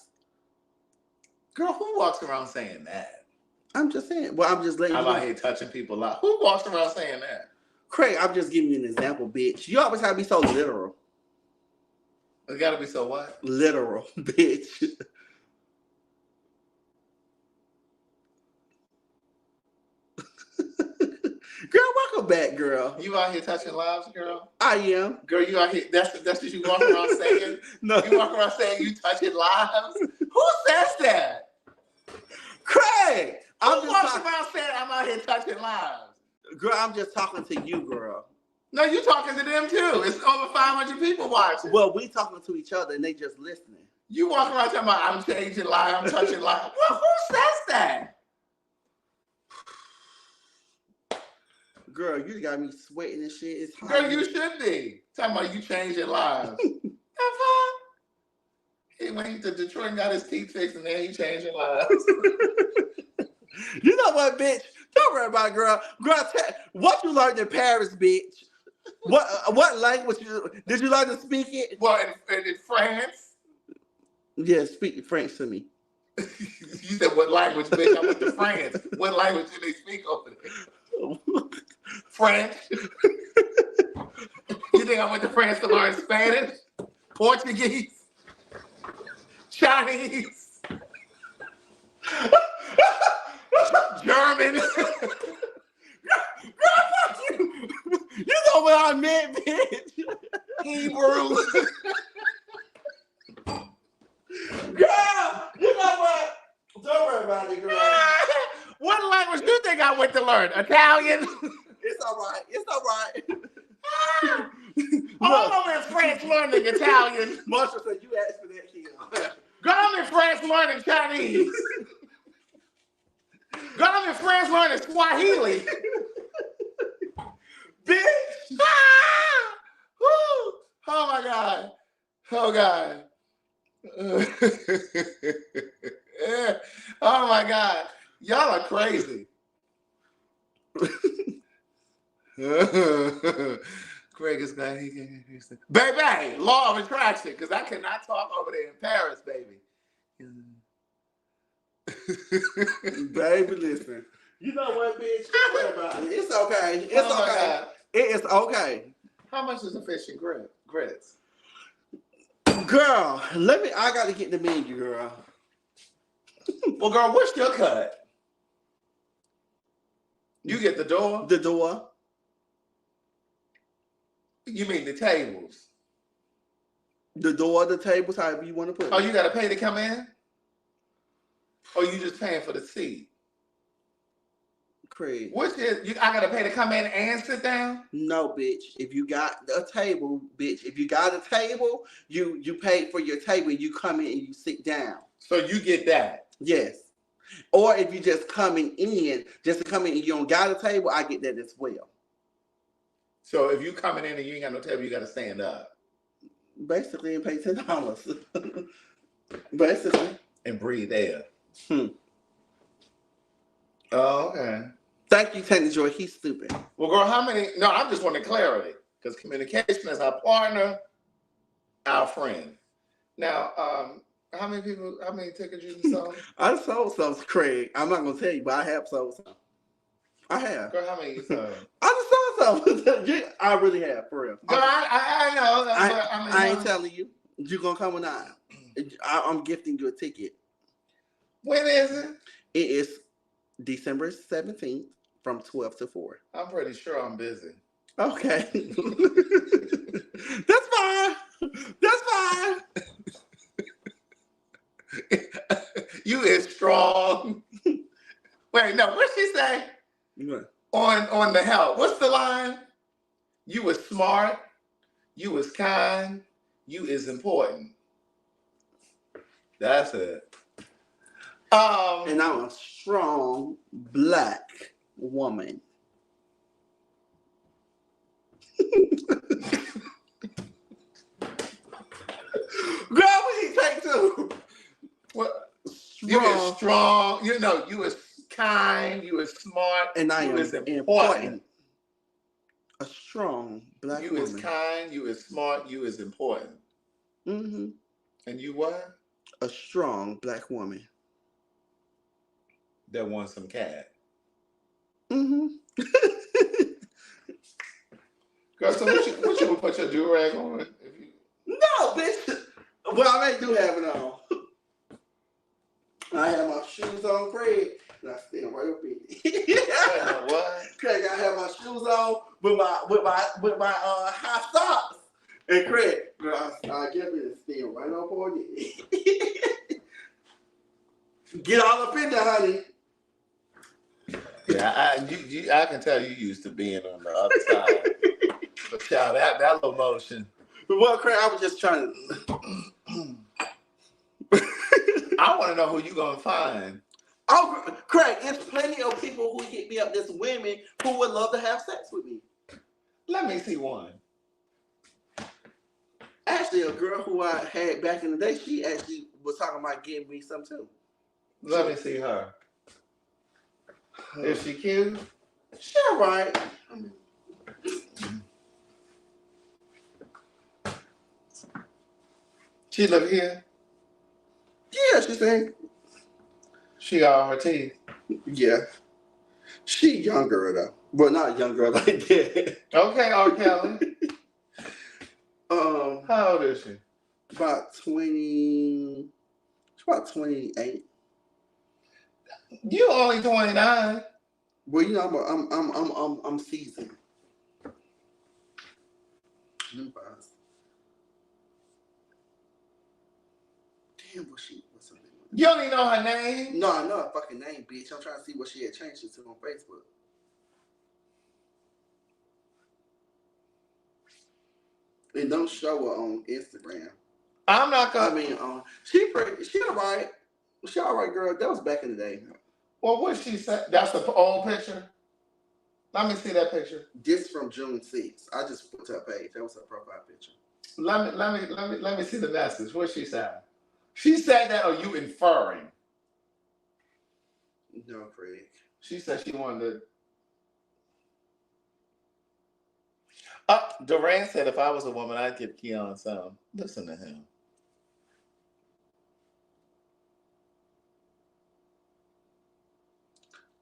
Girl, who walks around saying that? I'm just saying. Well, I'm just letting you know. I'm out here touching people's lives. Who walks around saying that? Craig, I'm just giving you an example, bitch. You always have to be so literal. It gotta be so what? Literal, bitch. Girl, welcome back, girl. You out here touching lives, girl? I am. Girl, you out here, that's what you walk around saying? No. You walk around saying you touching lives? Who says that? Craig! Who walks around saying I'm out here touching lives? Girl, I'm just talking to you, girl. No, you talking to them too. It's over 500 people watching. Well, we talking to each other and they just listening. You walk around talking about I'm changing lives, I'm touching lives. Well, who says that? Girl, you got me sweating and shit. It's hot. Girl, you should be. Talking about you changing lives. He went to Detroit and got his teeth fixed and then he changing lives. You know what, bitch? Don't worry about it, girl. Girl, what you learned in Paris, bitch? What language did you learn to speak it? Well, in France? Yeah, speak French to me. You said what language, bitch? I went to France. What language do they speak over there? French. You think I went to France to learn Spanish? Portuguese? Chinese? German? Girl, fuck you. You know what I meant, bitch. Hebrew? Girl, you know what? Don't worry about it, girl. What language do you think I went to learn? Italian? It's all right. It's all right. I'm over in France learning Italian. Marshall said you asked for that here. Girl, I'm in France learning Chinese. Girl, I'm in France learning Swahili. Bitch. Woo. Oh my God. Oh God. Oh my God. Y'all are crazy. Craig is glad he can. Baby, law of attraction, because I cannot talk over there in Paris, baby. Baby, listen. You know what, bitch? Don't worry about it. It's okay. It's Oh my okay. God. It is okay. How much is a fish and grits? Girl, I gotta get the menu, girl. Well, girl, what's your cut? You get the door? The door. You mean the tables? The door, the tables, however you want to put it. Oh, you gotta pay to come in? Or you just paying for the seat? Craig. Which is, I gotta pay to come in and sit down? No, bitch. If you got a table, bitch. If you got a table, you pay for your table. You come in and you sit down. So you get that? Yes. Or if you just coming in, just to come in and you don't got a table, I get that as well. So if you coming in and you ain't got no table, you gotta stand up. Basically, and pay $10. Basically. And breathe air. Oh, okay. Thank you, Tandy Joy. He's stupid. Well, girl, how many? No, I just wanted clarity. Because communication is our partner, our friend. Now, how many tickets you sold? I sold some, Craig. I'm not going to tell you, but I have sold some. I have. Girl, how many you sold? I just sold some. I really have, for real. Girl, I know. I ain't telling you. You going to come or not? I'm gifting you a ticket. When is it? It is December 17th from 12 to 4. I'm pretty sure I'm busy. Okay. That's fine. That's fine. You is strong. Wait, no, what'd she say? What? On the help. What's the line? You was smart. You was kind. You is important. That's it. And I'm a strong black woman. Girl, what he take two? What? You is strong. You know, you is kind. You is smart. And I am important. A strong black woman. You is kind. You is smart. You is important. Mm-hmm. And you what? A strong black woman. That wants some cat. Mm-hmm. Girl, so what you would put your do-rag on? No, bitch. Well, I do have it on. I have my shoes on, Craig, and I stand right up in it. What? Craig, I have my shoes on with my high socks. And Craig, I get me to stand right up on it. Get all up in there, honey. Yeah, I can tell you used to being on the other side. But child, that little motion. Well, Craig, I was just trying to. I want to know who you gonna find. Oh, Craig, there's plenty of people who hit me up. There's women who would love to have sex with me. Let me see one. Actually, a girl who I had back in the day, she actually was talking about getting me some too. Let me see her. Is she cute? She all right. She live here? Yeah, she said. She got all her teeth. Yeah. She younger though. Well, not younger like that. Okay, R. Kelly. How old is she? About 20. She's about 28. You only 29. Well, you know, I'm seasoned. Damn, what's her name? You don't even know her name? No, I know her fucking name, bitch. I'm trying to see what she had changed it to on Facebook. And don't show her on Instagram. I'm not gonna. I mean, she all right. She all right, girl. That was back in the day. Well, what she said? That's the old picture. Let me see that picture. This from June 6th. I just put to her page. That was her profile picture. Let me see the message. What she said? She said that, or you inferring? No, Craig. She said she wanted to. Duran said if I was a woman, I'd give Keon some. Listen to him.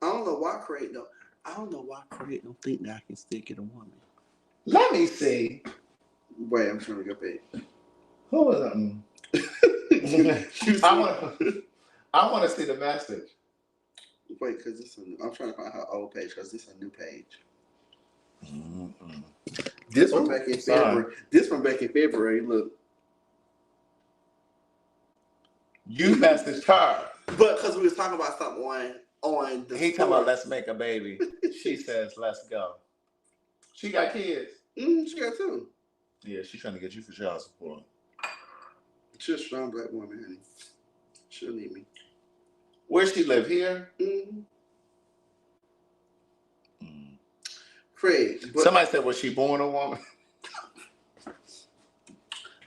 I don't know why Craig though. I don't know why Craig don't think that I can still get a woman. Let me see. Wait, I'm trying to go back. Who is it? I want to see the message. Wait, because I'm trying to find her old page because this is a new page. Mm-hmm. This from back in February. This from back in February. Look. You messaged her. But because we was talking about something on the He talking about let's make a baby. She says let's go. She got kids. She got two. Yeah, she's trying to get you for child support. She's a strong black woman, honey. She'll need me. Where she live here? Mm-hmm. Craig. Somebody said, was she born a woman?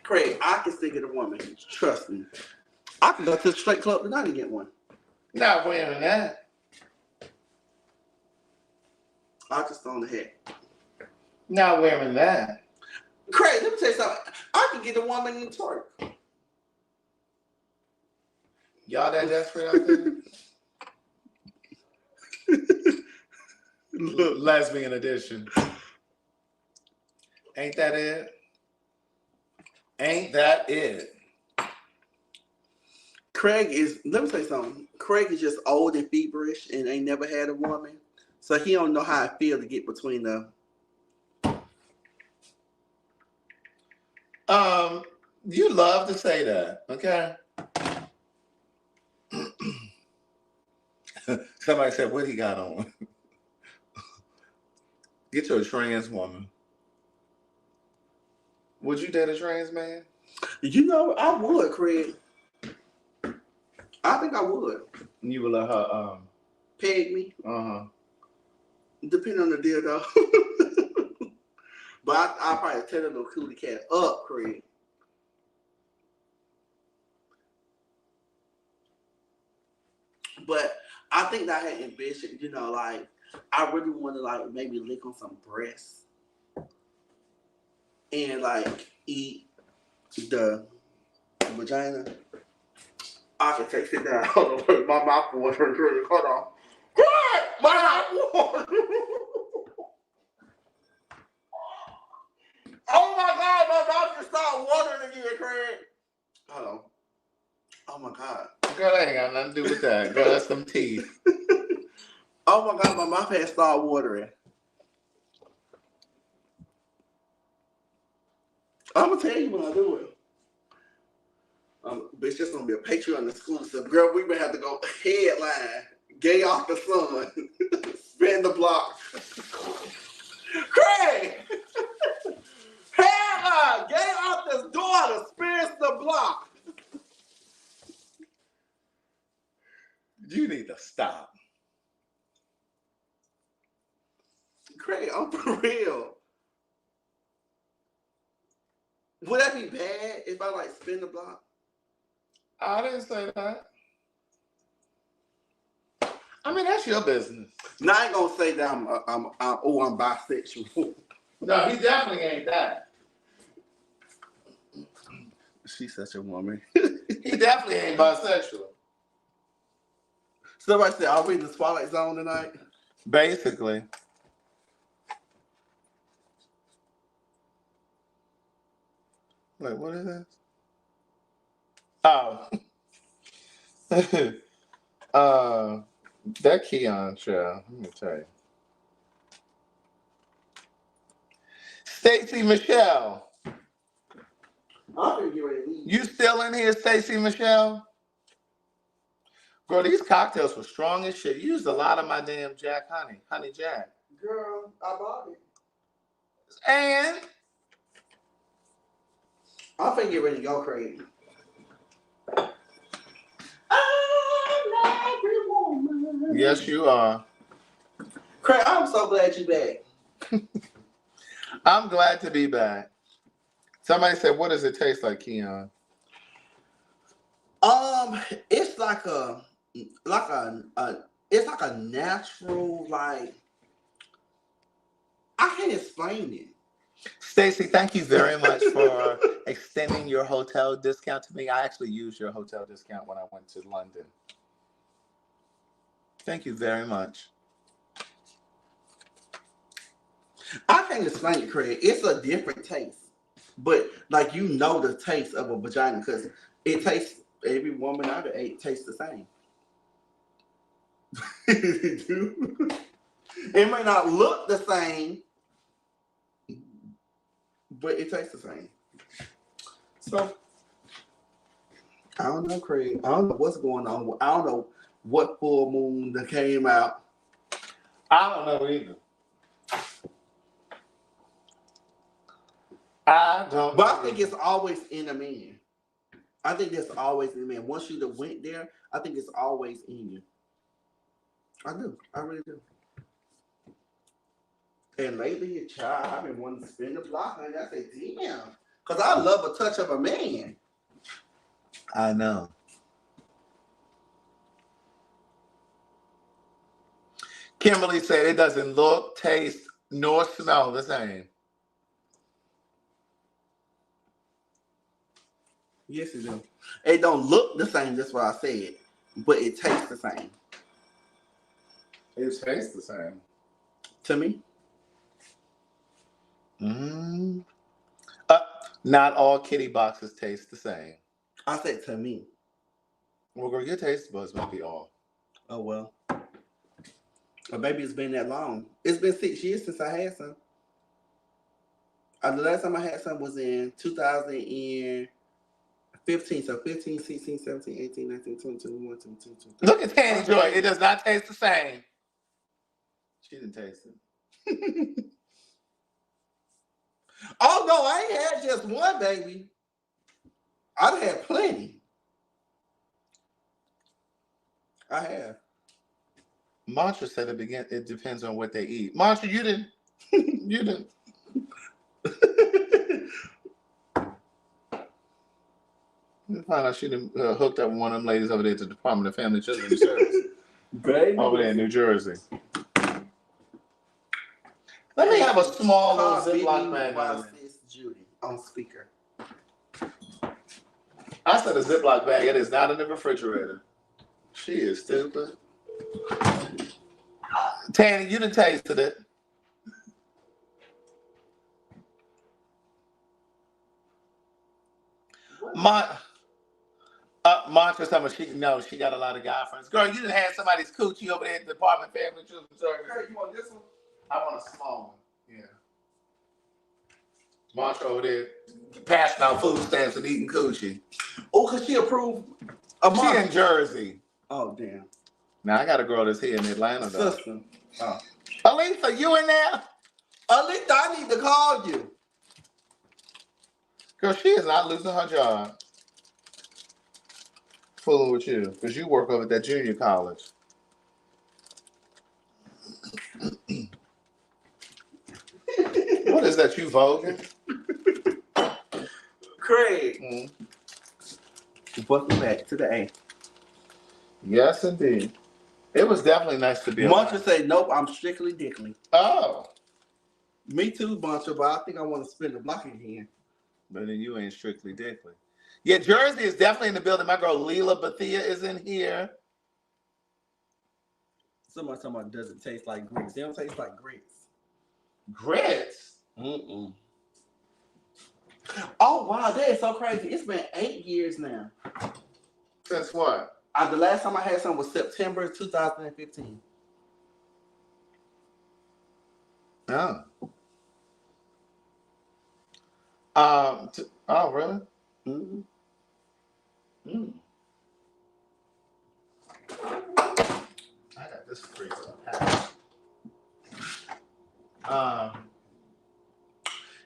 Craig, I can still get a woman. Trust me. I can go to the straight club tonight and get one. Not wearing that. I just on the head. Not wearing that. Craig, let me tell you something. I can get a woman in twerk. Y'all that desperate out there? Lesbian edition. Ain't that it? Ain't that it? Craig is, let me tell you something. Craig is just old and feverish and ain't never had a woman. So he don't know how it feels to get between the. You love to say that, okay? Somebody said, what he got on? Get you a trans woman. Would you date a trans man? You know, I would, Craig. I think I would. You would let her peg me? Uh-huh. Depending on the deal, though. But I'll probably tell that little cootie cat up, Craig. But I think that I had ambition, you know, like, I really want to, like, maybe lick on some breasts and, like, eat the vagina. I can take it down. Hold on, my mouth was hurting. Hold on. My mouth was. Oh my God, my mouth just started watering again, Craig. Hold on. Oh my God. Girl, that ain't got nothing to do with that. Girl, that's some teeth. Oh my God, my mouth had started watering. I'm gonna tell you when I do it. But it's just gonna be a Patreon exclusive. Girl, we would have to go headline. Gay off the sun. Spin the block. Craig! Gay off his daughter spins the block. You need to stop. Craig, I'm for real. Would that be bad if I like spin the block? I didn't say that. I mean, that's your business. Now I ain't gonna say that I'm bisexual. No, he definitely ain't that. She's such a woman. He definitely ain't bisexual. Somebody said, "Are we in the Twilight Zone tonight?" Basically. Wait, what is this? Oh. That Keon show, let me tell you. Stacey Michelle. I'm gonna get ready to leave. You still in here, Stacey Michelle? Girl, these cocktails were strong as shit. You used a lot of my damn Jack honey Jack. Girl, I bought it. And I'm finna get ready to go crazy. yes, you are. Craig, I'm so glad you back. I'm glad to be back. Somebody said, "What does it taste like, Keon?" It's like it's like a natural, like, I can't explain it. Stacey, thank you very much for extending your hotel discount to me. I actually used your hotel discount when I went to London. Thank you very much. I can't explain it, Craig. It's a different taste. But like, you know the taste of a vagina because it tastes, every woman I've ate tastes the same. It may not look the same, but it tastes the same. So I don't know, Craig. I don't know what's going on. I don't know what full moon that came out. I don't know either. I don't. But I think it's always in a man. I think that's always in a man. Once you went there, I think it's always in you. I do. I really do. And lately, child, I've been wanting to spin the block. And I say, damn. Because I love a touch of a man. I know. Kimberly said it doesn't look, taste, nor smell the same. Yes, it do. It don't look the same, that's what I said. But it tastes the same. It tastes the same. To me. Not all kitty boxes taste the same. I said to me. Well, girl, your taste buds might be off. Oh, well. Or maybe it's been that long. It's been 6 years since I had some. The last time I had some was in 2015. So 15, 16, 17, 18, 19, 20, 21, 22, 23. Look at Tanny Joy. It does not taste the same. She didn't taste it. Oh, no, I ain't had just one, baby. I've had plenty. I have. Mantra said it depends on what they eat. Mantra, you didn't. You didn't. Find out she done, hooked up with one of them ladies over there at the Department of Family Children Services. Baby. Over there in New Jersey. Let me have a small little Ziploc bag. Judy on speaker. I said a Ziploc bag. It is not in the refrigerator. She is stupid. Tanny, you done tasted it. Montrose, she got a lot of guy friends. Girl, you didn't have somebody's coochie over there at the Department of Family Children Service. Hey, you want this one? I want a small one. Yeah. Montrose over there passing out food stamps and eating coochie. Oh, cause she approved. She in Jersey. Oh damn. Now I got a girl that's here in Atlanta though. Sister. Oh. Alisa, you in there? Alisa, I need to call you. Girl, she is not losing her job. Fooling with you, because you work over at that junior college. What is that, you voguing? Craig. Mm-hmm. Welcome back to the A. Yes, indeed. It was definitely nice to be Muncher say, nope, I'm strictly dickly. Oh. Me too, Muncher, but I think I want to spin the block again. But then you ain't strictly dickly. Yeah, Jersey is definitely in the building. My girl Leela Bethia is in here. Somebody talking about doesn't taste like grits. They don't taste like grits. Grits? Mm-mm. Oh, wow, that is so crazy. It's been 8 years now. Since what? The last time I had something was September 2015. Oh. Oh, really? Mm-hmm. Mm. I got this free.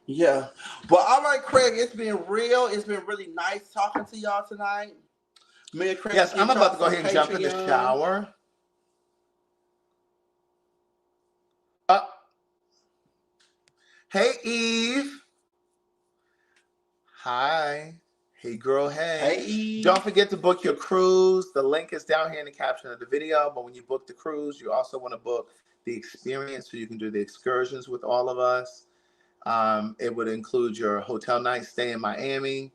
Yeah. Well, all right, Craig, it's been real. It's been really nice talking to y'all tonight. Me and Craig. Yes, I'm about to go ahead and jump in the shower. Hey, Eve. Hi. Hey, girl. Hey. Hey, Eve. Don't forget to book your cruise. The link is down here in the caption of the video. But when you book the cruise, you also want to book the experience so you can do the excursions with all of us. It would include your hotel night stay in Miami,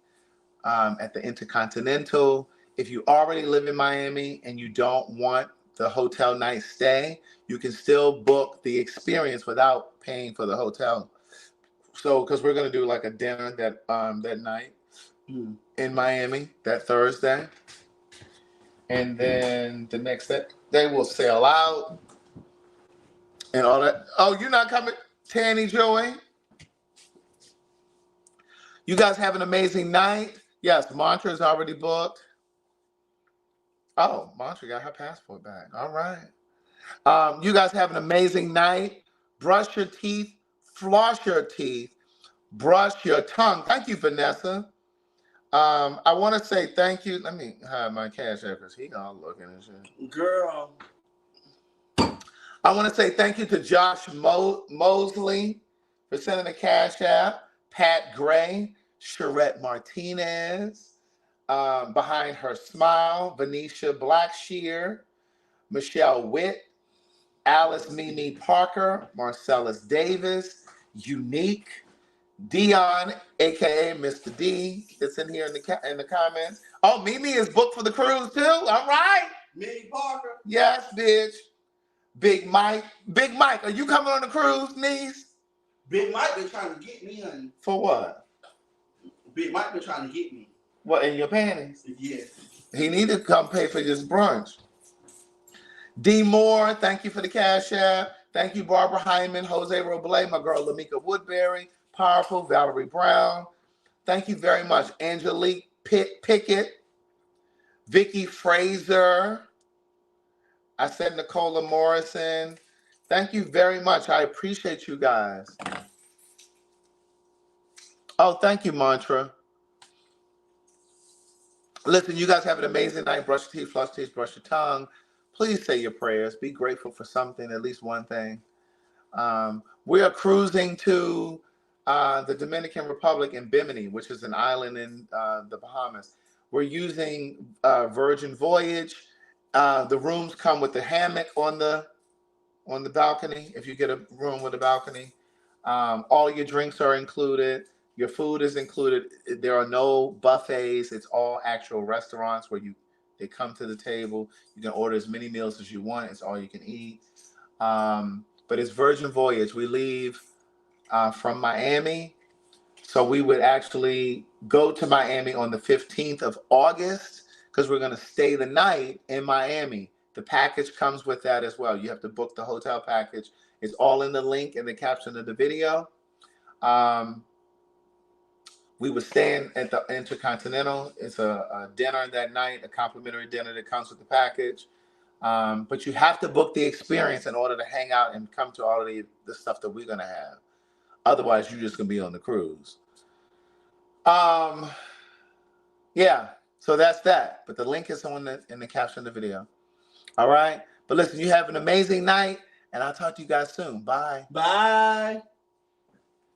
at the Intercontinental. If you already live in Miami and you don't want the hotel night stay, you can still book the experience without paying for the hotel. So, because we're going to do like a dinner that night in Miami, that Thursday. And then the next day we'll sail out and all that. Oh, you're not coming, Tanny Joey? You guys have an amazing night. Yes, Mantra is already booked. Oh, Mantra got her passport back. All right. You guys have an amazing night. Brush your teeth, floss your teeth, brush your tongue. Thank you, Vanessa. I want to say thank you. Let me hide my cash app because he all looking and shit. Girl. I want to say thank you to Josh Mosley for sending the cash app. Pat Gray, Sharette Martinez, behind her smile, Venetia Blackshear, Michelle Witt, Alice Mimi Parker, Marcellus Davis, Unique, Dion, aka Mr. D, it's in here in the comments. Oh, Mimi is booked for the cruise too. All right. Mimi Parker. Yes, bitch. Big Mike, are you coming on the cruise, niece? Big Mike been trying to get me, honey. For what? Big Mike been trying to get me. What, in your panties? Yes. He need to come pay for this brunch. D. Moore, thank you for the cash app. Thank you, Barbara Hyman, Jose Roble, my girl Lamika Woodbury, Powerful, Valerie Brown. Thank you very much. Angelique Pickett, Vicky Fraser. I said Nicola Morrison. Thank you very much. I appreciate you guys. Oh, thank you, Mantra. Listen, you guys have an amazing night. Brush your teeth, floss your teeth, brush your tongue. Please say your prayers. Be grateful for something, at least one thing. We are cruising to the Dominican Republic in Bimini, which is an island in the Bahamas. We're using Virgin Voyage. The rooms come with the hammock on the balcony, if you get a room with a balcony. All your drinks are included. Your food is included. There are no buffets. It's all actual restaurants where they come to the table. You can order as many meals as you want. It's all you can eat. But it's Virgin Voyage. We leave from Miami. So we would actually go to Miami on the 15th of August because we're going to stay the night in Miami. The package comes with that as well. You have to book the hotel package. It's all in the link in the caption of the video. We were staying at the Intercontinental. It's a dinner that night, a complimentary dinner that comes with the package. But you have to book the experience in order to hang out and come to all of the stuff that we're going to have. Otherwise, you're just going to be on the cruise. Yeah, so that's that. But the link is in the caption of the video. All right? But listen, you have an amazing night, and I'll talk to you guys soon. Bye. Bye.